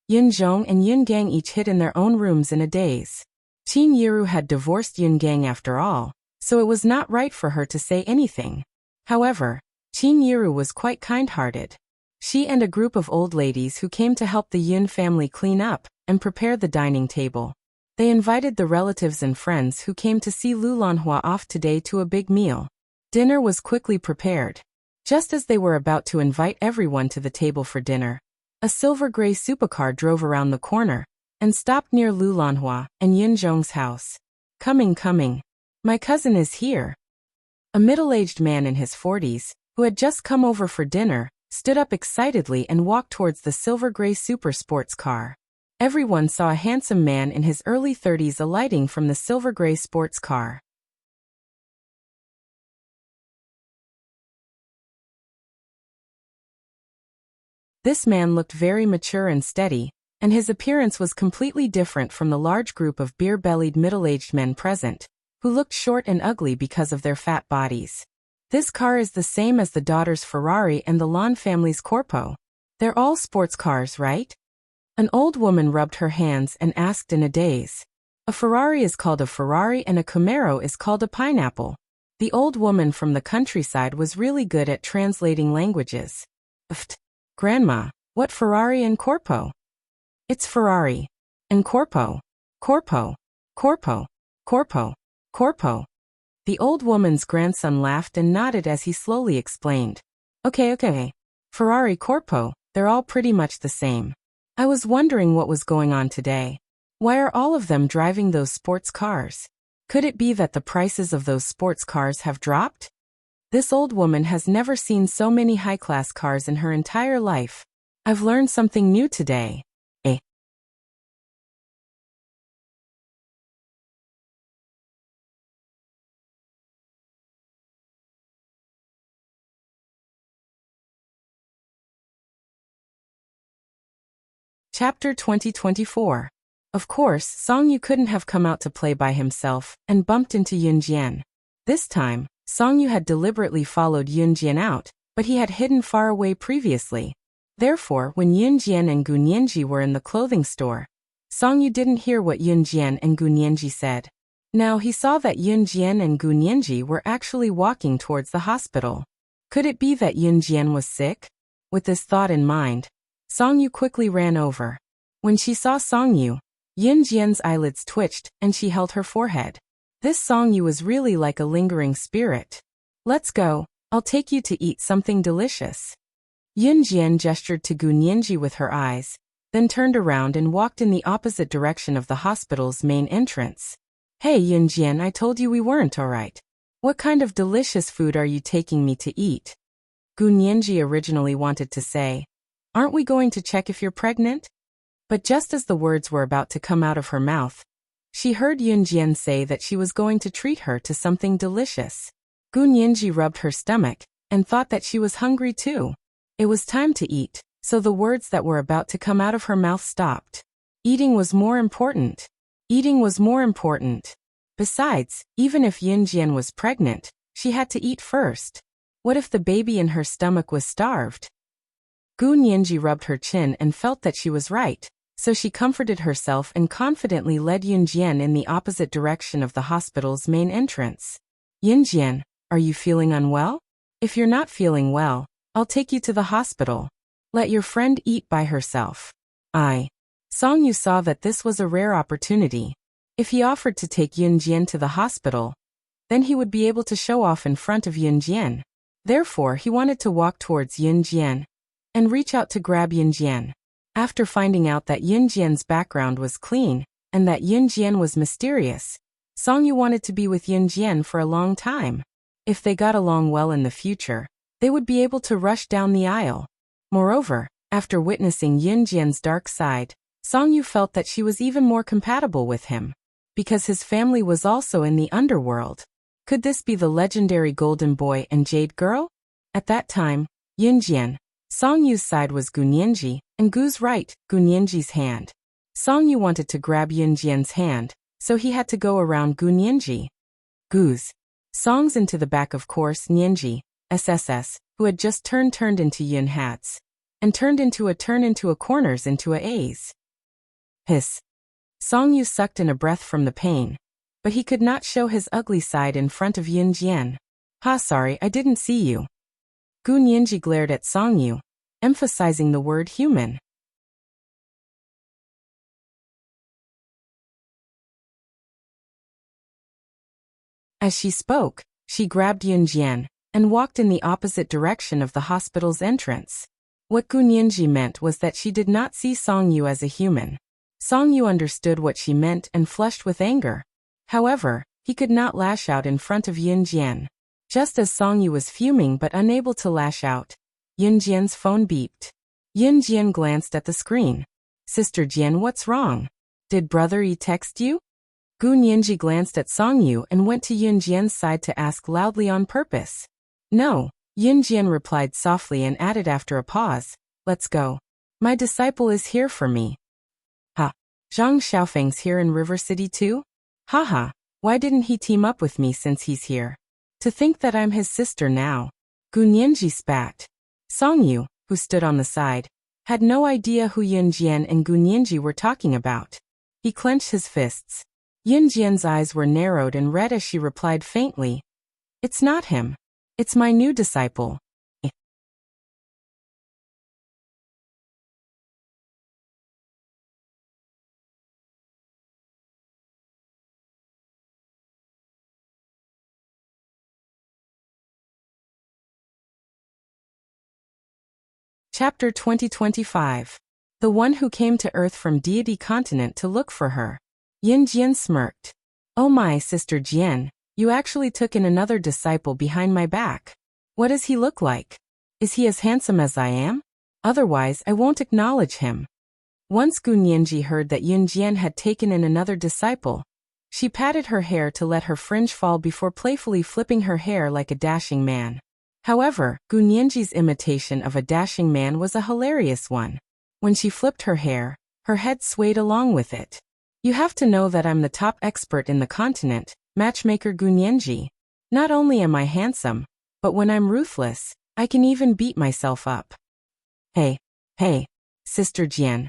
Yun Zhong and Yun Gang each hid in their own rooms in a daze. Qin Yiru had divorced Yun Gang after all, so it was not right for her to say anything. However, Qin Yiru was quite kind-hearted. She and a group of old ladies who came to help the Yun family clean up and prepare the dining table. They invited the relatives and friends who came to see Lu Lanhua off today to a big meal. Dinner was quickly prepared. Just as they were about to invite everyone to the table for dinner, a silver-gray supercar drove around the corner and stopped near Lu Lanhua and Yun Zhong's house. Coming. My cousin is here." A middle-aged man in his 40s, who had just come over for dinner, stood up excitedly and walked towards the silver-gray super sports car. Everyone saw a handsome man in his early 30s alighting from the silver-gray sports car. This man looked very mature and steady, and his appearance was completely different from the large group of beer-bellied middle-aged men present, who looked short and ugly because of their fat bodies. This car is the same as the daughter's Ferrari and the Lan family's Corpo. They're all sports cars, right? An old woman rubbed her hands and asked in a daze. A Ferrari is called a Ferrari and a Camaro is called a pineapple. The old woman from the countryside was really good at translating languages. Pfft. Grandma, what Ferrari and Corpo? It's Ferrari. And Corpo. Corpo. Corpo. Corpo. Corpo. The old woman's grandson laughed and nodded as he slowly explained. Okay. Ferrari Corpo, they're all pretty much the same. I was wondering what was going on today. Why are all of them driving those sports cars? Could it be that the prices of those sports cars have dropped? This old woman has never seen so many high-class cars in her entire life. I've learned something new today. Chapter 2024. Of course, Song Yu couldn't have come out to play by himself and bumped into Yun Jian. This time, Song Yu had deliberately followed Yunjian out, but he had hidden far away previously. Therefore, when Yunjian and Gunyanji were in the clothing store, Song Yu didn't hear what Yunjian and Gunyanji said. Now he saw that Yunjian and Gunyanji were actually walking towards the hospital. Could it be that Yunjian was sick? With this thought in mind, Song Yu quickly ran over. When she saw Song Yu, Yunjian's eyelids twitched and she held her forehead. This Song Yu was really like a lingering spirit. Let's go, I'll take you to eat something delicious. Yunjian gestured to Gunyanji with her eyes, then turned around and walked in the opposite direction of the hospital's main entrance. Hey Yunjian, I told you we weren't alright. What kind of delicious food are you taking me to eat? Gunyanji originally wanted to say, aren't we going to check if you're pregnant? But just as the words were about to come out of her mouth, she heard Yunjian say that she was going to treat her to something delicious. Gunyanji rubbed her stomach and thought that she was hungry too. It was time to eat, so the words that were about to come out of her mouth stopped. Eating was more important. Eating was more important. Besides, even if Yunjian was pregnant, she had to eat first. What if the baby in her stomach was starved? Gunyanji rubbed her chin and felt that she was right, so she comforted herself and confidently led Yunjian in the opposite direction of the hospital's main entrance. Yunjian, are you feeling unwell? If you're not feeling well, I'll take you to the hospital. Let your friend eat by herself. Song Yu saw that this was a rare opportunity. If he offered to take Yunjian to the hospital, then he would be able to show off in front of Yunjian. Therefore, he wanted to walk towards Yunjian and reach out to grab Yunjian. After finding out that Yunjian's background was clean and that Yunjian was mysterious, Song Yu wanted to be with Yunjian for a long time. If they got along well in the future, they would be able to rush down the aisle. Moreover, after witnessing Yunjian's dark side, Song Yu felt that she was even more compatible with him, because his family was also in the underworld. Could this be the legendary Golden Boy and Jade Girl? At that time, Yunjian, Song Yu's side was Gunyanji, and Gu's right, Gunyanji's hand. Song Yu wanted to grab Yunjian's hand, so he had to go around Gunyanji. Gu's. Song's into the back of course Nyanji, SSS, who had just turned into Yun hats, and turned into a corners into a A's. Hiss. Song Yu sucked in a breath from the pain, but he could not show his ugly side in front of Yunjian. Sorry, I didn't see you. Gunyanji glared at Song Yu, emphasizing the word human. As she spoke, she grabbed Yunjian and walked in the opposite direction of the hospital's entrance. What Gunyanji meant was that she did not see Song Yu as a human. Song Yu understood what she meant and flushed with anger. However, he could not lash out in front of Yunjian. Just as Song Yu was fuming but unable to lash out, Yunjian's phone beeped. Yunjian glanced at the screen. Sister Jian, what's wrong? Did Brother Yi text you? Gunyanji glanced at Song Yu and went to Yunjian's side to ask loudly on purpose. No, Yunjian replied softly and added after a pause, let's go. My disciple is here for me. Zhang Xiaofeng's here in River City too? Haha, why didn't he team up with me since he's here? To think that I'm his sister now. Gunyanji spat. Song Yu, who stood on the side, had no idea who Yunjian and Gunyanji were talking about. He clenched his fists. Yunjian's eyes were narrowed and red as she replied faintly. It's not him. It's my new disciple. Chapter 2025. The one who came to Earth from Deity Continent to look for her. Yunjian smirked. Oh my, Sister Jian, you actually took in another disciple behind my back. What does he look like? Is he as handsome as I am? Otherwise, I won't acknowledge him. Once Gunyanji heard that Yunjian had taken in another disciple, she patted her hair to let her fringe fall before playfully flipping her hair like a dashing man. However, Gunyanji's imitation of a dashing man was a hilarious one. When she flipped her hair, her head swayed along with it. You have to know that I'm the top expert in the continent, matchmaker Gunyanji. Not only am I handsome, but when I'm ruthless, I can even beat myself up. Hey, Sister Jian.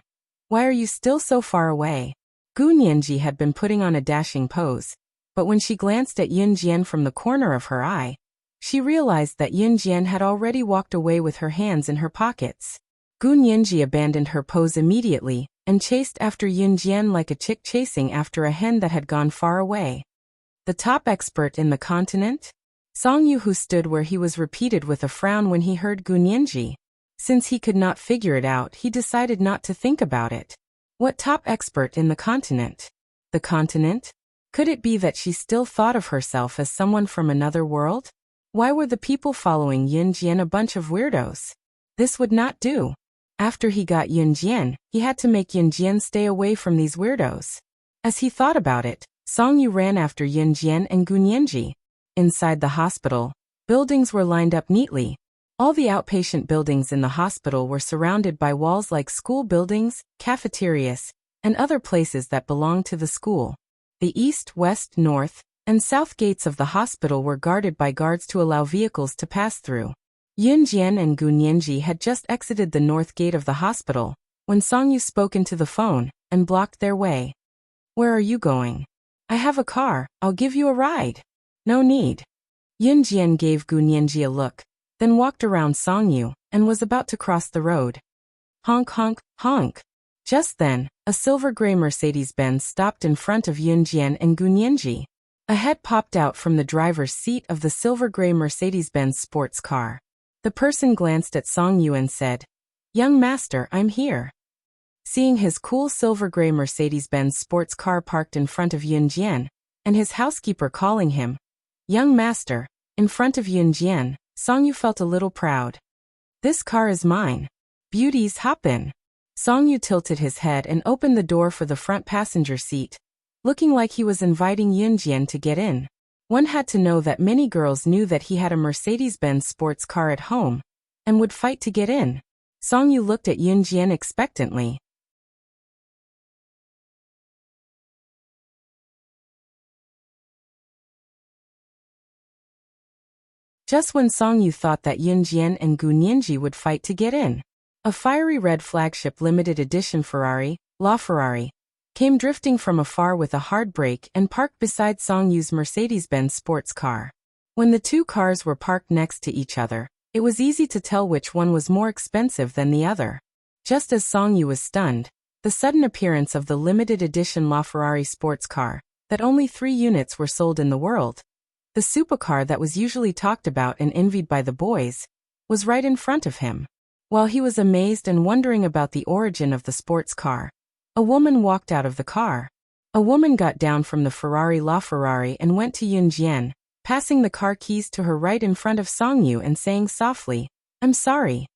Why are you still so far away? Gu Nianji had been putting on a dashing pose, but when she glanced at Yun Jian from the corner of her eye, she realized that Yun Jian had already walked away with her hands in her pockets. Gu Nianji abandoned her pose immediately and chased after Yun Jian like a chick chasing after a hen that had gone far away. The top expert in the continent? Song Yu, who stood where he was, repeated with a frown when he heard Gu Nianji. Since he could not figure it out, he decided not to think about it. What top expert in the continent? The continent? Could it be that she still thought of herself as someone from another world? Why were the people following Yun Jian a bunch of weirdos? This would not do. After he got Yun Jian, he had to make Yun Jian stay away from these weirdos. As he thought about it, Song Yu ran after Yun Jian and Gu Nianji. Inside the hospital, buildings were lined up neatly. All the outpatient buildings in the hospital were surrounded by walls like school buildings, cafeterias, and other places that belonged to the school. The east, west, north, and south gates of the hospital were guarded by guards to allow vehicles to pass through. Yun Jian and Gu Nianji had just exited the north gate of the hospital when Song Yu spoke into the phone and blocked their way. Where are you going? I have a car, I'll give you a ride. No need. Yun Jian gave Gu Nianji a look, then walked around Song Yu and was about to cross the road. Honk honk, honk. Just then, a silver-gray Mercedes-Benz stopped in front of Yun Jian and Gu Nianji. A head popped out from the driver's seat of the silver-gray Mercedes-Benz sports car. The person glanced at Song Yu and said, "Young master, I'm here." Seeing his cool silver-gray Mercedes-Benz sports car parked in front of Yun Jian, and his housekeeper calling him, "Young master," in front of Yun Jian, Song Yu felt a little proud. "This car is mine. Beauties, hop in." Song Yu tilted his head and opened the door for the front passenger seat, looking like he was inviting Yun Jian to get in. One had to know that many girls knew that he had a Mercedes-Benz sports car at home and would fight to get in. Song Yu looked at Yun Jian expectantly. Just when Song Yu thought that Yun Jian and Gu Nianji would fight to get in, a fiery red flagship limited edition Ferrari, LaFerrari, came drifting from afar with a hard brake and parked beside Song Yu's Mercedes-Benz sports car. When the two cars were parked next to each other, it was easy to tell which one was more expensive than the other. Just as Song Yu was stunned, the sudden appearance of the limited edition LaFerrari sports car, that only 3 units were sold in the world, the supercar that was usually talked about and envied by the boys, was right in front of him. While he was amazed and wondering about the origin of the sports car, a woman walked out of the car. A woman got down from the Ferrari LaFerrari and went to Yun Jian, passing the car keys to her right in front of Song Yu and saying softly, "I'm sorry.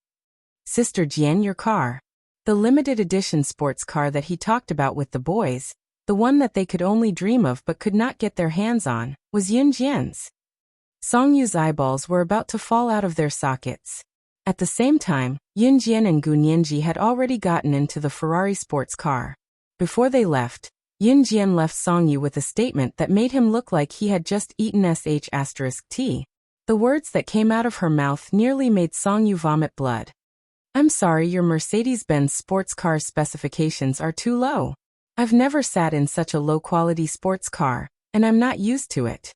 Sister Jian, your car." The limited edition sports car that he talked about with the boys, the one that they could only dream of but could not get their hands on, was Yun Jian's. Song Yu's eyeballs were about to fall out of their sockets. At the same time, Yun Jian and Gu Nianji had already gotten into the Ferrari sports car. Before they left, Yun Jian left Song Yu with a statement that made him look like he had just eaten sh*t. The words that came out of her mouth nearly made Song Yu vomit blood. "I'm sorry, your Mercedes-Benz sports car specifications are too low. I've never sat in such a low-quality sports car, and I'm not used to it."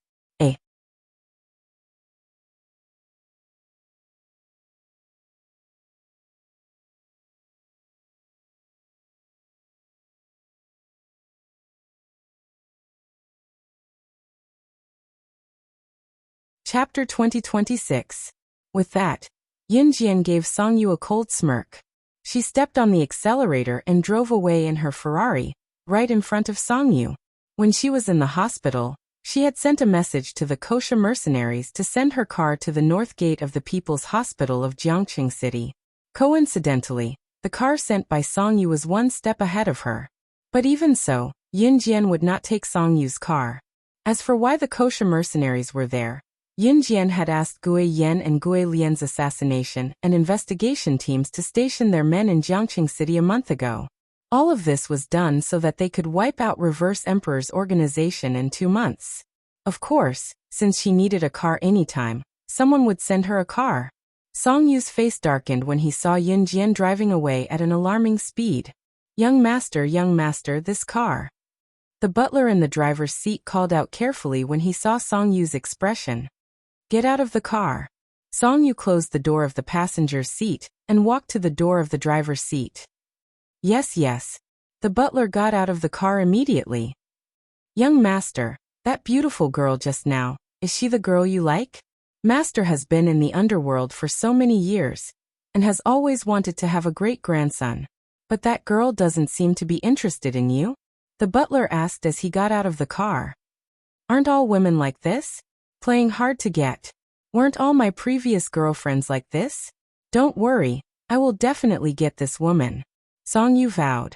Chapter 2026. With that, Yun Jian gave Song Yu a cold smirk. She stepped on the accelerator and drove away in her Ferrari, right in front of Song Yu. When she was in the hospital, she had sent a message to the Kosha mercenaries to send her car to the north gate of the People's Hospital of Jiangqing City. Coincidentally, the car sent by Song Yu was one step ahead of her. But even so, Yun Jian would not take Song Yu's car. As for why the Kosha mercenaries were there, Yun Jian had asked Gue Yan and Gue Lian's assassination and investigation teams to station their men in Jiangqing City a month ago. All of this was done so that they could wipe out Reverse Emperor's organization in 2 months. Of course, Since she needed a car anytime, someone would send her a car. Song Yu's face darkened when he saw Yun Jian driving away at an alarming speed. Young master, this car." The butler in the driver's seat called out carefully when he saw Song Yu's expression. "Get out of the car." Song Yu closed the door of the passenger's seat and walked to the door of the driver's seat. Yes. The butler got out of the car immediately. "Young master, that beautiful girl just now, is she the girl you like? Master has been in the underworld for so many years and has always wanted to have a great-grandson. But that girl doesn't seem to be interested in you?" the butler asked as he got out of the car. "Aren't all women like this? Playing hard to get? Weren't all my previous girlfriends like this? Don't worry, I will definitely get this woman," Song Yu vowed.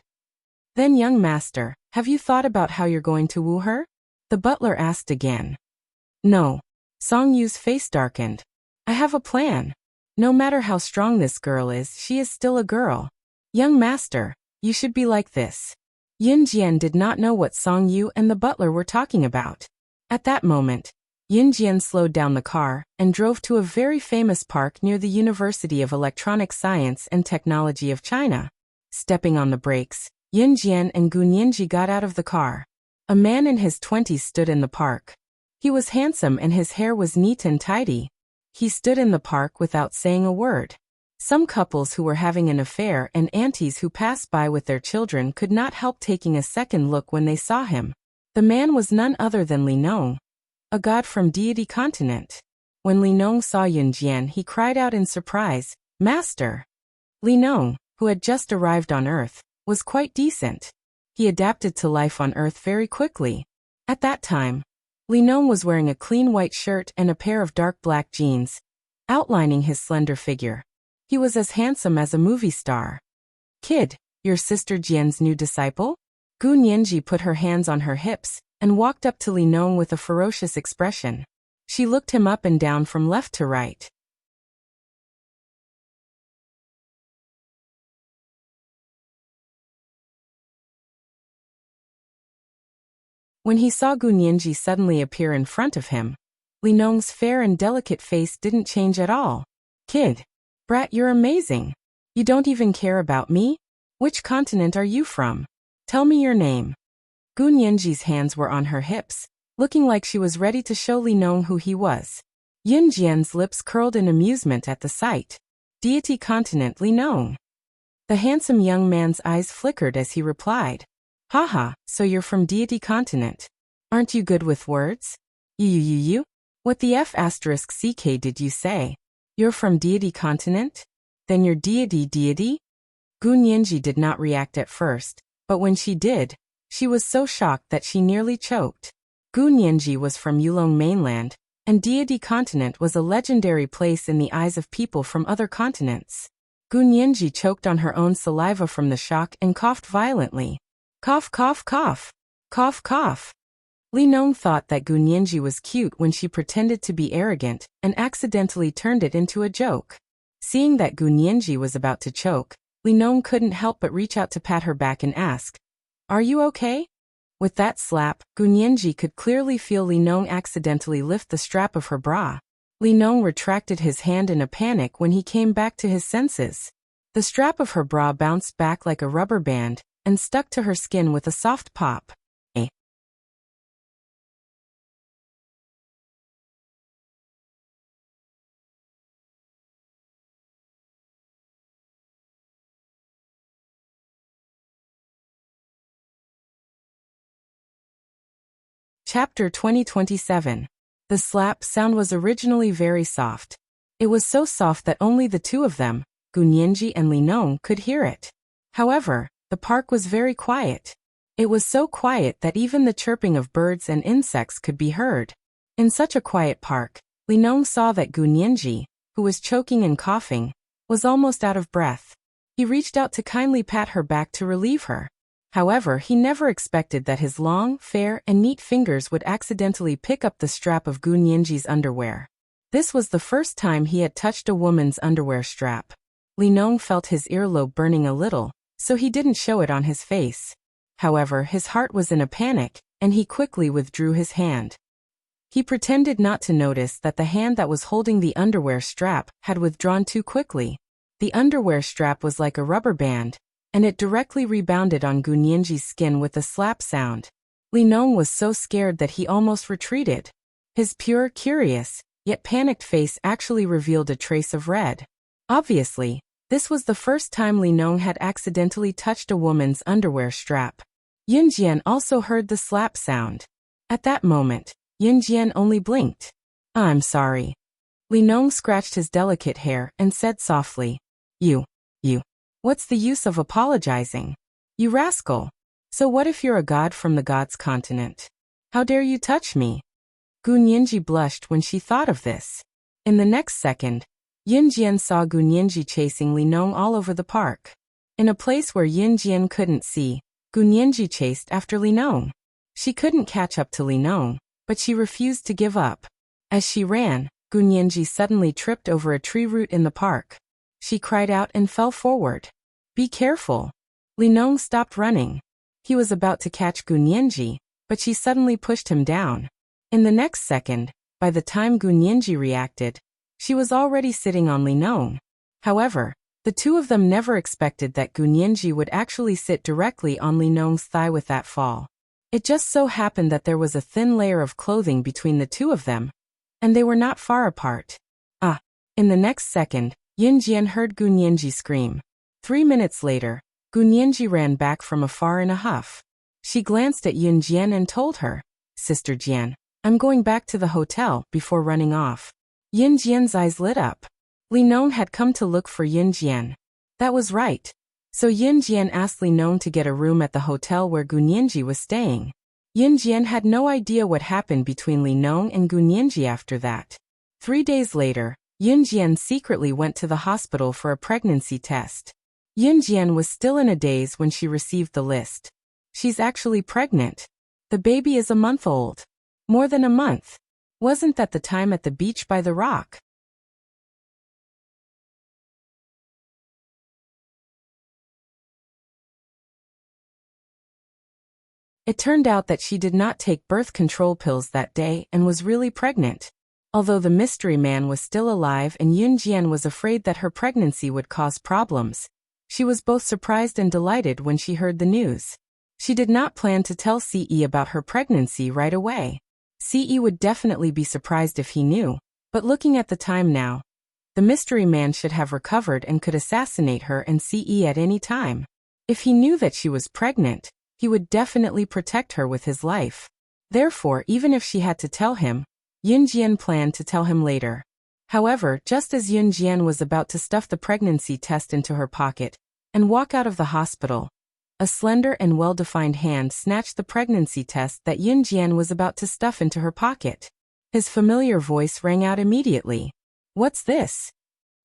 "Then young master, have you thought about how you're going to woo her?" the butler asked again. "No." Song Yu's face darkened. "I have a plan. No matter how strong this girl is, she is still a girl. Young master, you should be like this." Yun Jian did not know what Song Yu and the butler were talking about. At that moment, Yun Jian slowed down the car and drove to a very famous park near the University of Electronic Science and Technology of China. Stepping on the brakes, Yun Jian and Gu Nianji got out of the car. A man in his 20s stood in the park. He was handsome and his hair was neat and tidy. He stood in the park without saying a word. Some couples who were having an affair and aunties who passed by with their children could not help taking a second look when they saw him. The man was none other than Li Nong, a god from Deity Continent. When Li Nong saw Yun Jian, he cried out in surprise, "Master!" Li Nong, who had just arrived on Earth, was quite decent. He adapted to life on Earth very quickly. At that time, Li Nong was wearing a clean white shirt and a pair of dark black jeans, outlining his slender figure. He was as handsome as a movie star. "Kid, your sister Jian's new disciple?" Gu Nianji put her hands on her hips and walked up to Li Nong with a ferocious expression. She looked him up and down from left to right. When he saw Gu Nianji suddenly appear in front of him, Li Nong's fair and delicate face didn't change at all. "Kid, brat, you're amazing. You don't even care about me? Which continent are you from? Tell me your name." Gu Nianji's hands were on her hips, looking like she was ready to show Li Nong who he was. Yun Jian's lips curled in amusement at the sight. "Deity Continent, Li Nong." The handsome young man's eyes flickered as he replied, "Haha, so you're from Deity Continent. Aren't you good with words? You? What the F***ck did you say? You're from Deity Continent? Then you're deity? Gu Nianji did not react at first, but when she did, she was so shocked that she nearly choked. Gu Nianji was from Yulong mainland, and Deity Continent was a legendary place in the eyes of people from other continents. Gu Nianji choked on her own saliva from the shock and coughed violently. Cough, cough, cough. Cough, cough. Li Nong thought that Gu Nianji was cute when she pretended to be arrogant and accidentally turned it into a joke. Seeing that Gu Nianji was about to choke, Li Nong couldn't help but reach out to pat her back and ask, "Are you okay?" With that slap, Gu Nianji could clearly feel Li Nong accidentally lift the strap of her bra. Li Nong retracted his hand in a panic when he came back to his senses. The strap of her bra bounced back like a rubber band and stuck to her skin with a soft pop. Chapter 2027. The slap sound was originally very soft. It was so soft that only the two of them, Gu Nianji and Li Nong, could hear it. However, the park was very quiet. It was so quiet that even the chirping of birds and insects could be heard. In such a quiet park, Li Nong saw that Gu Nianji, who was choking and coughing, was almost out of breath. He reached out to kindly pat her back to relieve her. However, he never expected that his long, fair, and neat fingers would accidentally pick up the strap of Gu Nianji's underwear. This was the first time he had touched a woman's underwear strap. Li Nong felt his earlobe burning a little, so he didn't show it on his face. However, his heart was in a panic, and he quickly withdrew his hand. He pretended not to notice that the hand that was holding the underwear strap had withdrawn too quickly. The underwear strap was like a rubber band, and it directly rebounded on Gu Nianji's skin with a slap sound. Li Nong was so scared that he almost retreated. His pure, curious, yet panicked face actually revealed a trace of red. Obviously, this was the first time Li Nong had accidentally touched a woman's underwear strap. Yunjian also heard the slap sound. At that moment, Yunjian only blinked. "I'm sorry." Li Nong scratched his delicate hair and said softly, You. What's the use of apologizing? You rascal. So what if you're a god from the gods' continent? How dare you touch me? Gu Nianji blushed when she thought of this. In the next second, Yunjian saw Gu Nianji chasing Li Nong all over the park. In a place where Yunjian couldn't see, Gu Nianji chased after Li Nong. She couldn't catch up to Li Nong, but she refused to give up. As she ran, Gu Nianji suddenly tripped over a tree root in the park. She cried out and fell forward. "Be careful." Li Nong stopped running. He was about to catch Gu Nianji, but she suddenly pushed him down. In the next second, by the time Gu Nianji reacted, she was already sitting on Li Nong. However, the two of them never expected that Gu Nianji would actually sit directly on Li Nong's thigh with that fall. It just so happened that there was a thin layer of clothing between the two of them, and they were not far apart. In the next second, Yunjian heard Gu Nianji scream. 3 minutes later, Gu Nianji ran back from afar in a huff. She glanced at Yunjian and told her, "Sister Jian, I'm going back to the hotel," before running off. Yunjian's eyes lit up. Li Nong had come to look for Yunjian. That was right. So Yunjian asked Li Nong to get a room at the hotel where Gu Nianji was staying. Yunjian had no idea what happened between Li Nong and Gu Nianji after that. 3 days later, Yunjian secretly went to the hospital for a pregnancy test. Yunjian was still in a daze when she received the list. She's actually pregnant. The baby is a month old. More than a month. Wasn't that the time at the beach by the rock? It turned out that she did not take birth control pills that day and was really pregnant. Although the mystery man was still alive and Yunjian was afraid that her pregnancy would cause problems, she was both surprised and delighted when she heard the news. She did not plan to tell Ce about her pregnancy right away. Ce would definitely be surprised if he knew, but looking at the time now, the mystery man should have recovered and could assassinate her and Ce at any time. If he knew that she was pregnant, he would definitely protect her with his life. Therefore, even if she had to tell him, Yunjian planned to tell him later. However, just as Yunjian was about to stuff the pregnancy test into her pocket and walk out of the hospital, a slender and well-defined hand snatched the pregnancy test that Yunjian was about to stuff into her pocket. His familiar voice rang out immediately. "What's this?"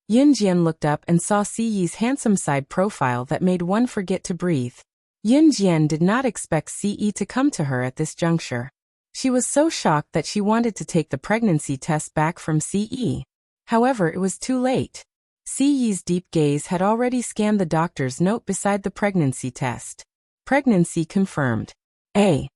Yunjian looked up and saw Ci's handsome side profile that made one forget to breathe. Yunjian did not expect Ce to come to her at this juncture. She was so shocked that she wanted to take the pregnancy test back from Ce. However, it was too late. Ce's deep gaze had already scanned the doctor's note beside the pregnancy test. Pregnancy confirmed. A.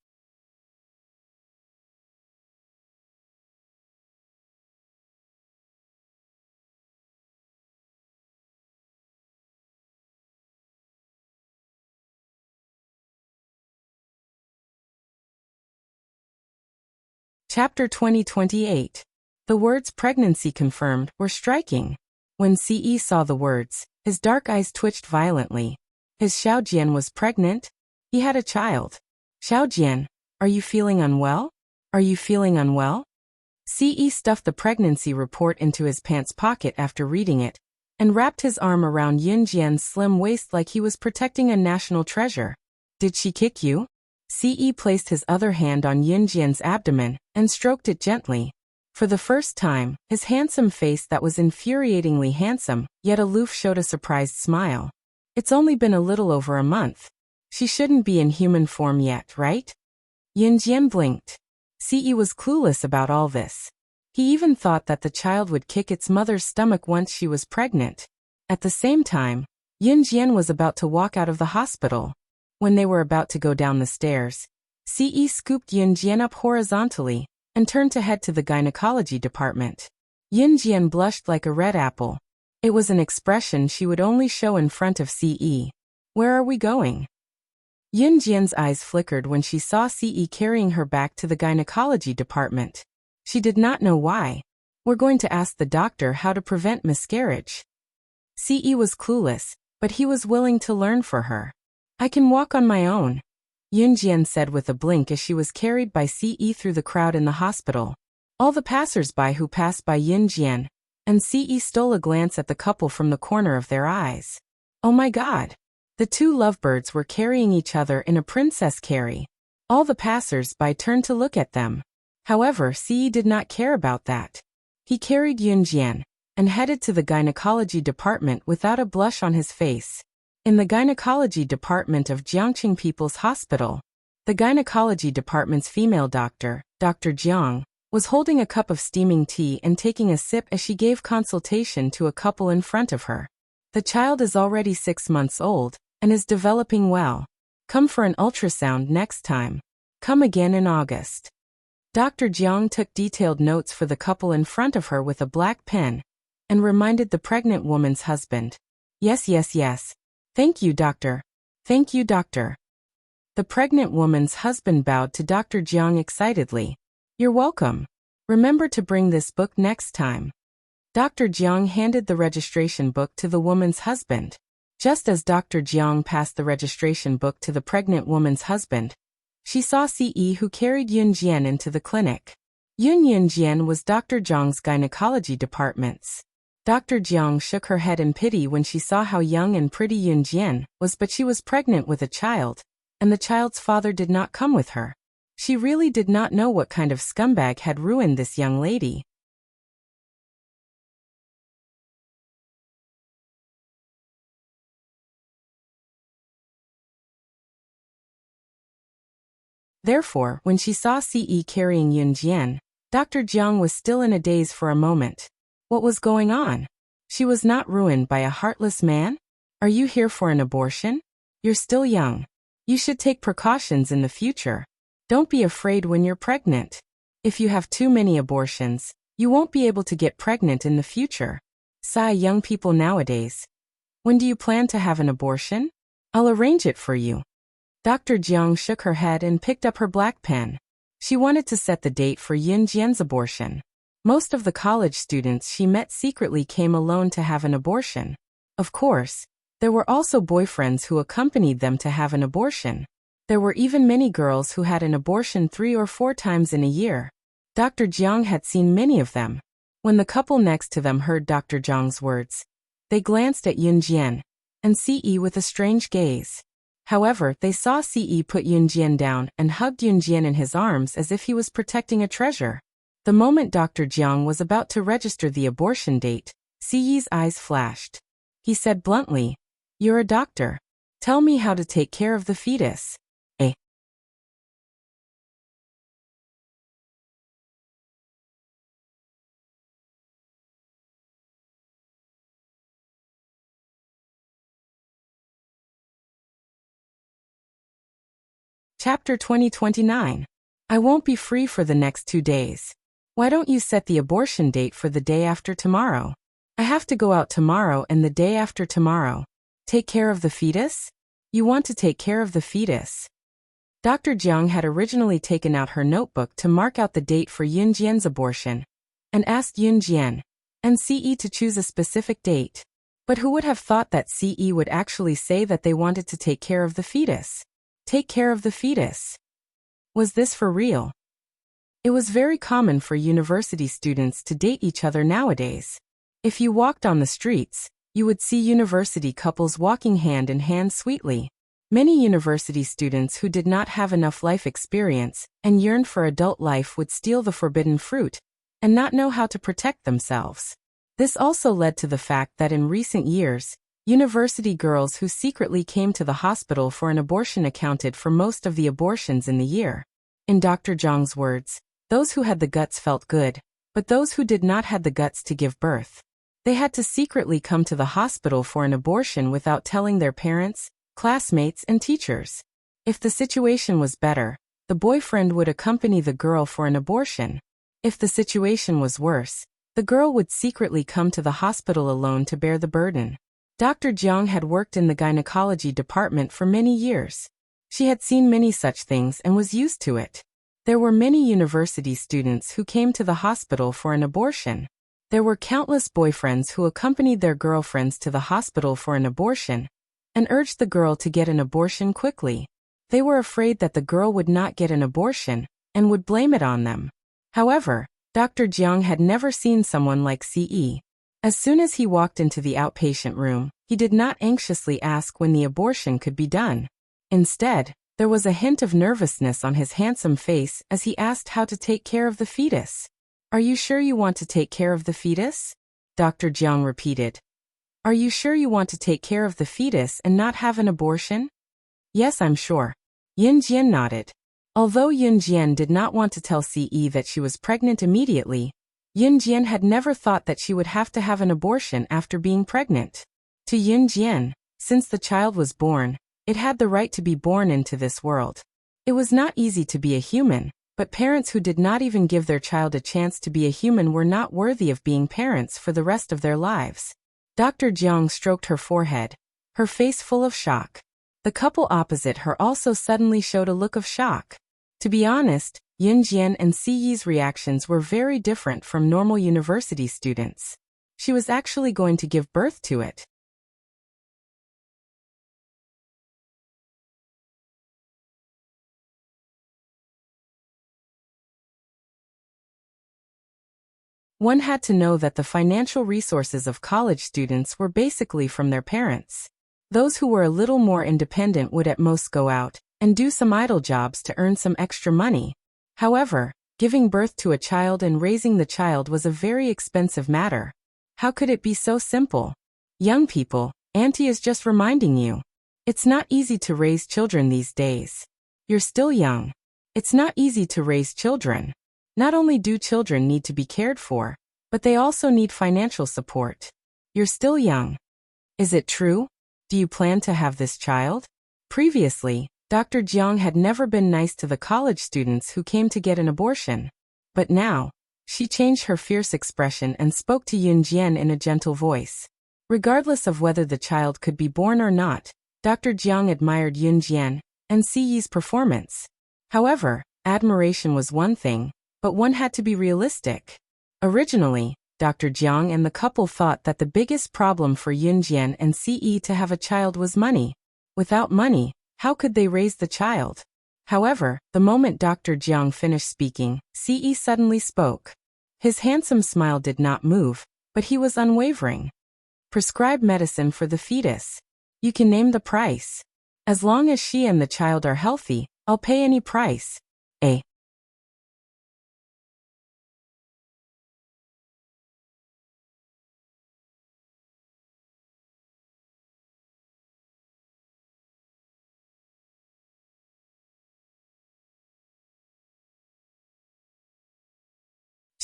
Chapter 2028. The words "pregnancy confirmed" were striking. When Ce saw the words, his dark eyes twitched violently. His Xiaojian was pregnant? He had a child. "Xiaojian, are you feeling unwell? Are you feeling unwell?" Ce stuffed the pregnancy report into his pants pocket after reading it, and wrapped his arm around Yunjian's slim waist like he was protecting a national treasure. "Did she kick you?" Ce placed his other hand on Yunjian's abdomen and stroked it gently. For the first time, his handsome face that was infuriatingly handsome, yet aloof, showed a surprised smile. "It's only been a little over a month. She shouldn't be in human form yet, right?" Yunjian blinked. Ce was clueless about all this. He even thought that the child would kick its mother's stomach once she was pregnant. At the same time, Yunjian was about to walk out of the hospital. When they were about to go down the stairs, Ce scooped Yunjian up horizontally, and turned to head to the gynecology department. Yunjian blushed like a red apple. It was an expression she would only show in front of CE. Where are we going? Yunjian's eyes flickered when she saw CE carrying her back to the gynecology department. She did not know why. We're going to ask the doctor how to prevent miscarriage. CE was clueless, but he was willing to learn for her. I can walk on my own, Yunjian said with a blink as she was carried by CE through the crowd in the hospital. All the passers-by who passed by Yunjian and CE stole a glance at the couple from the corner of their eyes. Oh my God! The two lovebirds were carrying each other in a princess carry. All the passers-by turned to look at them. However, CE did not care about that. He carried Yunjian and headed to the gynecology department without a blush on his face. In the gynecology department of Jiangqing People's Hospital, the gynecology department's female doctor, Dr. Jiang, was holding a cup of steaming tea and taking a sip as she gave consultation to a couple in front of her. The child is already 6 months old and is developing well. Come for an ultrasound next time. Come again in August. Dr. Jiang took detailed notes for the couple in front of her with a black pen and reminded the pregnant woman's husband. Yes, yes, yes. Thank you, doctor. Thank you, doctor. The pregnant woman's husband bowed to Dr. Jiang excitedly. You're welcome. Remember to bring this book next time. Dr. Jiang handed the registration book to the woman's husband. Just as Dr. Jiang passed the registration book to the pregnant woman's husband, she saw CE who carried Yunjian into the clinic. Yunjian was Dr. Jiang's gynecology department's. Dr. Jiang shook her head in pity when she saw how young and pretty Yunjian was, but she was pregnant with a child, and the child's father did not come with her. She really did not know what kind of scumbag had ruined this young lady. Therefore, when she saw CE carrying Yunjian, Dr. Jiang was still in a daze for a moment. What was going on? She was not ruined by a heartless man? Are you here for an abortion? You're still young. You should take precautions in the future. Don't be afraid when you're pregnant. If you have too many abortions, you won't be able to get pregnant in the future. Sigh, young people nowadays. When do you plan to have an abortion? I'll arrange it for you. Dr. Jiang shook her head and picked up her black pen. She wanted to set the date for Yunjian's abortion. Most of the college students she met secretly came alone to have an abortion. Of course, there were also boyfriends who accompanied them to have an abortion. There were even many girls who had an abortion 3 or 4 times in a year. Dr. Jiang had seen many of them. When the couple next to them heard Dr. Jiang's words, they glanced at Yunjian and CE with a strange gaze. However, they saw CE put Yunjian down and hugged Yunjian in his arms as if he was protecting a treasure. The moment Dr. Jiang was about to register the abortion date, CE's eyes flashed. He said bluntly, "You're a doctor. Tell me how to take care of the fetus." Chapter 2029. I won't be free for the next 2 days. Why don't you set the abortion date for the day after tomorrow? I have to go out tomorrow and the day after tomorrow. Take care of the fetus? You want to take care of the fetus? Dr. Jiang had originally taken out her notebook to mark out the date for Yunjian's abortion and asked Yunjian and CE to choose a specific date. But who would have thought that CE would actually say that they wanted to take care of the fetus? Take care of the fetus. Was this for real? It was very common for university students to date each other nowadays. If you walked on the streets, you would see university couples walking hand in hand sweetly. Many university students who did not have enough life experience and yearned for adult life would steal the forbidden fruit and not know how to protect themselves. This also led to the fact that in recent years, university girls who secretly came to the hospital for an abortion accounted for most of the abortions in the year. In Dr. Zhang's words, those who had the guts felt good, but those who did not had the guts to give birth. They had to secretly come to the hospital for an abortion without telling their parents, classmates, and teachers. If the situation was better, The boyfriend would accompany the girl for an abortion. If the situation was worse, the girl would secretly come to the hospital alone to bear the burden. Dr. Jiang had worked in the gynecology department for many years. She had seen many such things and was used to it. There were many university students who came to the hospital for an abortion. There were countless boyfriends who accompanied their girlfriends to the hospital for an abortion and urged the girl to get an abortion quickly. They were afraid that the girl would not get an abortion and would blame it on them. However, Dr. Jiang had never seen someone like CE. As soon as he walked into the outpatient room, he did not anxiously ask when the abortion could be done. Instead, there was a hint of nervousness on his handsome face as he asked how to take care of the fetus. "Are you sure you want to take care of the fetus?" Dr. Jiang repeated. "Are you sure you want to take care of the fetus and not have an abortion?" "Yes, I'm sure." Yin Jian nodded. Although Yin Jian did not want to tell CE that she was pregnant immediately, Yin Jian had never thought that she would have to have an abortion after being pregnant. To Yin Jian, since the child was born, it had the right to be born into this world. It was not easy to be a human, but parents who did not even give their child a chance to be a human were not worthy of being parents for the rest of their lives. Dr. Jiang stroked her forehead, her face full of shock. The couple opposite her also suddenly showed a look of shock. To be honest, Yin Jian and Siyi's reactions were very different from normal university students. She was actually going to give birth to it. One had to know that the financial resources of college students were basically from their parents. Those who were a little more independent would at most go out and do some idle jobs to earn some extra money. However, giving birth to a child and raising the child was a very expensive matter. How could it be so simple? Young people, Auntie is just reminding you. It's not easy to raise children these days. You're still young. It's not easy to raise children. Not only do children need to be cared for, but they also need financial support. You're still young. Is it true? Do you plan to have this child? Previously, Dr. Jiang had never been nice to the college students who came to get an abortion. But now, she changed her fierce expression and spoke to Yun Jian in a gentle voice. Regardless of whether the child could be born or not, Dr. Jiang admired Yun Jian and Siyi's performance. However, admiration was one thing, but one had to be realistic. Originally, Dr. Jiang and the couple thought that the biggest problem for Yun Jian and CE to have a child was money. Without money, how could they raise the child? However, the moment Dr. Jiang finished speaking, CE suddenly spoke. His handsome smile did not move, but he was unwavering. "Prescribe medicine for the fetus. You can name the price. As long as she and the child are healthy, I'll pay any price."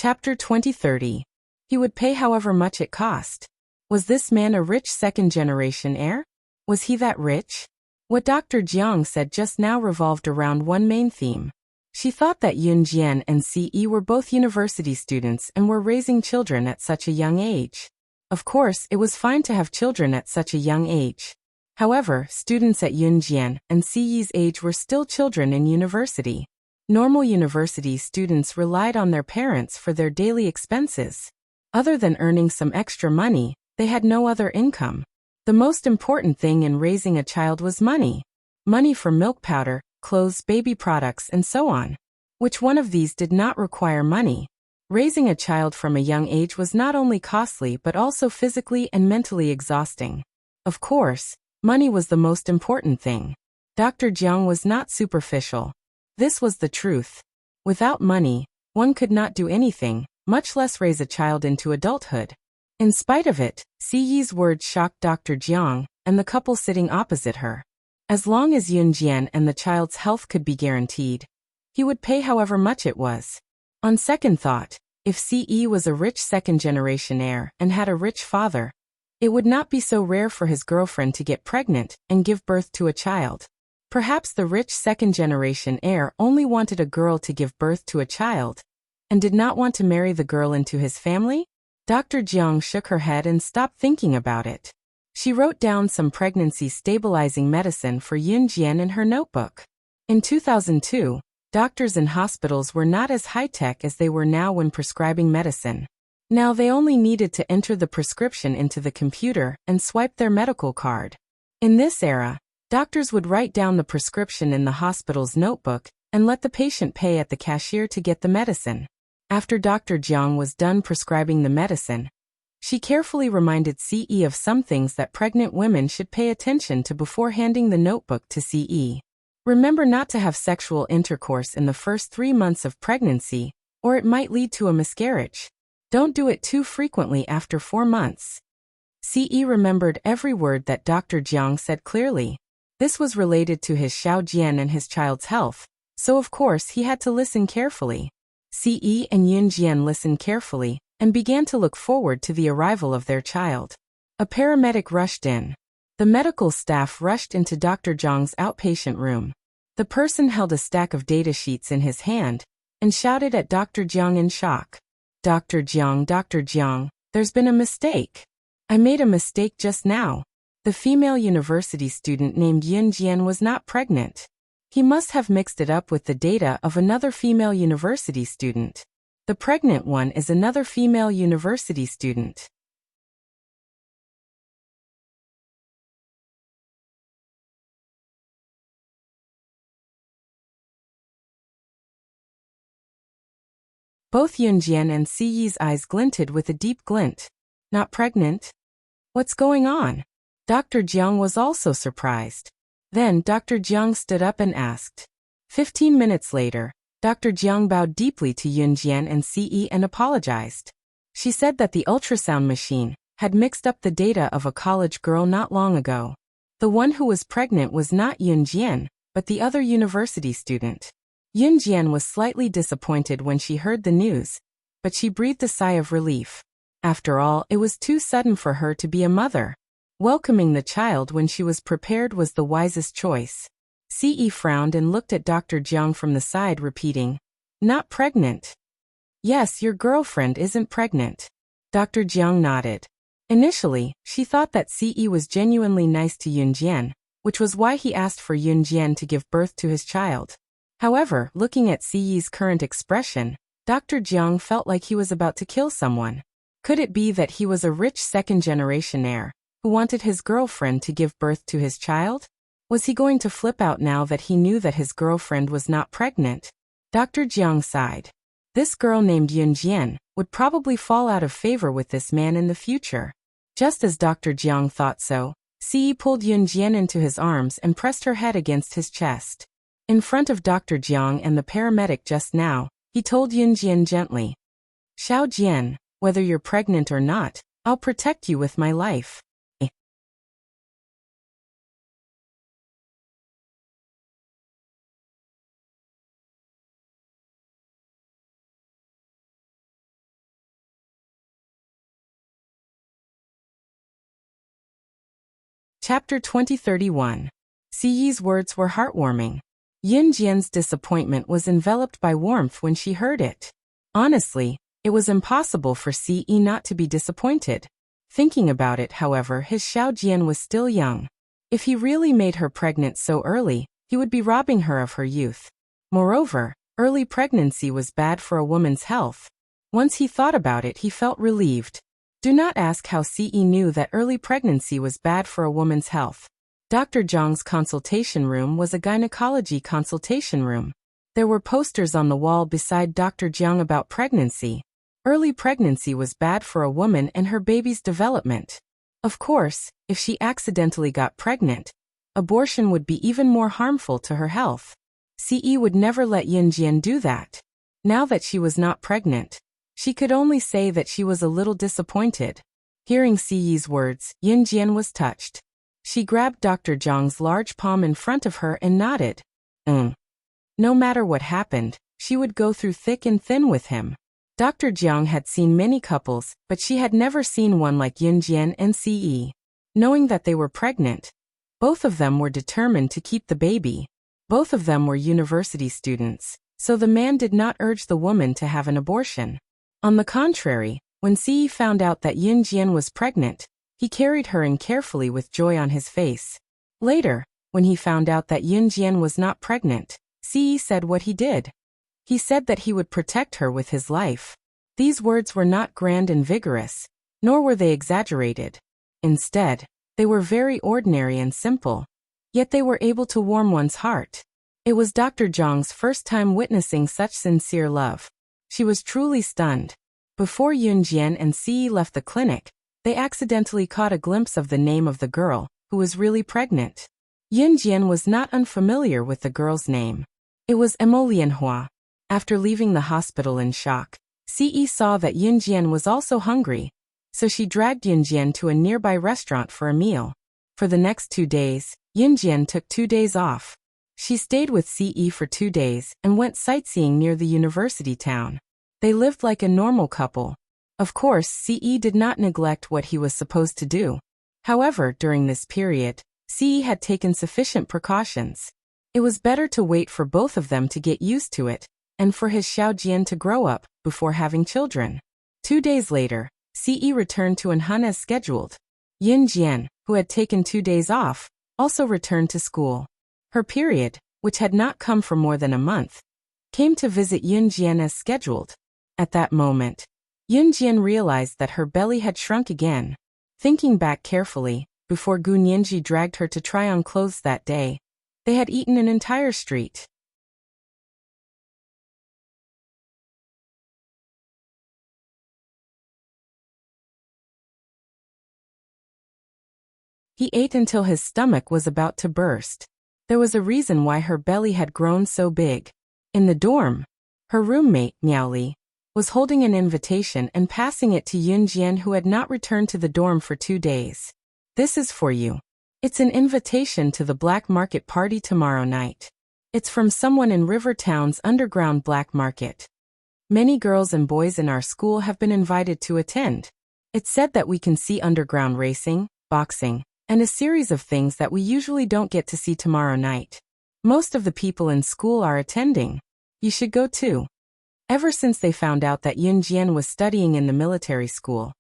Chapter 2030. He would pay however much it cost. Was this man a rich second-generation heir? Was he that rich? What Dr. Jiang said just now revolved around one main theme. She thought that Yun Jian and CE were both university students and were raising children at such a young age. Of course, it was fine to have children at such a young age. However, students at Yun Jian and CE's age were still children in university. Normal university students relied on their parents for their daily expenses. Other than earning some extra money, they had no other income. The most important thing in raising a child was money. Money for milk powder, clothes, baby products, and so on. Which one of these did not require money? Raising a child from a young age was not only costly but also physically and mentally exhausting. Of course, money was the most important thing. Dr. Jiang was not superficial. This was the truth. Without money, one could not do anything, much less raise a child into adulthood. In spite of it, Siyi's words shocked Dr. Jiang and the couple sitting opposite her. As long as Yun Jian and the child's health could be guaranteed, he would pay however much it was. On second thought, if CE was a rich second-generation heir and had a rich father, it would not be so rare for his girlfriend to get pregnant and give birth to a child. Perhaps the rich second-generation heir only wanted a girl to give birth to a child, and did not want to marry the girl into his family? Dr. Jiang shook her head and stopped thinking about it. She wrote down some pregnancy-stabilizing medicine for Yun Jian in her notebook. In 2002, doctors in hospitals were not as high-tech as they were now when prescribing medicine. Now they only needed to enter the prescription into the computer and swipe their medical card. In this era, doctors would write down the prescription in the hospital's notebook and let the patient pay at the cashier to get the medicine. After Dr. Jiang was done prescribing the medicine, she carefully reminded CE of some things that pregnant women should pay attention to before handing the notebook to CE. Remember not to have sexual intercourse in the first 3 months of pregnancy, or it might lead to a miscarriage. Don't do it too frequently after 4 months. CE remembered every word that Dr. Jiang said clearly. This was related to his Xiao Jian and his child's health, so of course he had to listen carefully. CE and Yun Jian listened carefully and began to look forward to the arrival of their child. A paramedic rushed in. The medical staff rushed into Dr. Jiang's outpatient room. The person held a stack of data sheets in his hand and shouted at Dr. Jiang in shock. Dr. Jiang, there's been a mistake. I made a mistake just now. The female university student named Yun Jian was not pregnant. He must have mixed it up with the data of another female university student. The pregnant one is another female university student. Both Yun Jian and CE's eyes glinted with a deep glint. Not pregnant? What's going on? Dr. Jiang was also surprised. Then Dr. Jiang stood up and asked. 15 minutes later, Dr. Jiang bowed deeply to Yun Jian and CE and apologized. She said that the ultrasound machine had mixed up the data of a college girl not long ago. The one who was pregnant was not Yun Jian, but the other university student. Yun Jian was slightly disappointed when she heard the news, but she breathed a sigh of relief. After all, it was too sudden for her to be a mother. Welcoming the child when she was prepared was the wisest choice. CE frowned and looked at Dr. Jiang from the side, repeating, "Not pregnant." "Yes, your girlfriend isn't pregnant." Dr. Jiang nodded. Initially, she thought that CE was genuinely nice to Yun Jian, which was why he asked for Yun Jian to give birth to his child. However, looking at CE's current expression, Dr. Jiang felt like he was about to kill someone. Could it be that he was a rich second-generation heir who wanted his girlfriend to give birth to his child? Was he going to flip out now that he knew that his girlfriend was not pregnant? Dr. Jiang sighed. This girl named Yun Jian would probably fall out of favor with this man in the future. Just as Dr. Jiang thought so, CE pulled Yun Jian into his arms and pressed her head against his chest. In front of Dr. Jiang and the paramedic just now, he told Yun Jian gently, "Xiao Jian, whether you're pregnant or not, I'll protect you with my life." Chapter 2031. CE's words were heartwarming. Yun Jian's disappointment was enveloped by warmth when she heard it. Honestly, it was impossible for CE not to be disappointed. Thinking about it, however, his Xiao Jian was still young. If he really made her pregnant so early, he would be robbing her of her youth. Moreover, early pregnancy was bad for a woman's health. Once he thought about it, he felt relieved. Do not ask how CE knew that early pregnancy was bad for a woman's health. Dr. Jiang's consultation room was a gynecology consultation room. There were posters on the wall beside Dr. Jiang about pregnancy. Early pregnancy was bad for a woman and her baby's development. Of course, if she accidentally got pregnant, abortion would be even more harmful to her health. CE would never let Yun Jian do that. Now that she was not pregnant, she could only say that she was a little disappointed. Hearing CE's words, Yun Jian was touched. She grabbed Dr. Jiang's large palm in front of her and nodded. No matter what happened, she would go through thick and thin with him. Dr. Jiang had seen many couples, but she had never seen one like Yun Jian and CE. Knowing that they were pregnant, Both of them were determined to keep the baby. Both of them were university students, so the man did not urge the woman to have an abortion. On the contrary, when Si found out that Yun Jian was pregnant, he carried her in carefully with joy on his face. Later, when he found out that Yun Jian was not pregnant, Si said what he did. He said that he would protect her with his life. These words were not grand and vigorous, nor were they exaggerated. Instead, they were very ordinary and simple. Yet they were able to warm one's heart. It was Dr. Zhang's first time witnessing such sincere love. She was truly stunned. Before Yun Jian and Si left the clinic, they accidentally caught a glimpse of the name of the girl, who was really pregnant. Yun Jian was not unfamiliar with the girl's name. It was Lianhua. After leaving the hospital in shock, Si saw that Yun Jian was also hungry, so she dragged Yun Jian to a nearby restaurant for a meal. For the next 2 days, Yun Jian took 2 days off. She stayed with Si for 2 days and went sightseeing near the university town. They lived like a normal couple. Of course, Si did not neglect what he was supposed to do. However, during this period, Si had taken sufficient precautions. It was better to wait for both of them to get used to it, and for his Xiaojian to grow up, before having children. 2 days later, Si returned to Anhun as scheduled. Yun Jian, who had taken 2 days off, also returned to school. Her period, which had not come for more than a month, came to visit Yun Jian as scheduled. At that moment, Yun Jian realized that her belly had shrunk again. Thinking back carefully, before Gu Nianji dragged her to try on clothes that day, they had eaten an entire street. He ate until his stomach was about to burst. There was a reason why her belly had grown so big. In the dorm, her roommate, Miaoli, was holding an invitation and passing it to Yun Jian, who had not returned to the dorm for 2 days. This is for you. It's an invitation to the black market party tomorrow night. It's from someone in River Town's underground black market. Many girls and boys in our school have been invited to attend. It's said that we can see underground racing, boxing, and a series of things that we usually don't get to see tomorrow night. Most of the people in school are attending. You should go too. Ever since they found out that Yun Jian was studying in the military school,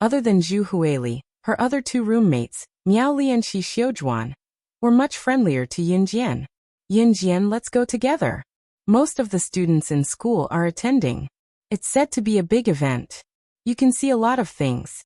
other than Zhu Huili, her other 2 roommates, Miao Li and Shi Xiujuan, were much friendlier to Yun Jian. Yun Jian, let's go together. Most of the students in school are attending. It's said to be a big event. You can see a lot of things.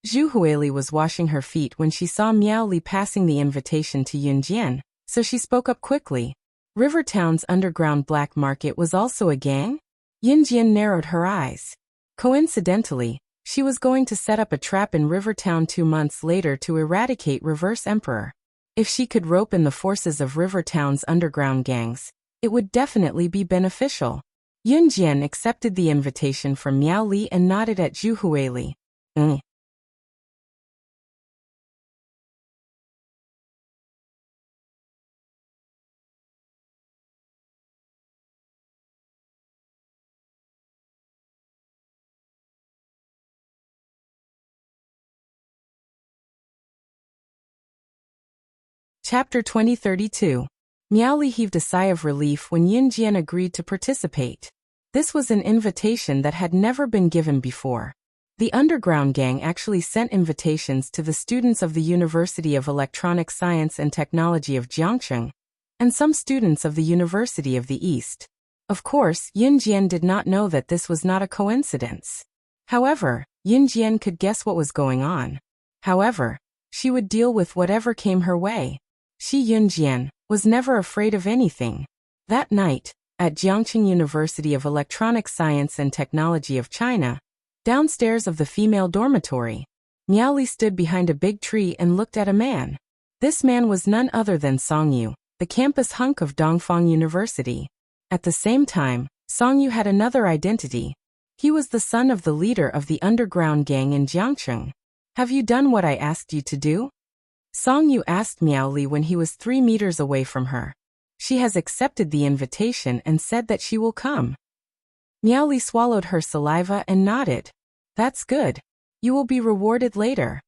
Zhu Huili was washing her feet when she saw Miao Li passing the invitation to Yun Jian, so she spoke up quickly. River Town's underground black market was also a gang? Yun Jian narrowed her eyes. Coincidentally, she was going to set up a trap in River Town 2 months later to eradicate Reverse Emperor. If she could rope in the forces of River Town's underground gangs, it would definitely be beneficial. Yun Jian accepted the invitation from Miao Li and nodded at Zhu Huili. Chapter 2032. Miao Li heaved a sigh of relief when Yun Jian agreed to participate. This was an invitation that had never been given before. The underground gang actually sent invitations to the students of the University of Electronic Science and Technology of Jiangcheng, and some students of the University of the East. Of course, Yun Jian did not know that this was not a coincidence. However, Yun Jian could guess what was going on. However, she would deal with whatever came her way. She Yun Jian was never afraid of anything. That night, at Jiangcheng University of Electronic Science and Technology of China, downstairs of the female dormitory, Miao Li stood behind a big tree and looked at a man. This man was none other than Song Yu, the campus hunk of Dongfang University. At the same time, Song Yu had another identity. He was the son of the leader of the underground gang in Jiangcheng. Have you done what I asked you to do? Song Yu asked Miao Li when he was 3 meters away from her. She has accepted the invitation and said that she will come. Miao Li swallowed her saliva and nodded. That's good. You will be rewarded later.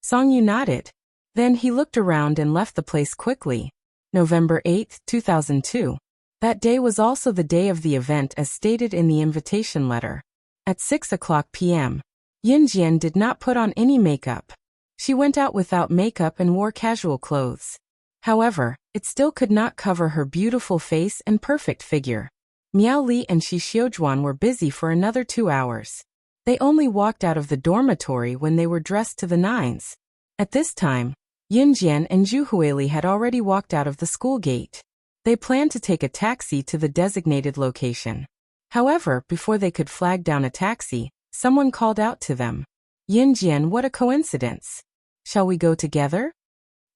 Song Yu nodded. Then he looked around and left the place quickly. November 8, 2002. That day was also the day of the event as stated in the invitation letter. At 6:00 p.m., Yunjian did not put on any makeup. She went out without makeup and wore casual clothes. However, it still could not cover her beautiful face and perfect figure. Miao Li and Shi Xiujuan were busy for another 2 hours. They only walked out of the dormitory when they were dressed to the nines. At this time, Yunjian and Zhu Huili had already walked out of the school gate. They planned to take a taxi to the designated location. However, before they could flag down a taxi, someone called out to them. Yunjian, what a coincidence. Shall we go together?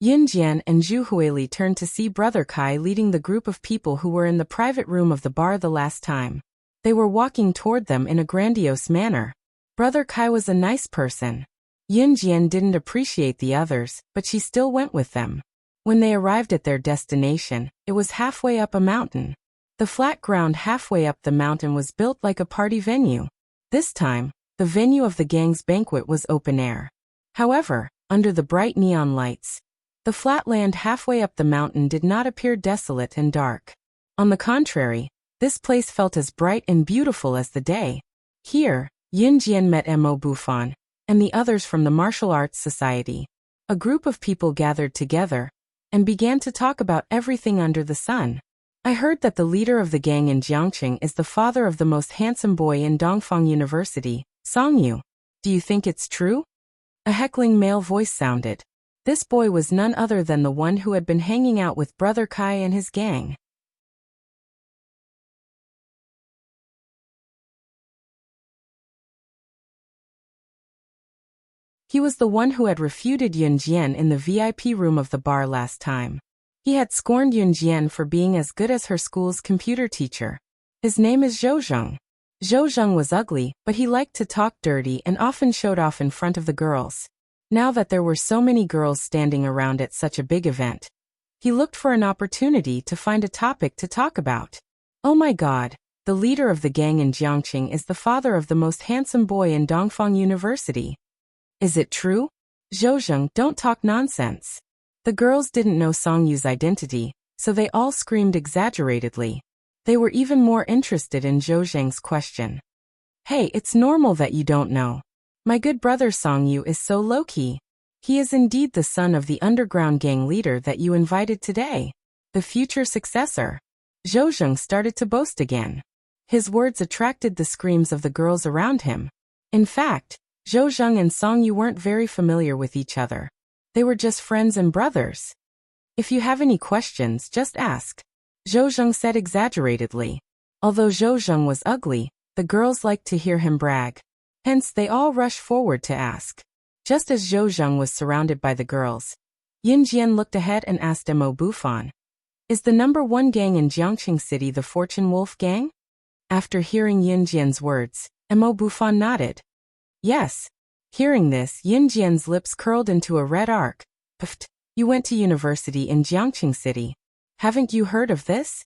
Yunjian and Zhu Huili turned to see Brother Kai leading the group of people who were in the private room of the bar the last time. They were walking toward them in a grandiose manner. Brother Kai was a nice person. Yunjian didn't appreciate the others, but she still went with them. When they arrived at their destination, it was halfway up a mountain. The flat ground halfway up the mountain was built like a party venue. This time, the venue of the gang's banquet was open air. However, under the bright neon lights, the flat land halfway up the mountain did not appear desolate and dark. On the contrary, this place felt as bright and beautiful as the day. Here, Yunjian met Mo Bufan and the others from the Martial Arts Society. A group of people gathered together and began to talk about everything under the sun. I heard that the leader of the gang in Jiangqing is the father of the most handsome boy in Dongfang University, Song Yu. Do you think it's true? A heckling male voice sounded. This boy was none other than the one who had been hanging out with Brother Kai and his gang. He was the one who had refuted Yunjian in the VIP room of the bar last time. He had scorned Yunjian for being as good as her school's computer teacher. His name is Zhou Zheng. Zhou Zheng was ugly, but he liked to talk dirty and often showed off in front of the girls. Now that there were so many girls standing around at such a big event, he looked for an opportunity to find a topic to talk about. Oh my God, the leader of the gang in Jiangqing is the father of the most handsome boy in Dongfang University. Is it true? Zhou Zheng, don't talk nonsense. The girls didn't know Song Yu's identity, so they all screamed exaggeratedly. They were even more interested in Zhou Zheng's question. Hey, it's normal that you don't know. My good brother Song Yu is so low-key. He is indeed the son of the underground gang leader that you invited today. The future successor. Zhou Zheng started to boast again. His words attracted the screams of the girls around him. In fact, Zhou Zheng and Song Yu weren't very familiar with each other. They were just friends and brothers. If you have any questions, just ask. Zhou Zheng said exaggeratedly. Although Zhou Zheng was ugly, the girls liked to hear him brag. Hence they all rushed forward to ask. Just as Zhou Zheng was surrounded by the girls, Yunjian looked ahead and asked Mo Bufan, "Is the #1 gang in Jiangqing City the Fortune Wolf gang?" After hearing Yunjian's words, Mo Bufan nodded. Yes. Hearing this, Yunjian's lips curled into a red arc. Pft, you went to university in Jiangqing City. Haven't you heard of this?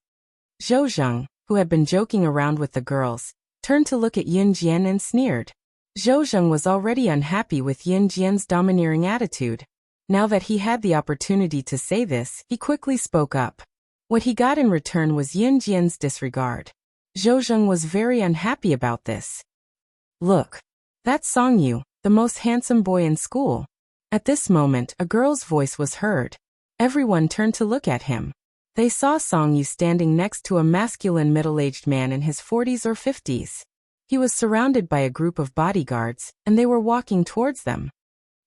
Zhou Zheng, who had been joking around with the girls, turned to look at Yunjian and sneered. Zhou Zheng was already unhappy with Yunjian's domineering attitude. Now that he had the opportunity to say this, he quickly spoke up. What he got in return was Yunjian's disregard. Zhou Zheng was very unhappy about this. Look. That's Song Yu, the most handsome boy in school. At this moment, a girl's voice was heard. Everyone turned to look at him. They saw Song Yu standing next to a masculine middle-aged man in his 40s or 50s. He was surrounded by a group of bodyguards, and they were walking towards them.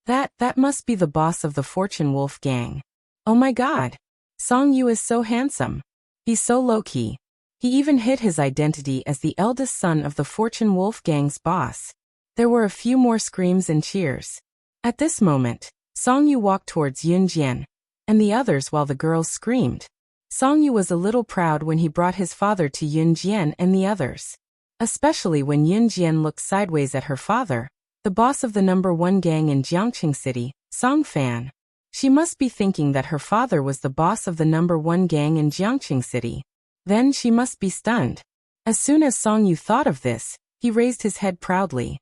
That must be the boss of the Fortune Wolf gang. Oh my God! Song Yu is so handsome. He's so low-key. He even hid his identity as the eldest son of the Fortune Wolf gang's boss. There were a few more screams and cheers. At this moment, Song Yu walked towards Yunjian and the others while the girls screamed. Song Yu was a little proud when he brought his father to Yunjian and the others. Especially when Yunjian looked sideways at her father, the boss of the #1 gang in Jiangqing City, Song Fan. She must be thinking that her father was the boss of the #1 gang in Jiangqing City. Then she must be stunned. As soon as Song Yu thought of this, he raised his head proudly.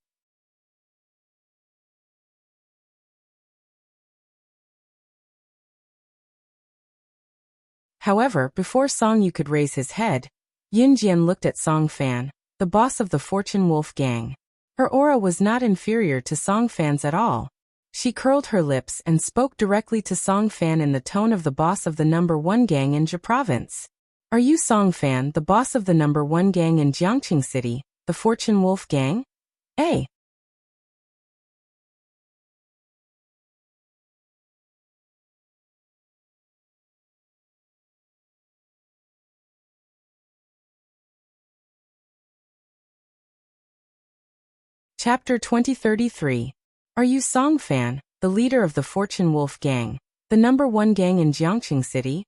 However, before Song Yu could raise his head, Yunjian looked at Song Fan, the boss of the Fortune Wolf gang. Her aura was not inferior to Song Fan's at all. She curled her lips and spoke directly to Song Fan in the tone of the boss of the number 1 gang in Zhe province. Are you Song Fan, the boss of the number 1 gang in Jiangqing City, the Fortune Wolf gang? Eh? Chapter 2033. Are you Song Fan, the leader of the Fortune Wolf gang, the number 1 gang in Jiangqing City?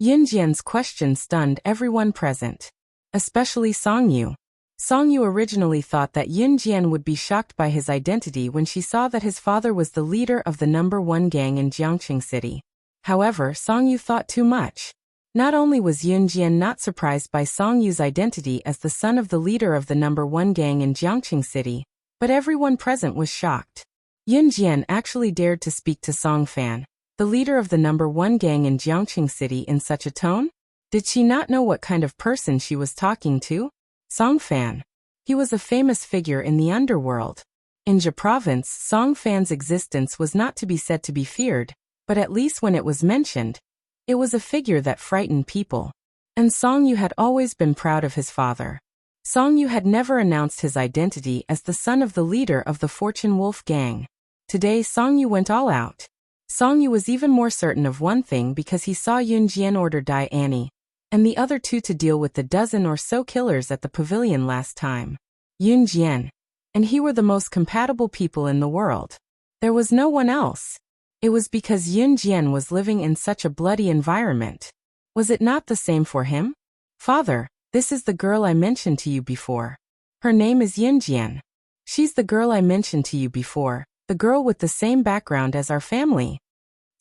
Yunjian's question stunned everyone present, especially Song Yu. Song Yu originally thought that Yunjian would be shocked by his identity when she saw that his father was the leader of the number 1 gang in Jiangqing City. However, Song Yu thought too much. Not only was Yunjian not surprised by Song Yu's identity as the son of the leader of the number 1 gang in Jiangqing City, but everyone present was shocked. Yunjian actually dared to speak to Song Fan, the leader of the number 1 gang in Jiangqing City, in such a tone? Did she not know what kind of person she was talking to? Song Fan. He was a famous figure in the underworld. In Zhe province, Song Fan's existence was not to be said to be feared, but at least when it was mentioned, it was a figure that frightened people. And Song Yu had always been proud of his father. Song Yu had never announced his identity as the son of the leader of the Fortune Wolf gang. Today Song Yu went all out. Song Yu was even more certain of one thing because he saw Yunjian order Dai Annie, and the other two to deal with the dozen or so killers at the pavilion last time. Yunjian and he were the most compatible people in the world. There was no one else. It was because Yunjian was living in such a bloody environment. Was it not the same for him? Father, this is the girl I mentioned to you before. Her name is Yunjian. She's the girl I mentioned to you before, the girl with the same background as our family.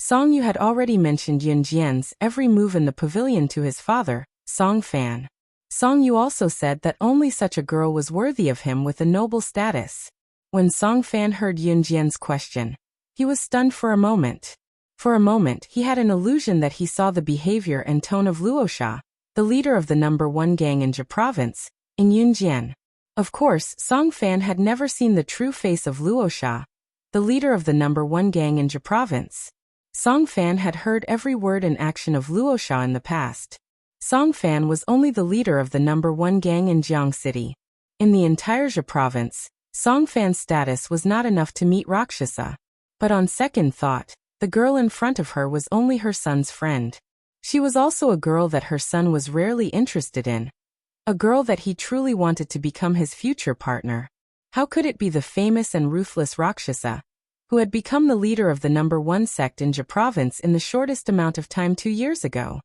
Song Yu had already mentioned Yunjian's every move in the pavilion to his father, Song Fan. Song Yu also said that only such a girl was worthy of him with a noble status. When Song Fan heard Yunjian's question, he was stunned for a moment. For a moment, he had an illusion that he saw the behavior and tone of Luosha, the leader of the number 1 gang in Zhe province, in Yunjian. Of course, Song Fan had never seen the true face of Luosha, the leader of the number 1 gang in Zhe province. Song Fan had heard every word and action of Luosha in the past. Song Fan was only the leader of the number 1 gang in Jiang City. In the entire Zhe province, Song Fan's status was not enough to meet Rakshasa. But on second thought, the girl in front of her was only her son's friend. She was also a girl that her son was rarely interested in. A girl that he truly wanted to become his future partner. How could it be the famous and ruthless Rakshasa, who had become the leader of the number 1 sect in Zhe province in the shortest amount of time 2 years ago?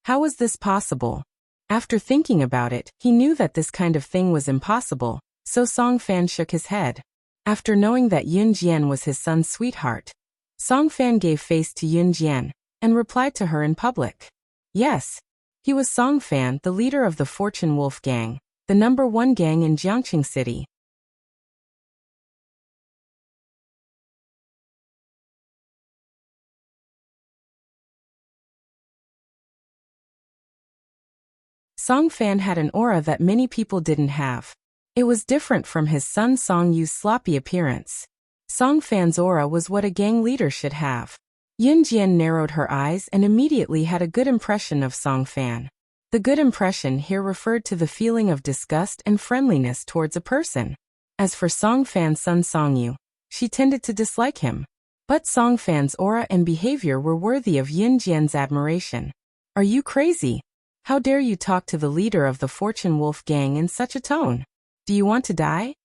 How was this possible? After thinking about it, he knew that this kind of thing was impossible, so Song Fan shook his head. After knowing that Yunjian was his son's sweetheart, Song Fan gave face to Yunjian and replied to her in public. Yes, he was Song Fan, the leader of the Fortune Wolf gang, the number 1 gang in Jiangqing City. Song Fan had an aura that many people didn't have. It was different from his son Song Yu's sloppy appearance. Song Fan's aura was what a gang leader should have. Yunjian narrowed her eyes and immediately had a good impression of Song Fan. The good impression here referred to the feeling of disgust and friendliness towards a person. As for Song Fan's son Song Yu, she tended to dislike him. But Song Fan's aura and behavior were worthy of Yunjian's admiration. Are you crazy? How dare you talk to the leader of the Fortune Wolf gang in such a tone? Do you want to die?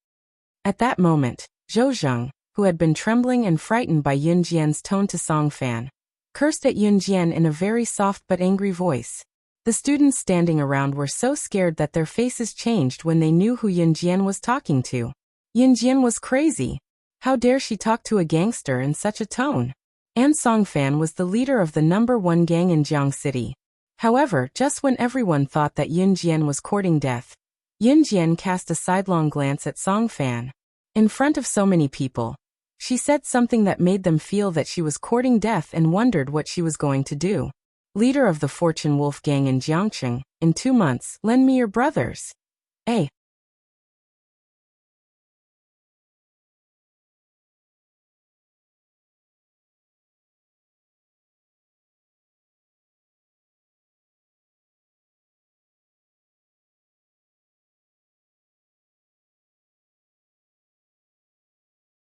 At that moment, Zhou Zheng, who had been trembling and frightened by Yunjian's tone to Song Fan, cursed at Yunjian in a very soft but angry voice. The students standing around were so scared that their faces changed when they knew who Yunjian was talking to. Yunjian was crazy. How dare she talk to a gangster in such a tone? And Song Fan was the leader of the number 1 gang in Jiang City. However, just when everyone thought that Yunjian was courting death, Yunjian cast a sidelong glance at Song Fan. In front of so many people, she said something that made them feel that she was courting death and wondered what she was going to do. leader of the Fortune Wolf gang in Jiangcheng, in 2 months, lend me your brothers. A.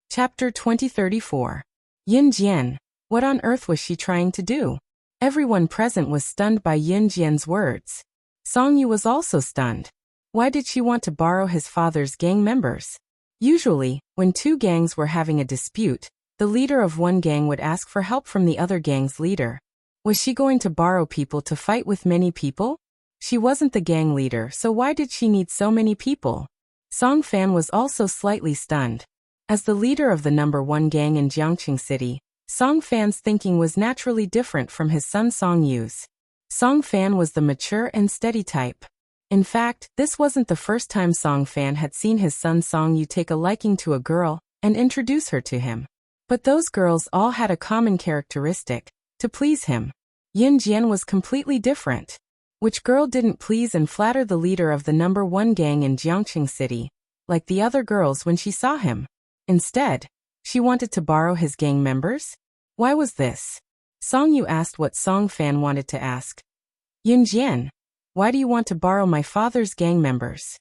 Chapter 2034. Yin Jian. What on earth was she trying to do? Everyone present was stunned by Yin Jian's words. Song Yu was also stunned. Why did she want to borrow his father's gang members? Usually, when two gangs were having a dispute, the leader of one gang would ask for help from the other gang's leader. Was she going to borrow people to fight with many people? She wasn't the gang leader, so why did she need so many people? Song Fan was also slightly stunned. As the leader of the number 1 gang in Jiangcheng City, Song Fan's thinking was naturally different from his son Song Yu's. Song Fan was the mature and steady type. In fact, this wasn't the first time Song Fan had seen his son Song Yu take a liking to a girl and introduce her to him. But those girls all had a common characteristic: to please him. Yin Jian was completely different. Which girl didn't please and flatter the leader of the number 1 gang in Jiangcheng City, like the other girls when she saw him? Instead, she wanted to borrow his gang members? Why was this? Song Yu asked what Song Fan wanted to ask. Yin Jian, why do you want to borrow my father's gang members?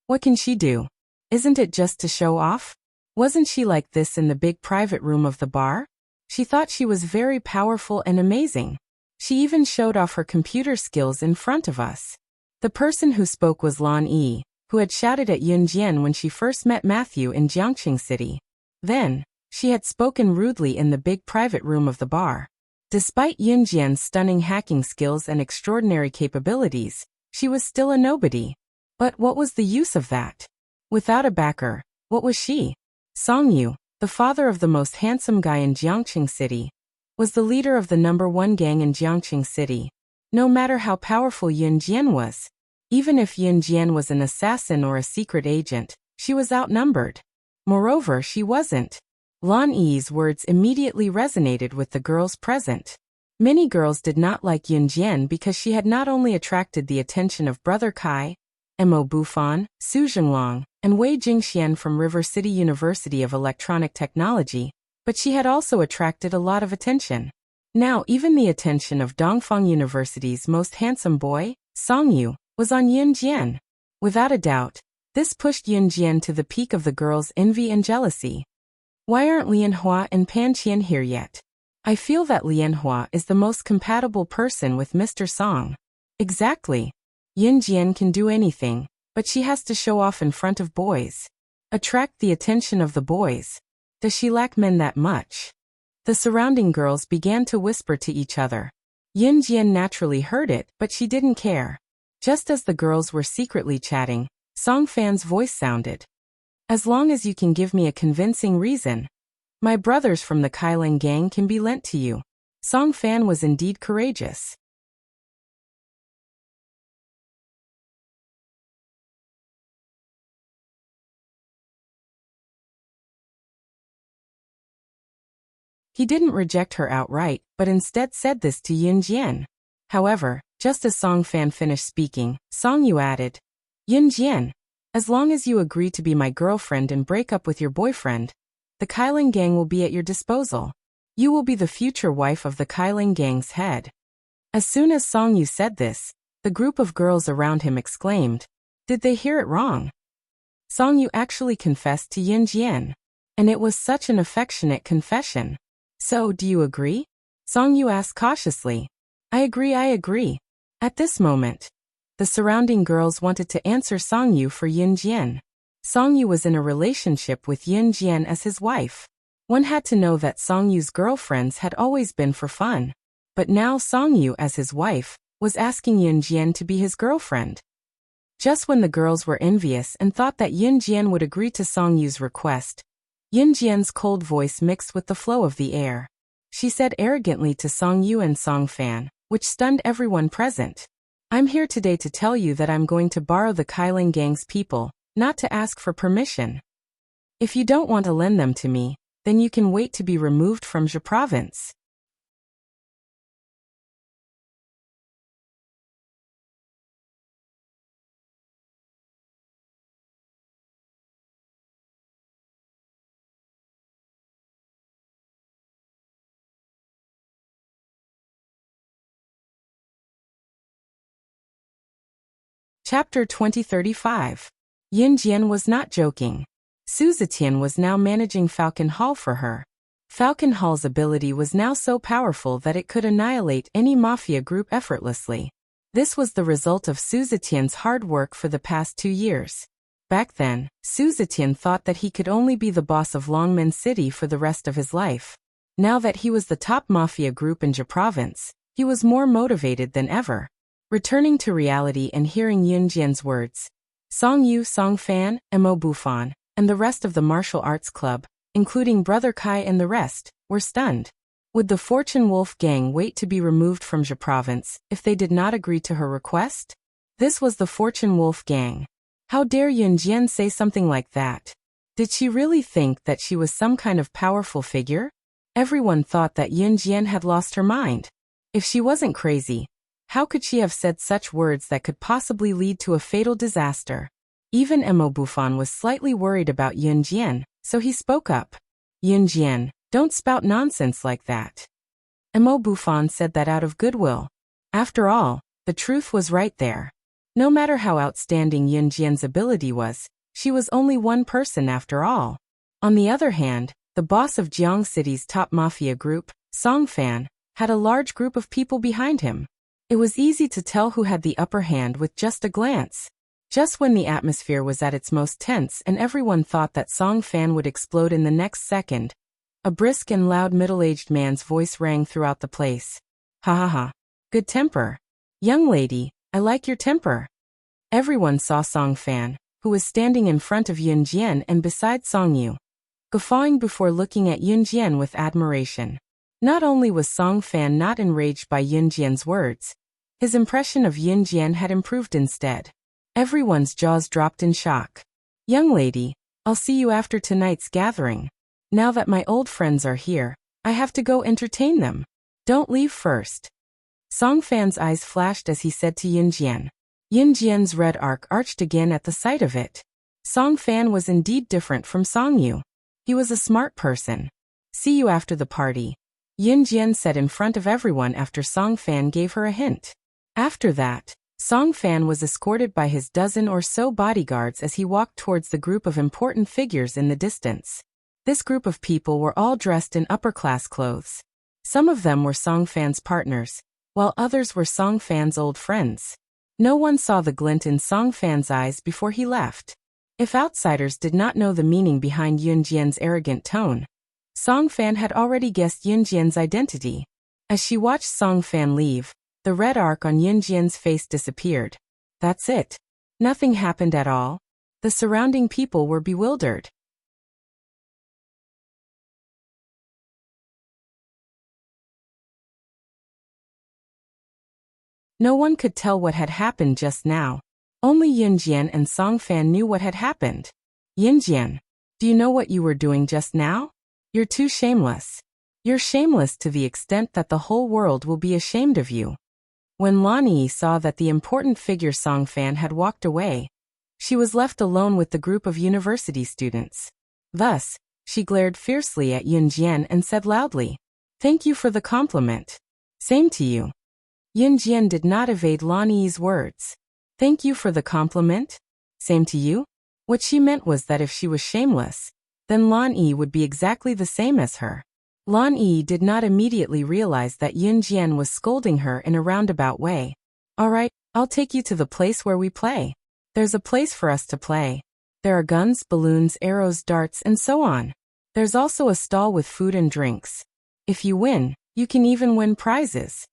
What can she do? Isn't it just to show off? Wasn't she like this in the big private room of the bar? She thought she was very powerful and amazing. She even showed off her computer skills in front of us. The person who spoke was Lan Yi, who had shouted at Yin Jian when she first met Matthew in Jiangcheng City. Then, she had spoken rudely in the big private room of the bar. Despite Yin Jian's stunning hacking skills and extraordinary capabilities, she was still a nobody. But what was the use of that? Without a backer, what was she? Song Yu, the father of the most handsome guy in Jiangcheng City, was the leader of the number 1 gang in Jiangcheng City. No matter how powerful Yin Jian was, even if Yin Jian was an assassin or a secret agent, she was outnumbered. Moreover, she wasn't. Lan Yi's words immediately resonated with the girls present. Many girls did not like Yin Jian because she had not only attracted the attention of Brother Kai, Mo Bufan, Su Jinglong, and Wei Jingxian from River City University of Electronic Technology, but she had also attracted a lot of attention. Now even the attention of Dongfang University's most handsome boy, Song Yu, was on Yin Jian. Without a doubt, this pushed Yin Jian to the peak of the girls' envy and jealousy. Why aren't Lianhua and Pan Qian here yet? I feel that Lianhua is the most compatible person with Mr. Song. Exactly. Yin Jian can do anything, but she has to show off in front of boys. Attract the attention of the boys. Does she lack men that much? The surrounding girls began to whisper to each other. Yin Jian naturally heard it, but she didn't care. Just as the girls were secretly chatting, Song Fan's voice sounded. As long as you can give me a convincing reason, my brothers from the Kailang gang can be lent to you. Song Fan was indeed courageous. He didn't reject her outright, but instead said this to Yin Jian. However, just as Song Fan finished speaking, Song Yu added, Yin Jian, as long as you agree to be my girlfriend and break up with your boyfriend, the Kailang gang will be at your disposal. You will be the future wife of the Kailang gang's head. As soon as Song Yu said this, the group of girls around him exclaimed, did they hear it wrong? Song Yu actually confessed to Yin Jian. And it was such an affectionate confession. So, do you agree? Song Yu asked cautiously. I agree. At this moment, the surrounding girls wanted to answer Song Yu for Yin Jian. Song Yu was in a relationship with Yin Jian as his wife. One had to know that Song Yu's girlfriends had always been for fun. But now Song Yu, as his wife, was asking Yin Jian to be his girlfriend. Just when the girls were envious and thought that Yin Jian would agree to Song Yu's request, Yin Jian's cold voice mixed with the flow of the air. She said arrogantly to Song Yu and Song Fan, which stunned everyone present. I'm here today to tell you that I'm going to borrow the Kailang gang's people, not to ask for permission. If you don't want to lend them to me, then you can wait to be removed from Zhe province. Chapter 2035. Yin Jian was not joking. Su Zetian was now managing Falcon Hall for her. Falcon Hall's ability was now so powerful that it could annihilate any mafia group effortlessly. This was the result of Su Zetian's hard work for the past 2 years. Back then, Su Zetian thought that he could only be the boss of Longmen City for the rest of his life. Now that he was the top mafia group in Jia Province, he was more motivated than ever. Returning to reality and hearing Yin Jian's words, Song Yu, Song Fan, Mo Bufan, and the rest of the martial arts club, including Brother Kai and the rest, were stunned. Would the Fortune Wolf gang wait to be removed from Jia Province if they did not agree to her request? This was the Fortune Wolf gang. How dare Yin Jian say something like that? Did she really think that she was some kind of powerful figure? Everyone thought that Yin Jian had lost her mind. If she wasn't crazy, how could she have said such words that could possibly lead to a fatal disaster? Even Mo Bufan was slightly worried about Yin Jian, so he spoke up. Yin Jian, don't spout nonsense like that. Mo Bufan said that out of goodwill. After all, the truth was right there. No matter how outstanding Yin Jian's ability was, she was only one person after all. On the other hand, the boss of Jiang City's top mafia group, Song Fan, had a large group of people behind him. It was easy to tell who had the upper hand with just a glance. Just when the atmosphere was at its most tense and everyone thought that Song Fan would explode in the next second, a brisk and loud middle-aged man's voice rang throughout the place. Ha ha ha. Good temper. Young lady, I like your temper. Everyone saw Song Fan, who was standing in front of Yin Jian and beside Song Yu, guffawing before looking at Yin Jian with admiration. Not only was Song Fan not enraged by Yin Jian's words, his impression of Yin Jian had improved instead. Everyone's jaws dropped in shock. Young lady, I'll see you after tonight's gathering. Now that my old friends are here, I have to go entertain them. Don't leave first. Song Fan's eyes flashed as he said to Yin Jian. Yin Jian's red arc arched again at the sight of it. Song Fan was indeed different from Song Yu. He was a smart person. See you after the party, Yin Jian said in front of everyone after Song Fan gave her a hint. After that, Song Fan was escorted by his dozen or so bodyguards as he walked towards the group of important figures in the distance. This group of people were all dressed in upper-class clothes. Some of them were Song Fan's partners, while others were Song Fan's old friends. No one saw the glint in Song Fan's eyes before he left. If outsiders did not know the meaning behind Yin Jian's arrogant tone, Song Fan had already guessed Yin Jian's identity. As she watched Song Fan leave, the red arc on Yin Jian's face disappeared. That's it. Nothing happened at all. The surrounding people were bewildered. No one could tell what had happened just now. Only Yin Jian and Song Fan knew what had happened. Yin Jian, do you know what you were doing just now? You're too shameless. You're shameless to the extent that the whole world will be ashamed of you. When Lan Yi saw that the important figure Song Fan had walked away, she was left alone with the group of university students. Thus, she glared fiercely at Yin Jian and said loudly, "Thank you for the compliment. Same to you." Yin Jian did not evade Lan Yi's words. Thank you for the compliment? Same to you? What she meant was that if she was shameless, then Lan Yi would be exactly the same as her. Lan Yi did not immediately realize that Yin Jian was scolding her in a roundabout way. Alright, I'll take you to the place where we play. There's a place for us to play. There are guns, balloons, arrows, darts, and so on. There's also a stall with food and drinks. If you win, you can even win prizes.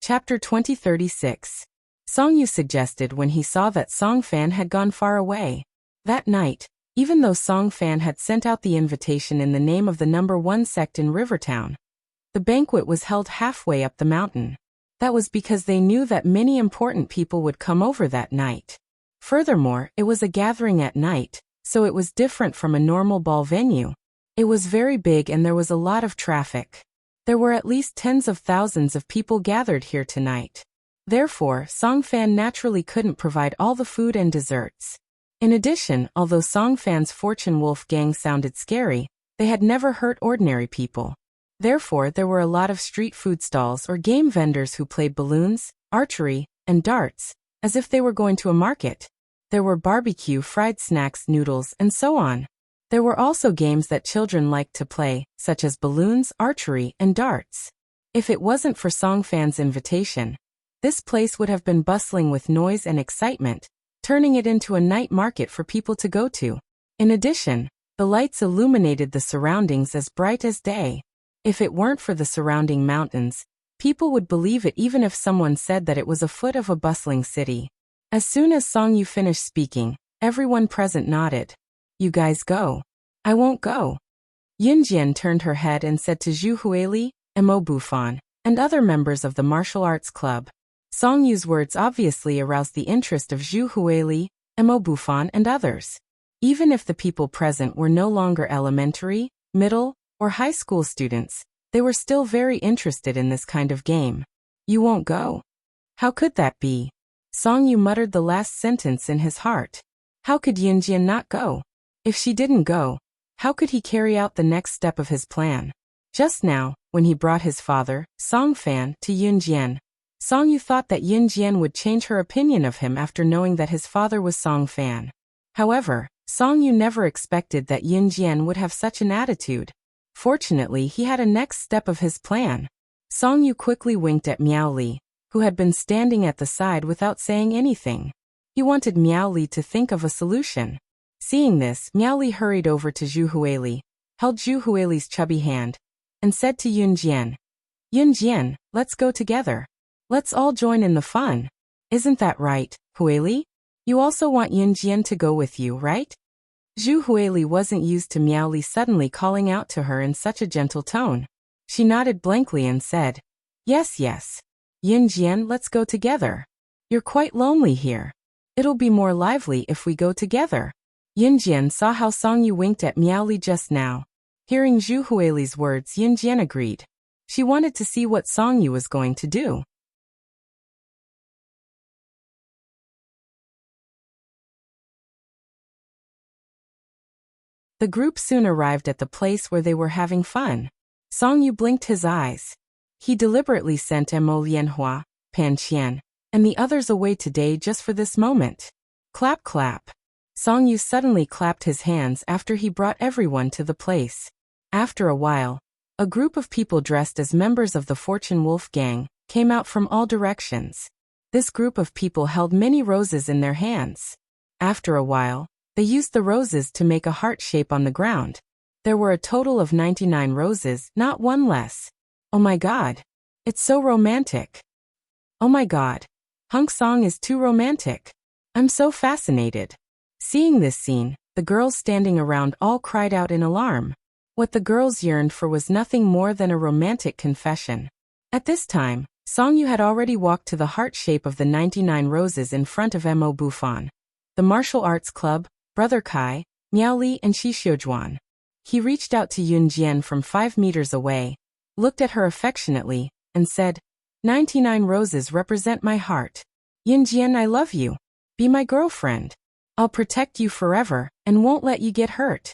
Chapter 2036. Song Yu suggested when he saw that Song Fan had gone far away. That night, even though Song Fan had sent out the invitation in the name of the #1 sect in Rivertown, the banquet was held halfway up the mountain. That was because they knew that many important people would come over that night. Furthermore, it was a gathering at night, so it was different from a normal ball venue. It was very big and there was a lot of traffic. There were at least tens of thousands of people gathered here tonight. Therefore, Song Fan naturally couldn't provide all the food and desserts. In addition, although Song Fan's Fortune Wolf gang sounded scary, they had never hurt ordinary people. Therefore, there were a lot of street food stalls or game vendors who played balloons, archery, and darts, as if they were going to a market. There were barbecue, fried snacks, noodles, and so on. There were also games that children liked to play, such as balloons, archery, and darts. If it wasn't for Song Fan's invitation, this place would have been bustling with noise and excitement, turning it into a night market for people to go to. In addition, the lights illuminated the surroundings as bright as day. If it weren't for the surrounding mountains, people would believe it even if someone said that it was a foot of a bustling city. As soon as Song Yu finished speaking, everyone present nodded. You guys go. I won't go. Yunjian turned her head and said to Zhu Huili, Mo Bufan, and other members of the martial arts club. Song Yu's words obviously aroused the interest of Zhu Huili, Mo Bufan, and others. Even if the people present were no longer elementary, middle, or high school students, they were still very interested in this kind of game. You won't go? How could that be? Song Yu muttered the last sentence in his heart. How could Yunjian not go? If she didn't go, how could he carry out the next step of his plan? Just now, when he brought his father, Song Fan, to Yunjian, Song Yu thought that Yunjian would change her opinion of him after knowing that his father was Song Fan. However, Song Yu never expected that Yunjian would have such an attitude. Fortunately, he had a next step of his plan. Song Yu quickly winked at Miao Li, who had been standing at the side without saying anything. He wanted Miao Li to think of a solution. Seeing this, Miao Li hurried over to Zhu Huili, held Zhu Huili's chubby hand, and said to Yunjian, Yunjian, let's go together. Let's all join in the fun. Isn't that right, Huili? You also want Yunjian to go with you, right? Zhu Huili wasn't used to Miao Li suddenly calling out to her in such a gentle tone. She nodded blankly and said, Yes, yes. Yunjian, let's go together. You're quite lonely here. It'll be more lively if we go together. Yunjian saw how Song Yu winked at Miao Li just now. Hearing Zhu Huili's words, Yunjian agreed. She wanted to see what Song Yu was going to do. The group soon arrived at the place where they were having fun. Song Yu blinked his eyes. He deliberately sent Mo Lianhua, Pan Qian, and the others away today just for this moment. Clap clap. Song Yu suddenly clapped his hands after he brought everyone to the place. After a while, a group of people dressed as members of the Fortune Wolf gang came out from all directions. This group of people held many roses in their hands. After a while, they used the roses to make a heart shape on the ground. There were a total of 99 roses, not one less. Oh my god. It's so romantic. Oh my god. Hung Song is too romantic. I'm so fascinated. Seeing this scene, the girls standing around all cried out in alarm. What the girls yearned for was nothing more than a romantic confession. At this time, Song Yu had already walked to the heart shape of the 99 roses in front of Mo Bufan, the martial arts club, Brother Kai, Miao Li, and Shi Xiujuan. He reached out to Yunjian from 5 meters away, looked at her affectionately, and said, 99 roses represent my heart. Yunjian, I love you. Be my girlfriend. I'll protect you forever, and won't let you get hurt.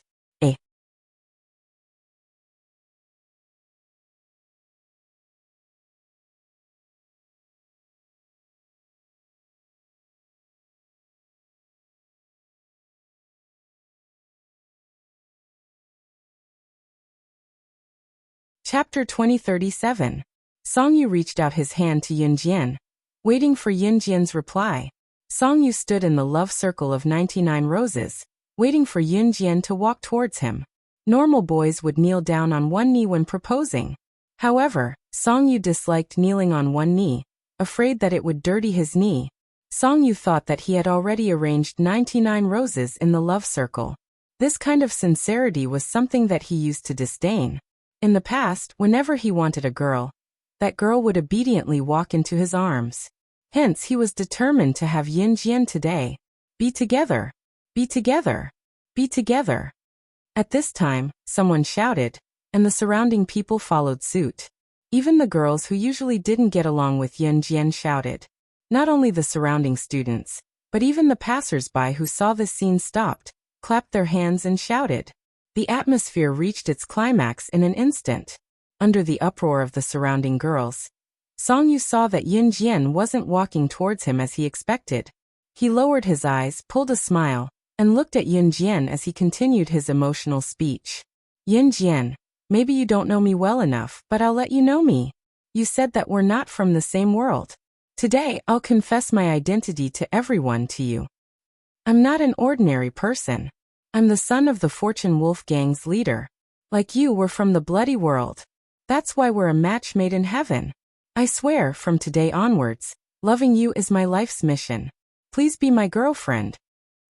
Chapter 2037. Song Yu reached out his hand to Yunjian, waiting for Yunjian's reply. Song Yu stood in the love circle of 99 roses, waiting for Yunjian to walk towards him. Normal boys would kneel down on one knee when proposing. However, Song Yu disliked kneeling on one knee, afraid that it would dirty his knee. Song Yu thought that he had already arranged 99 roses in the love circle. This kind of sincerity was something that he used to disdain. In the past, whenever he wanted a girl, that girl would obediently walk into his arms. Hence, he was determined to have Yunjian today. Be together. Be together. Be together. At this time, someone shouted, and the surrounding people followed suit. Even the girls who usually didn't get along with Yunjian shouted. Not only the surrounding students, but even the passers-by who saw this scene stopped, clapped their hands and shouted. The atmosphere reached its climax in an instant. Under the uproar of the surrounding girls, Song Yu saw that Yin Jian wasn't walking towards him as he expected. He lowered his eyes, pulled a smile, and looked at Yin Jian as he continued his emotional speech. Yin Jian, maybe you don't know me well enough, but I'll let you know me. You said that we're not from the same world. Today, I'll confess my identity to everyone to you. I'm not an ordinary person. I'm the son of the Fortune Wolf Gang's leader. Like you, we're from the bloody world. That's why we're a match made in heaven. I swear, from today onwards, loving you is my life's mission. Please be my girlfriend.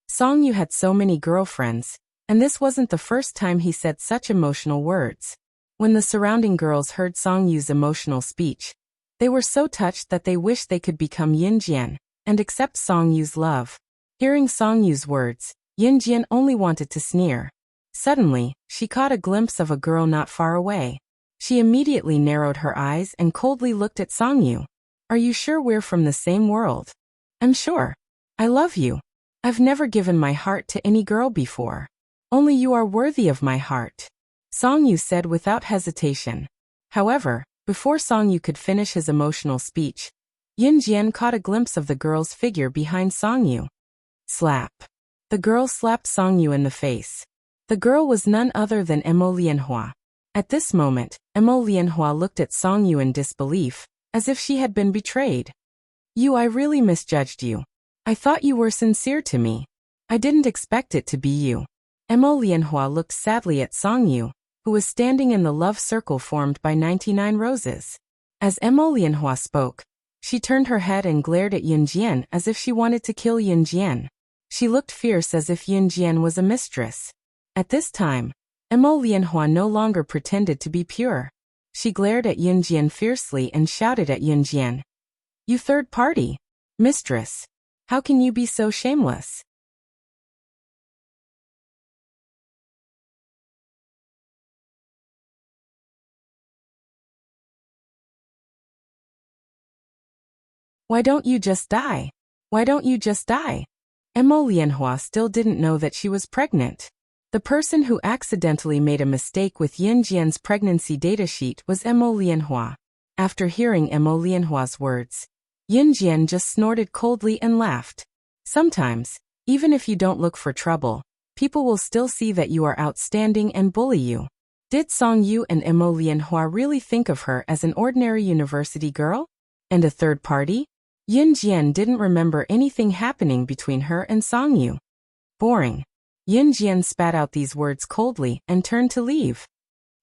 Song Yu had so many girlfriends, and this wasn't the first time he said such emotional words. When the surrounding girls heard Song Yu's emotional speech, they were so touched that they wished they could become Yin Jian and accept Song Yu's love. Hearing Song Yu's words, Yin Jian only wanted to sneer. Suddenly, she caught a glimpse of a girl not far away. She immediately narrowed her eyes and coldly looked at Song Yu. Are you sure we're from the same world? I'm sure. I love you. I've never given my heart to any girl before. Only you are worthy of my heart, Song Yu said without hesitation. However, before Song Yu could finish his emotional speech, Yin Jian caught a glimpse of the girl's figure behind Song Yu. Slap. The girl slapped Song Yu in the face. The girl was none other than Emo Lianhua. At this moment, Emo Lianhua looked at Song Yu in disbelief, as if she had been betrayed. I really misjudged you. I thought you were sincere to me. I didn't expect it to be you. Emo Lianhua looked sadly at Song Yu, who was standing in the love circle formed by 99 roses. As Emo Lianhua spoke, she turned her head and glared at Yin Jian as if she wanted to kill Yin Jian. She looked fierce as if Yin Jian was a mistress. At this time, Emo Lianhua no longer pretended to be pure. She glared at Yin Jian fiercely and shouted at Yin Jian. You third party. Mistress. How can you be so shameless? Why don't you just die? Why don't you just die? Emo Lianhua still didn't know that she was pregnant. The person who accidentally made a mistake with Yin Jian's pregnancy datasheet was Emo Lianhua. After hearing Emo Lianhua's words, Yin Jian just snorted coldly and laughed. Sometimes, even if you don't look for trouble, people will still see that you are outstanding and bully you. Did Song Yu and Emo Lianhua really think of her as an ordinary university girl? And a third party? Yin Jian didn't remember anything happening between her and Song Yu. Boring. Yin Jian spat out these words coldly and turned to leave.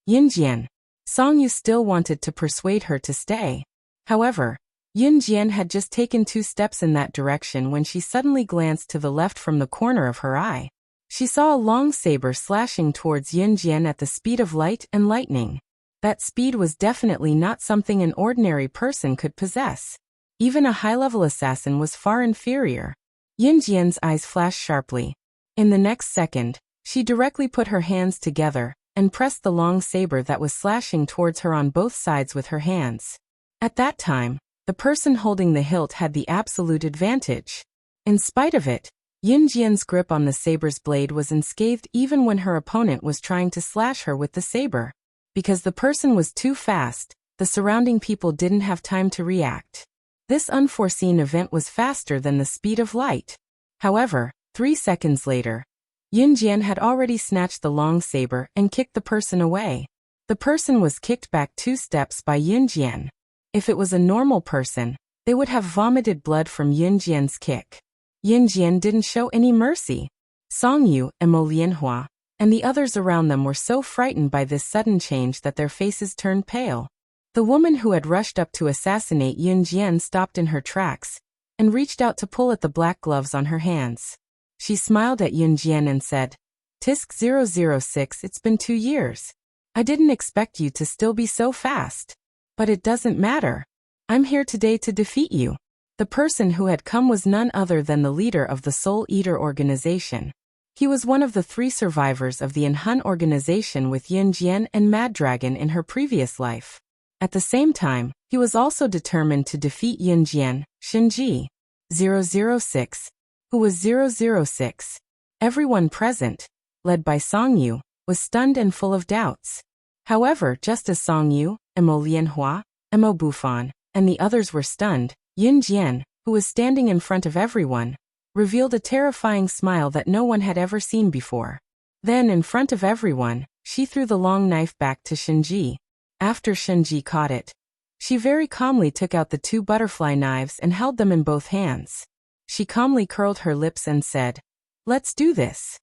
Yin Jian. Song Yu still wanted to persuade her to stay. However, Yin Jian had just taken 2 steps in that direction when she suddenly glanced to the left from the corner of her eye. She saw a long saber slashing towards Yin Jian at the speed of light and lightning. That speed was definitely not something an ordinary person could possess. Even a high-level assassin was far inferior. Yin Jian's eyes flashed sharply. In the next second, she directly put her hands together and pressed the long saber that was slashing towards her on both sides with her hands. At that time, the person holding the hilt had the absolute advantage. In spite of it, Yin Jian's grip on the saber's blade was unscathed even when her opponent was trying to slash her with the saber. Because the person was too fast, the surrounding people didn't have time to react. This unforeseen event was faster than the speed of light. However, 3 seconds later, Yin Jian had already snatched the long saber and kicked the person away. The person was kicked back 2 steps by Yin Jian. If it was a normal person, they would have vomited blood from Yin Jian's kick. Yin Jian didn't show any mercy. Song Yu, Emo Lianhua, and the others around them were so frightened by this sudden change that their faces turned pale. The woman who had rushed up to assassinate Yin Jian stopped in her tracks and reached out to pull at the black gloves on her hands. She smiled at Yin Jian and said, "Tisk-006, it's been 2 years. I didn't expect you to still be so fast. But it doesn't matter. I'm here today to defeat you." The person who had come was none other than the leader of the Soul Eater organization. He was one of the 3 survivors of the Enhun organization with Yin Jian and Mad Dragon in her previous life. At the same time, he was also determined to defeat Yunjian, Shinji. 006. Who was 006? Everyone present, led by Song Yu, was stunned and full of doubts. However, just as Song Yu, Emo Lianhua, Emo Bufan, and the others were stunned, Yunjian, who was standing in front of everyone, revealed a terrifying smile that no one had ever seen before. Then, in front of everyone, she threw the long knife back to Shinji. After Shinji caught it, she very calmly took out the two butterfly knives and held them in both hands. She calmly curled her lips and said, "Let's do this."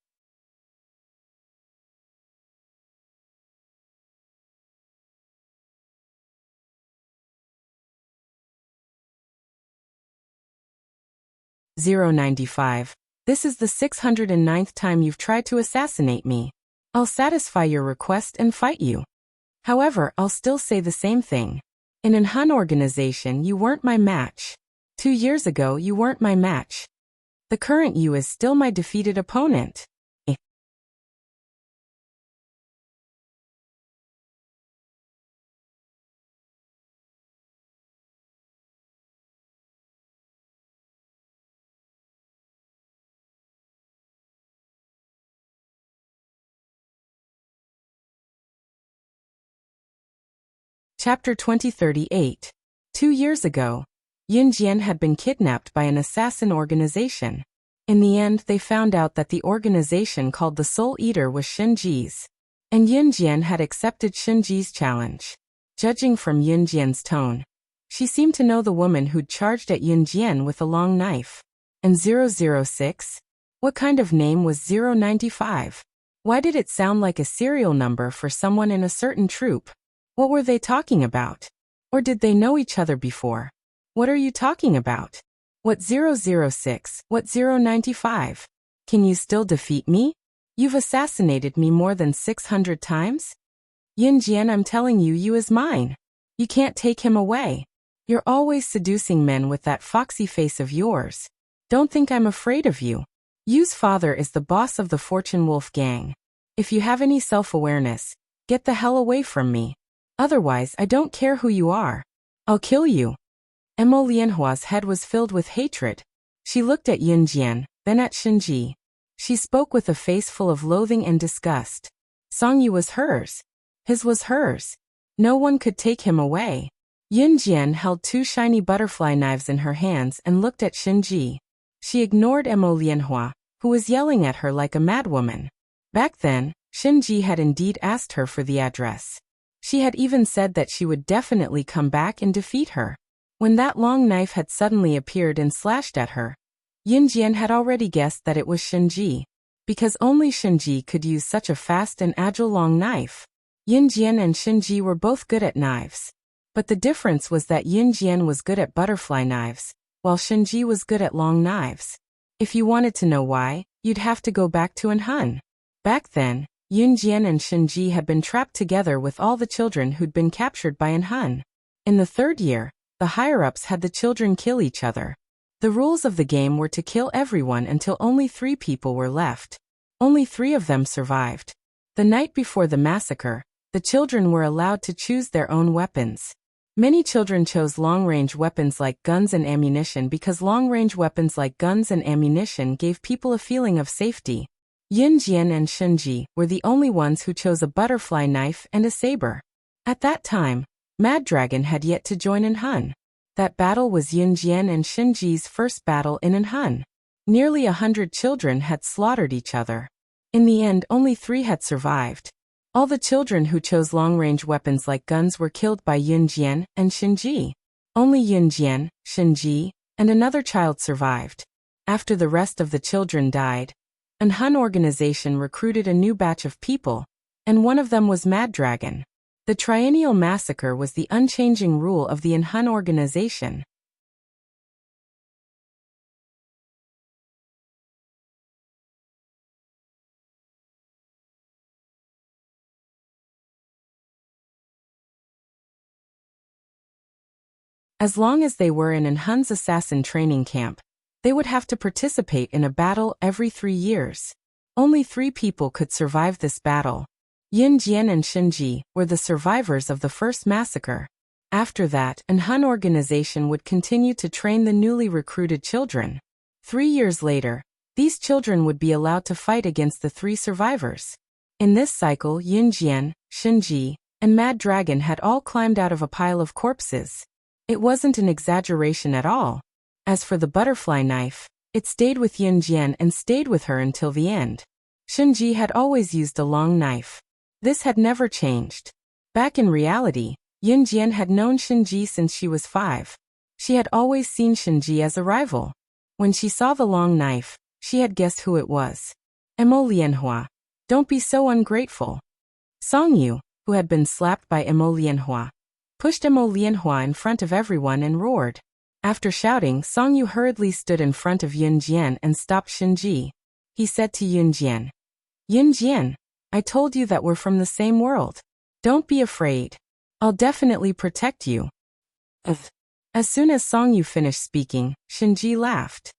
"095. This is the 609th time you've tried to assassinate me. I'll satisfy your request and fight you. However, I'll still say the same thing. In an Hun organization, you weren't my match. 2 years ago, you weren't my match. The current you is still my defeated opponent." Chapter 2038. 2 years ago, Yunjian had been kidnapped by an assassin organization. In the end, they found out that the organization called the Soul Eater was Shinji's, and Yunjian had accepted Shinji's challenge. Judging from Yunjian's tone, she seemed to know the woman who'd charged at Yunjian with a long knife. And 006? What kind of name was 095? Why did it sound like a serial number for someone in a certain troop? What were they talking about? Or did they know each other before? What are you talking about? What 006? What 095? Can you still defeat me? You've assassinated me more than 600 times? Yunjian, I'm telling you, you is mine. You can't take him away. You're always seducing men with that foxy face of yours. Don't think I'm afraid of you. Yu's father is the boss of the Fortune Wolf gang. If you have any self-awareness, get the hell away from me. Otherwise, I don't care who you are. I'll kill you. Emo Lianhua's head was filled with hatred. She looked at Yunjian, then at Shinji. She spoke with a face full of loathing and disgust. Song Yu was hers. His was hers. No one could take him away. Yunjian held two shiny butterfly knives in her hands and looked at Shinji. She ignored Emo Lianhua, who was yelling at her like a madwoman. Back then, Shinji had indeed asked her for the address. She had even said that she would definitely come back and defeat her. When that long knife had suddenly appeared and slashed at her, Yunjian had already guessed that it was Shinji, because only Shinji could use such a fast and agile long knife. Yunjian and Shinji were both good at knives. But the difference was that Yunjian was good at butterfly knives, while Shinji was good at long knives. If you wanted to know why, you'd have to go back to an Hun. Back then, Yunjian and Shinji had been trapped together with all the children who'd been captured by an Hun. In the third year, the higher-ups had the children kill each other. The rules of the game were to kill everyone until only 3 people were left. Only 3 of them survived. The night before the massacre, the children were allowed to choose their own weapons. Many children chose long-range weapons like guns and ammunition because long-range weapons like guns and ammunition gave people a feeling of safety. Yunjian and Shinji were the only ones who chose a butterfly knife and a saber. At that time, Mad Dragon had yet to join an Hun. That battle was Yunjian and Shinji's first battle in an Hun. Nearly 100 children had slaughtered each other. In the end, only 3 had survived. All the children who chose long-range weapons like guns were killed by Yunjian and Shinji. Only Yunjian, Shinji, and another child survived. After the rest of the children died, an Hun organization recruited a new batch of people, and one of them was Mad Dragon. The Triennial Massacre was the unchanging rule of the Hun organization. As long as they were in an Hun's assassin training camp, they would have to participate in a battle every 3 years. Only 3 people could survive this battle. Yunjian and Shinji were the survivors of the first massacre. After that, an Hun organization would continue to train the newly recruited children. 3 years later, these children would be allowed to fight against the 3 survivors. In this cycle, Yunjian, Shinji, and Mad Dragon had all climbed out of a pile of corpses. It wasn't an exaggeration at all. As for the butterfly knife, it stayed with Yunjian and stayed with her until the end. Shinji had always used a long knife. This had never changed. Back in reality, Yunjian had known Shinji since she was 5. She had always seen Shinji as a rival. When she saw the long knife, she had guessed who it was. Emo Lianhua. Don't be so ungrateful. Song Yu, who had been slapped by Emo Lianhua, pushed Emo Lianhua in front of everyone and roared. After shouting, Song Yu hurriedly stood in front of Yunjian and stopped Shinji. He said to Yunjian, "Yunjian, I told you that we're from the same world. Don't be afraid. I'll definitely protect you." As soon as Song Yu finished speaking, Shinji laughed.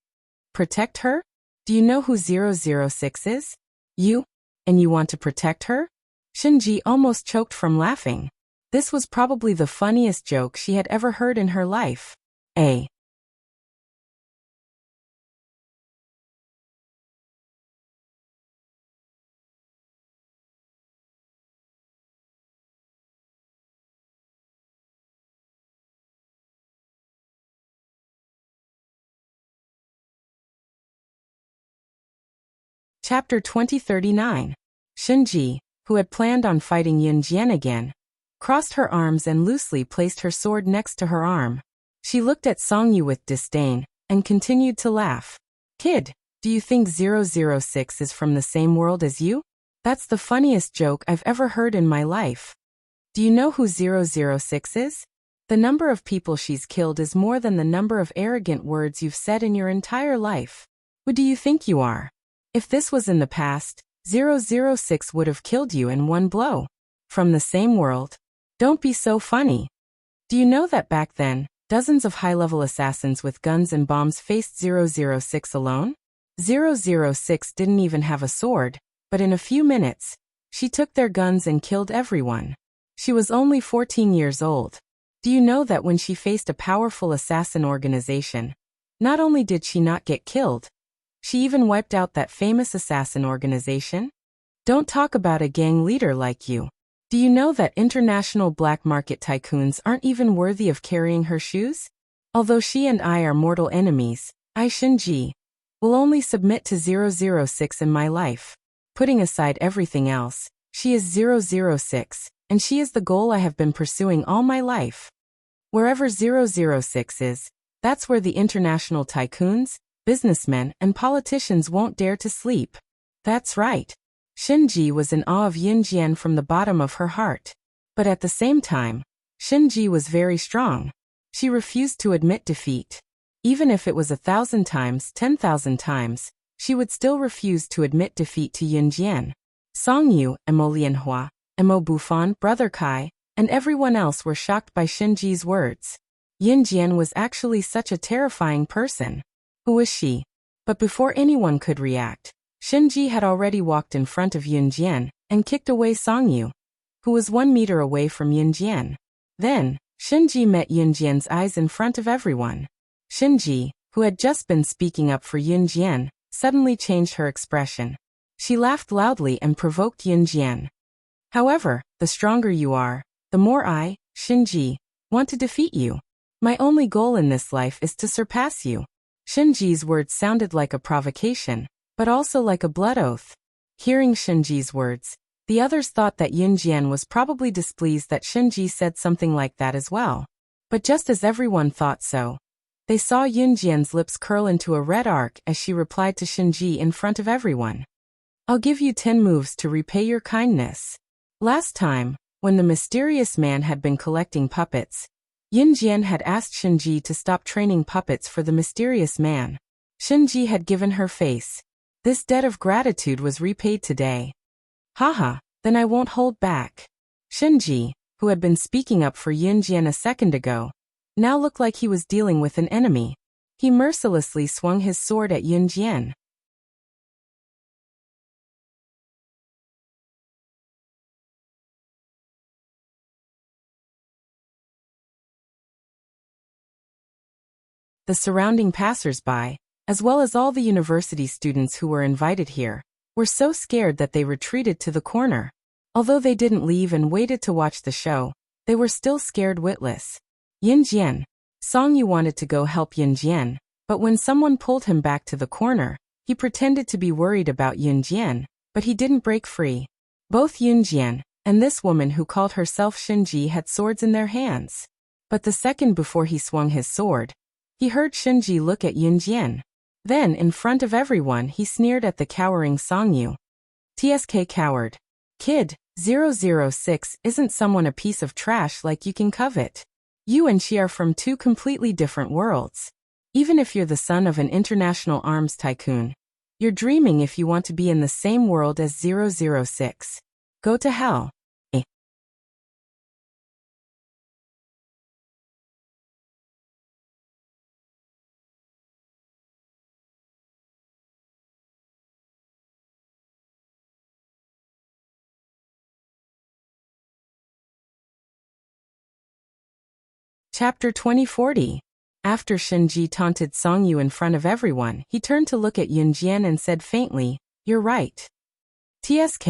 "Protect her? Do you know who 006 is? You? And you want to protect her?" Shinji almost choked from laughing. This was probably the funniest joke she had ever heard in her life. Chapter 2039. Shinji, who had planned on fighting Yunjian again, crossed her arms and loosely placed her sword next to her arm. She looked at Song Yu with disdain, and continued to laugh. "Kid, do you think 006 is from the same world as you? That's the funniest joke I've ever heard in my life. Do you know who 006 is? The number of people she's killed is more than the number of arrogant words you've said in your entire life. Who do you think you are? If this was in the past, 006 would have killed you in one blow. From the same world? Don't be so funny. Do you know that back then, dozens of high-level assassins with guns and bombs faced 006 alone? 006 didn't even have a sword, but in a few minutes, she took their guns and killed everyone. She was only 14 years old. Do you know that when she faced a powerful assassin organization, not only did she not get killed, she even wiped out that famous assassin organization? Don't talk about a gang leader like you. Do you know that international black market tycoons aren't even worthy of carrying her shoes? Although she and I are mortal enemies, I, Shinji, will only submit to 006 in my life. Putting aside everything else, she is 006, and she is the goal I have been pursuing all my life. Wherever 006 is, that's where the international tycoons, businessmen, and politicians won't dare to sleep. That's right. Shinji was in awe of Yunjian from the bottom of her heart. But at the same time, Shinji was very strong. She refused to admit defeat. Even if it was 1,000 times, 10,000 times, she would still refuse to admit defeat to Yunjian. Song Yu, Emo Lianhua, Emo Bufan, Brother Kai, and everyone else were shocked by Shinji's words. Yunjian was actually such a terrifying person. Who was she? But before anyone could react, Shinji had already walked in front of Yunjian and kicked away Song Yu, who was 1 meter away from Yunjian. Then, Shinji met Yunjian's eyes in front of everyone. Shinji, who had just been speaking up for Yunjian, suddenly changed her expression. She laughed loudly and provoked Yunjian. "However, the stronger you are, the more I, Shinji, want to defeat you. My only goal in this life is to surpass you." Shinji's words sounded like a provocation, but also like a blood oath. Hearing Shinji's words, the others thought that Yunjian was probably displeased that Shinji said something like that as well. But just as everyone thought so, they saw Yunjian's lips curl into a red arc as she replied to Shinji in front of everyone. "I'll give you 10 moves to repay your kindness." Last time, when the mysterious man had been collecting puppets, Yunjian had asked Shinji to stop training puppets for the mysterious man. Shinji had given her face. This debt of gratitude was repaid today. "Haha, then I won't hold back." Shinji, who had been speaking up for Yunjian a second ago, now looked like he was dealing with an enemy. He mercilessly swung his sword at Yunjian. The surrounding passers-by, as well as all the university students who were invited here, were so scared that they retreated to the corner. Although they didn't leave and waited to watch the show, they were still scared witless. Yin Jian. Song Yu wanted to go help Yin Jian, but when someone pulled him back to the corner, he pretended to be worried about Yin Jian, but he didn't break free. Both Yin Jian and this woman who called herself Shinji had swords in their hands. But the second before he swung his sword, he heard Shinji look at Yin Jian. Then, in front of everyone, he sneered at the cowering Song Yu. "Tsk coward. Kid, 006 isn't someone a piece of trash like you can covet. You and she are from two completely different worlds. Even if you're the son of an international arms tycoon, you're dreaming if you want to be in the same world as 006. Go to hell." Chapter 2040. After Shinji taunted Song Yu in front of everyone, he turned to look at Yin Jian and said faintly, "You're right. Tsk,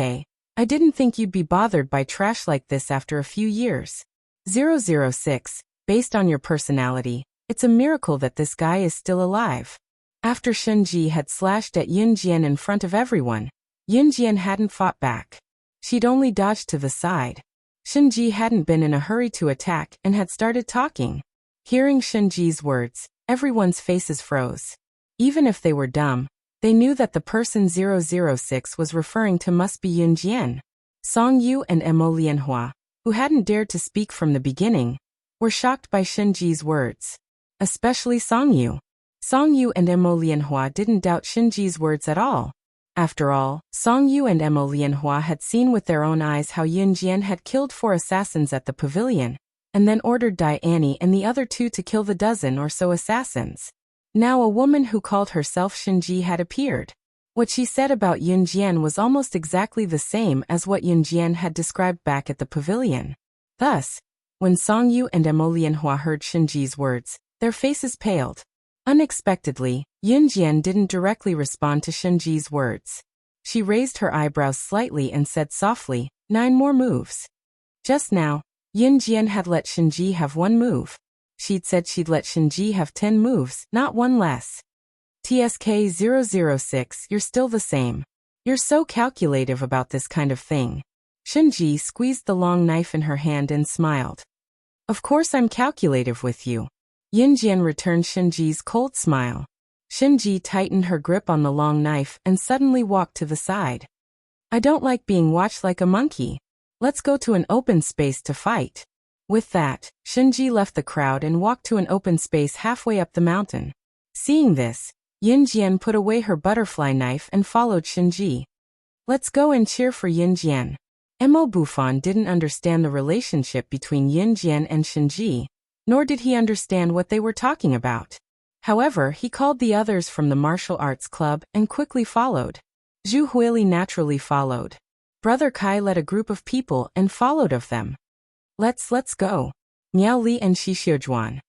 I didn't think you'd be bothered by trash like this after a few years. 006, based on your personality, it's a miracle that this guy is still alive." After Shinji had slashed at Yin Jian in front of everyone, Yin Jian hadn't fought back. She'd only dodged to the side. Shinji hadn't been in a hurry to attack and had started talking. Hearing Shinji's words, everyone's faces froze. Even if they were dumb, they knew that the person 006 was referring to must be Yin Jian. Song Yu and Emo Lianhua, who hadn't dared to speak from the beginning, were shocked by Shinji's words. Especially Song Yu. Song Yu and Emo Lianhua didn't doubt Shinji's words at all. After all, Song Yu and Emo Lianhua had seen with their own eyes how Yin Jian had killed 4 assassins at the pavilion, and then ordered Dai Annie and the other 2 to kill the dozen or so assassins. Now a woman who called herself Shinji had appeared. What she said about Yin Jian was almost exactly the same as what Yin Jian had described back at the pavilion. Thus, when Song Yu and Emo Lianhua heard Shinji's words, their faces paled. Unexpectedly, Yin Jian didn't directly respond to Shinji's words. She raised her eyebrows slightly and said softly, 9 more moves. Just now, Yin Jian had let Shinji have 1 move. She'd said she'd let Shinji have 10 moves, not 1 less. "Tsk 006, you're still the same. You're so calculative about this kind of thing." Shinji squeezed the long knife in her hand and smiled. "Of course I'm calculative with you." Yin Jian returned Shinji's cold smile. Shinji tightened her grip on the long knife and suddenly walked to the side. "I don't like being watched like a monkey. Let's go to an open space to fight." With that, Shinji left the crowd and walked to an open space halfway up the mountain. Seeing this, Yin Jian put away her butterfly knife and followed Shinji. "Let's go and cheer for Yin Jian." Emo Buffon didn't understand the relationship between Yin Jian and Shinji, nor did he understand what they were talking about. However, he called the others from the martial arts club and quickly followed. Zhu Huili naturally followed. Brother Kai led a group of people and followed of them. Let's go. Miao Li and Shi Xiujuan.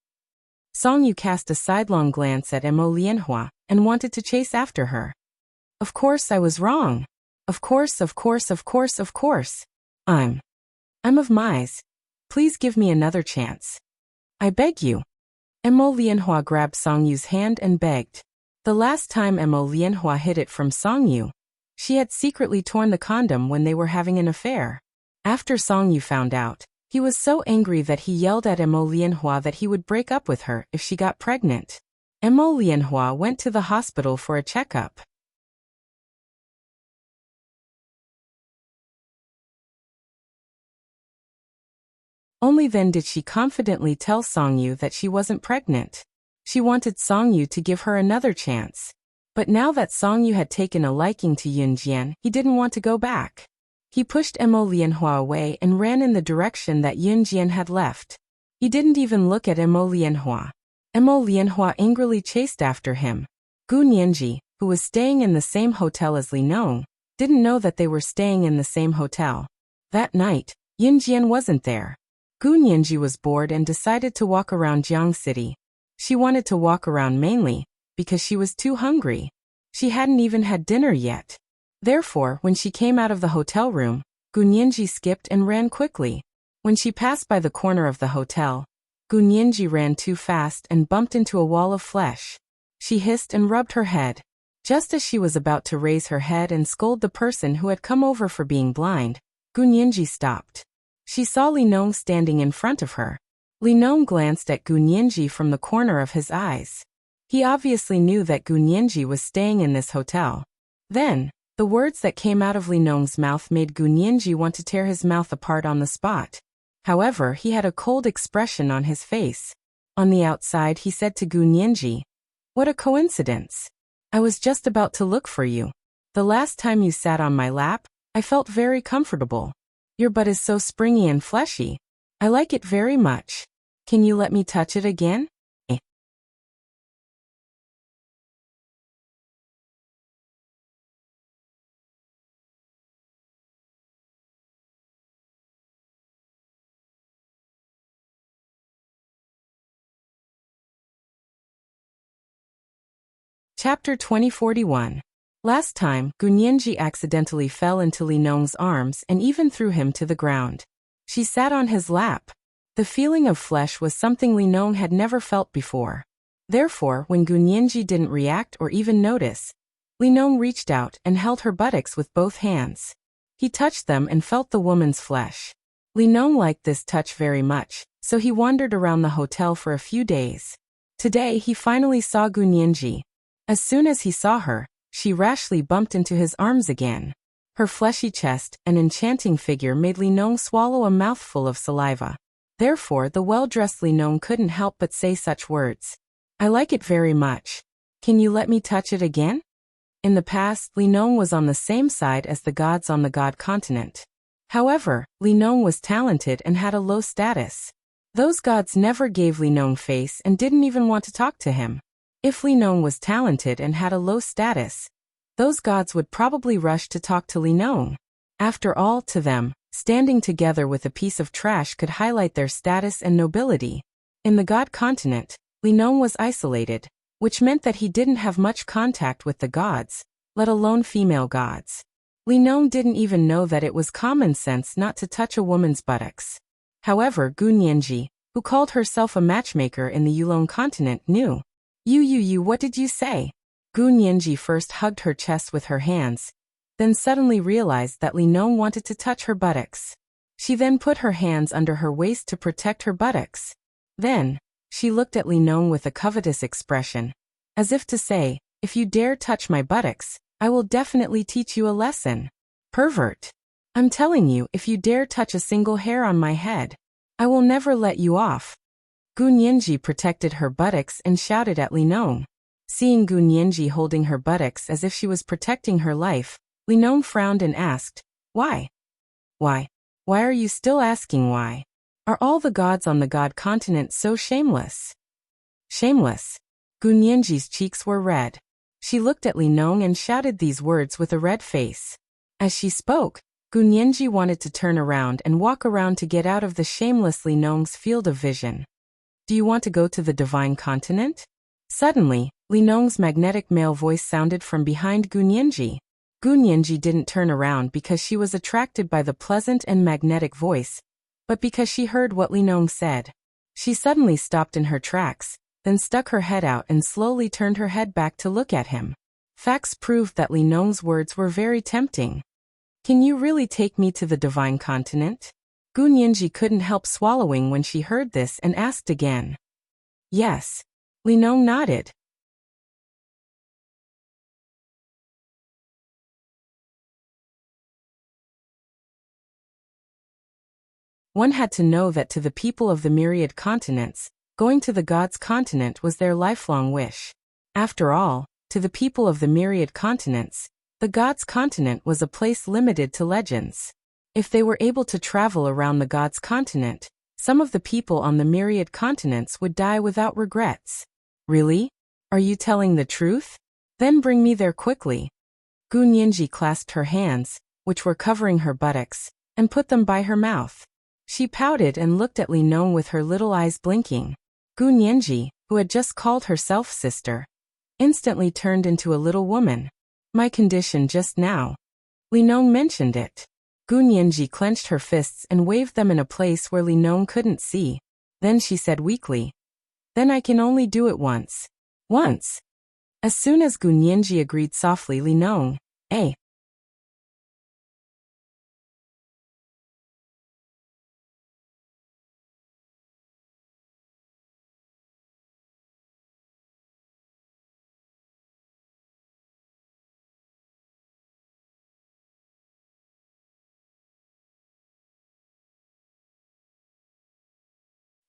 Song Yu cast a sidelong glance at Emo Lianhua and wanted to chase after her. "Of course I was wrong. Of course. I'm of Mize. Please give me another chance. I beg you." Emo Lianhua grabbed Song Yu's hand and begged. The last time Emo Lianhua hid it from Song Yu, she had secretly torn the condom when they were having an affair. After Song Yu found out, he was so angry that he yelled at Emo Lianhua that he would break up with her if she got pregnant. Emo Lianhua went to the hospital for a checkup. Only then did she confidently tell Song Yu that she wasn't pregnant. She wanted Song Yu to give her another chance. But now that Song Yu had taken a liking to Yin Jian, he didn't want to go back. He pushed Emo Lianhua away and ran in the direction that Yin Jian had left. He didn't even look at Emo Lianhua. Emo Lianhua angrily chased after him. Gu Nianji, who was staying in the same hotel as Li Nong, didn't know that they were staying in the same hotel. That night, Yin Jian wasn't there. Gu Nianji was bored and decided to walk around Jiang City. She wanted to walk around mainly because she was too hungry. She hadn't even had dinner yet. Therefore, when she came out of the hotel room, Gunyanji skipped and ran quickly. When she passed by the corner of the hotel, Gunyanji ran too fast and bumped into a wall of flesh. She hissed and rubbed her head. Just as she was about to raise her head and scold the person who had come over for being blind, Gunyanji stopped. She saw Li Nong standing in front of her. Li Nong glanced at Gunyanji from the corner of his eyes. He obviously knew that Gunyanji was staying in this hotel. Then, the words that came out of Li Nong's mouth made Gunyanji want to tear his mouth apart on the spot. However, he had a cold expression on his face. On the outside, he said to Gunyanji, "What a coincidence. I was just about to look for you. The last time you sat on my lap, I felt very comfortable. Your butt is so springy and fleshy. I like it very much. Can you let me touch it again?" Chapter 2041. Last time, Gunyanji accidentally fell into Li Nong's arms and even threw him to the ground. She sat on his lap. The feeling of flesh was something Li Nong had never felt before. Therefore, when Gunyanji didn't react or even notice, Li Nong reached out and held her buttocks with both hands. He touched them and felt the woman's flesh. Li Nong liked this touch very much, so he wandered around the hotel for a few days. Today, he finally saw Gunyanji. As soon as he saw her, she rashly bumped into his arms again. Her fleshy chest and enchanting figure made Li Nong swallow a mouthful of saliva. Therefore, the well-dressed Li Nong couldn't help but say such words. "I like it very much. Can you let me touch it again?" In the past, Li Nong was on the same side as the gods on the god continent. However, Li Nong was talented and had a low status. Those gods never gave Li Nong face and didn't even want to talk to him. If Li Nong was talented and had a low status, those gods would probably rush to talk to Li Nong. After all, to them, standing together with a piece of trash could highlight their status and nobility. In the god continent, Li Nong was isolated, which meant that he didn't have much contact with the gods, let alone female gods. Li Nong didn't even know that it was common sense not to touch a woman's buttocks. However, Gunyanji, who called herself a matchmaker in the Yulong continent, knew. You, what did you say?" Gunyanji first hugged her chest with her hands, then suddenly realized that Li Nong wanted to touch her buttocks. She then put her hands under her waist to protect her buttocks. Then, she looked at Li Nong with a covetous expression, as if to say, "If you dare touch my buttocks, I will definitely teach you a lesson. Pervert. I'm telling you, if you dare touch a single hair on my head, I will never let you off." Gunyanji protected her buttocks and shouted at Li Nong. Seeing Gunyanji holding her buttocks as if she was protecting her life, Li Nong frowned and asked, "Why? Why? Why are you still asking why? Are all the gods on the god continent so shameless?" Shameless. Gunyanji's cheeks were red. She looked at Li Nong and shouted these words with a red face. As she spoke, Gunyanji wanted to turn around and walk around to get out of the shameless Li Nong's field of vision. "Do you want to go to the divine continent?" Suddenly, Li Nong's magnetic male voice sounded from behind Gunyanji. Gunyanji didn't turn around because she was attracted by the pleasant and magnetic voice, but because she heard what Li Nong said. She suddenly stopped in her tracks, then stuck her head out and slowly turned her head back to look at him. Facts proved that Li Nong's words were very tempting. "Can you really take me to the divine continent?" Gunyanji couldn't help swallowing when she heard this and asked again. "Yes." Li Nong nodded. One had to know that to the people of the myriad continents, going to the gods' continent was their lifelong wish. After all, to the people of the myriad continents, the gods' continent was a place limited to legends. If they were able to travel around the gods' continent, some of the people on the myriad continents would die without regrets. "Really? Are you telling the truth? Then bring me there quickly." Gunyanji clasped her hands, which were covering her buttocks, and put them by her mouth. She pouted and looked at Li Nong with her little eyes blinking. Gunyanji, who had just called herself sister, instantly turned into a little woman. My condition just now. Li Nong mentioned it. Gu Nianji clenched her fists and waved them in a place where Li Nong couldn't see. Then she said weakly, "Then I can only do it once." Once. As soon as Gu Nianji agreed softly, Li Nong, "Eh."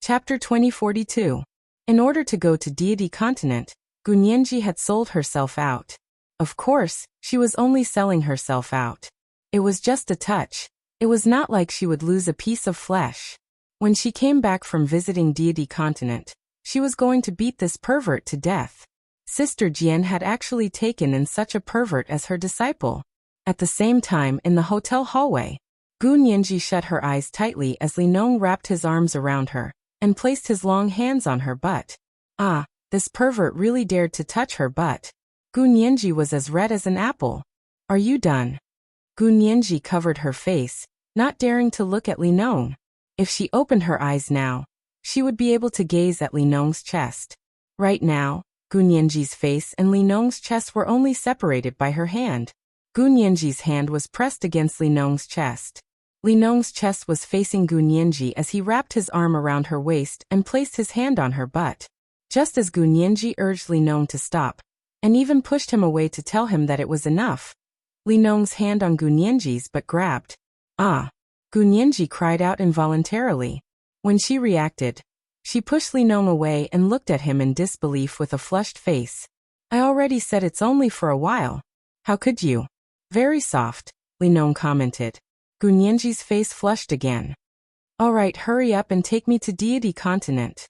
Chapter 2042. In order to go to Deity Continent, Gu Nianji had sold herself out. Of course, she was only selling herself out. It was just a touch. It was not like she would lose a piece of flesh. When she came back from visiting Deity Continent, she was going to beat this pervert to death. Sister Jian had actually taken in such a pervert as her disciple. At the same time, in the hotel hallway, Gu Nianji shut her eyes tightly as Li Nong wrapped his arms around her and placed his long hands on her butt. Ah, this pervert really dared to touch her butt. Gu Nianji was as red as an apple. "Are you done?" Gu Nianji covered her face, not daring to look at Li Nong. If she opened her eyes now, she would be able to gaze at Li Nong's chest. Right now, Gu Nianji's face and Li Nong's chest were only separated by her hand. Gu Nianji's hand was pressed against Li Nong's chest. Li Nong's chest was facing Gu Nianji as he wrapped his arm around her waist and placed his hand on her butt. Just as Gu Nianji urged Li Nong to stop, and even pushed him away to tell him that it was enough, Li Nong's hand on Gu Nianji's butt grabbed. "Ah!" Gu Nianji cried out involuntarily. When she reacted, she pushed Li Nong away and looked at him in disbelief with a flushed face. "I already said it's only for a while. How could you?" "Very soft," Li Nong commented. Gu Nianji's face flushed again. "All right, hurry up and take me to Deity Continent,"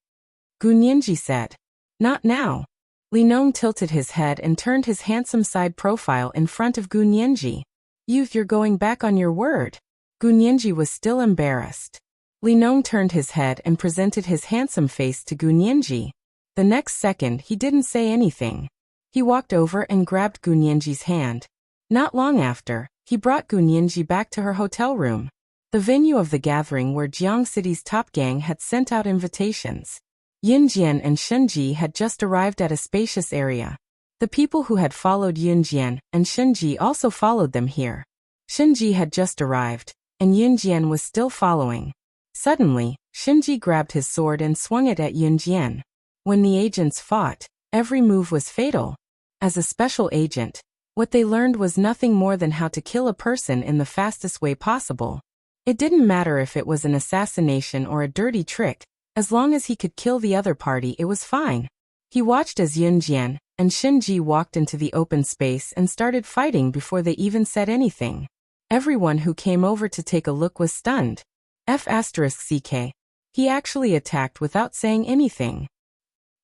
Gu Nianji said. "Not now." Li Nong tilted his head and turned his handsome side profile in front of Gu Nianji. "You're going back on your word." Gu Nianji was still embarrassed. Li Nong turned his head and presented his handsome face to Gu Nianji. The next second he didn't say anything. He walked over and grabbed Gu Nianji's hand. Not long after, he brought Gu Nianji back to her hotel room, the venue of the gathering where Jiang City's top gang had sent out invitations. Yunjian and Shenji had just arrived at a spacious area. The people who had followed Yunjian and Shenji also followed them here. Shenji had just arrived, and Yunjian was still following. Suddenly, Shenji grabbed his sword and swung it at Yunjian. When the agents fought, every move was fatal. As a special agent, what they learned was nothing more than how to kill a person in the fastest way possible. It didn't matter if it was an assassination or a dirty trick, as long as he could kill the other party it was fine. He watched as Yunjian and Shenji walked into the open space and started fighting before they even said anything. Everyone who came over to take a look was stunned. F***ck. He actually attacked without saying anything.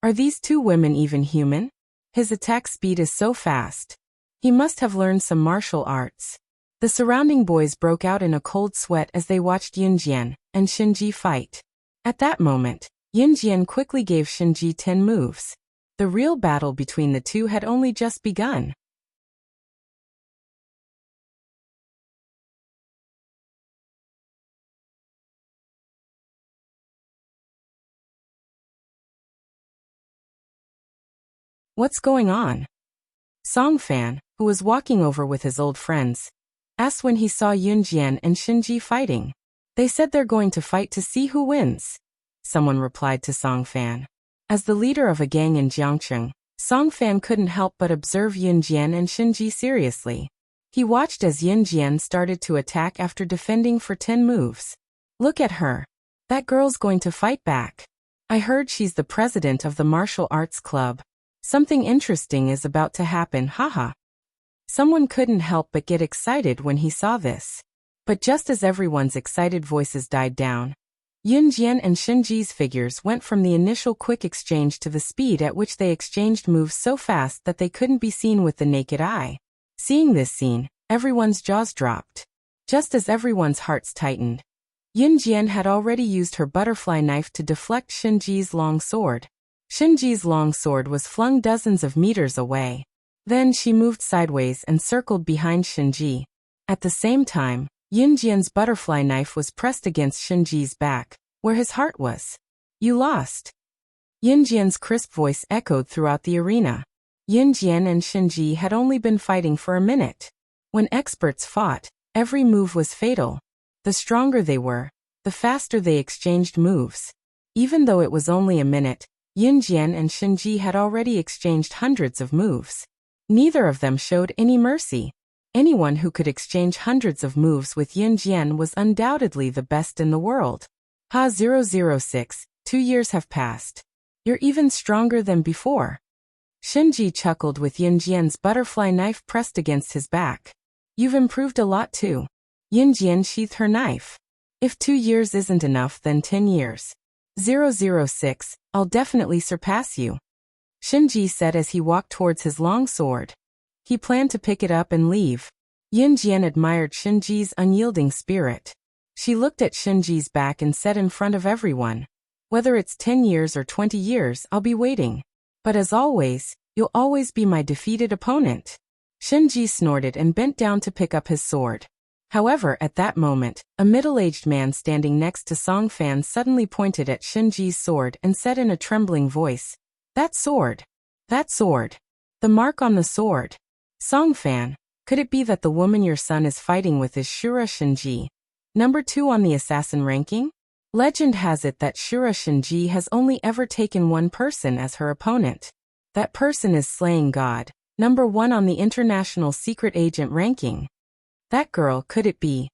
Are these two women even human? His attack speed is so fast. He must have learned some martial arts. The surrounding boys broke out in a cold sweat as they watched Yunjian and Shenji fight. At that moment, Yunjian quickly gave Shenji 10 moves. The real battle between the two had only just begun. What's going on? Song Fan, who was walking over with his old friends, asked when he saw Yunjian and Shenji fighting. They said they're going to fight to see who wins. Someone replied to Song Fan. As the leader of a gang in Jiangcheng, Song Fan couldn't help but observe Yunjian and Shenji seriously. He watched as Yunjian started to attack after defending for 10 moves. Look at her. That girl's going to fight back. I heard she's the president of the martial arts club. Something interesting is about to happen, haha. Someone couldn't help but get excited when he saw this. But just as everyone's excited voices died down, Yunjian and Shenji's figures went from the initial quick exchange to the speed at which they exchanged moves so fast that they couldn't be seen with the naked eye. Seeing this scene, everyone's jaws dropped. Just as everyone's hearts tightened, Yunjian had already used her butterfly knife to deflect Shenji's long sword. Shinji's long sword was flung dozens of meters away. Then she moved sideways and circled behind Shinji. At the same time, Yunjian's butterfly knife was pressed against Shinji's back, where his heart was. You lost. Yunjian's crisp voice echoed throughout the arena. Yunjian and Shinji had only been fighting for a minute. When experts fought, every move was fatal. The stronger they were, the faster they exchanged moves. Even though it was only a minute, Yunjian and Shinji had already exchanged hundreds of moves. Neither of them showed any mercy. Anyone who could exchange hundreds of moves with Yunjian was undoubtedly the best in the world. Ha 006, 2 years have passed. You're even stronger than before. Shinji chuckled with Yunjian's butterfly knife pressed against his back. You've improved a lot too. Yunjian sheathed her knife. If 2 years isn't enough, then 10 years. 006, I'll definitely surpass you. Shinji said as he walked towards his long sword. He planned to pick it up and leave. Yunjian admired Shinji's unyielding spirit. She looked at Shinji's back and said in front of everyone, whether it's 10 years or 20 years, I'll be waiting. But as always, you'll always be my defeated opponent. Shinji snorted and bent down to pick up his sword. However, at that moment, a middle-aged man standing next to Song Fan suddenly pointed at Shinji's sword and said in a trembling voice, That sword! That sword! The mark on the sword! Song Fan, could it be that the woman your son is fighting with is Shura Shinji, number 2 on the assassin ranking? Legend has it that Shura Shinji has only ever taken one person as her opponent. That person is Slaying God, number 1 on the international secret agent ranking. That girl, could it be?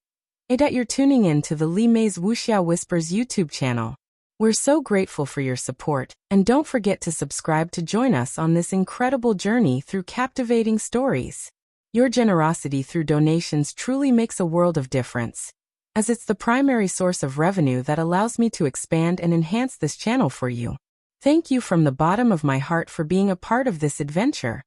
That you're tuning in to the Li Mei's Wuxia Whispers YouTube channel. We're so grateful for your support, and don't forget to subscribe to join us on this incredible journey through captivating stories. Your generosity through donations truly makes a world of difference, as it's the primary source of revenue that allows me to expand and enhance this channel for you. Thank you from the bottom of my heart for being a part of this adventure.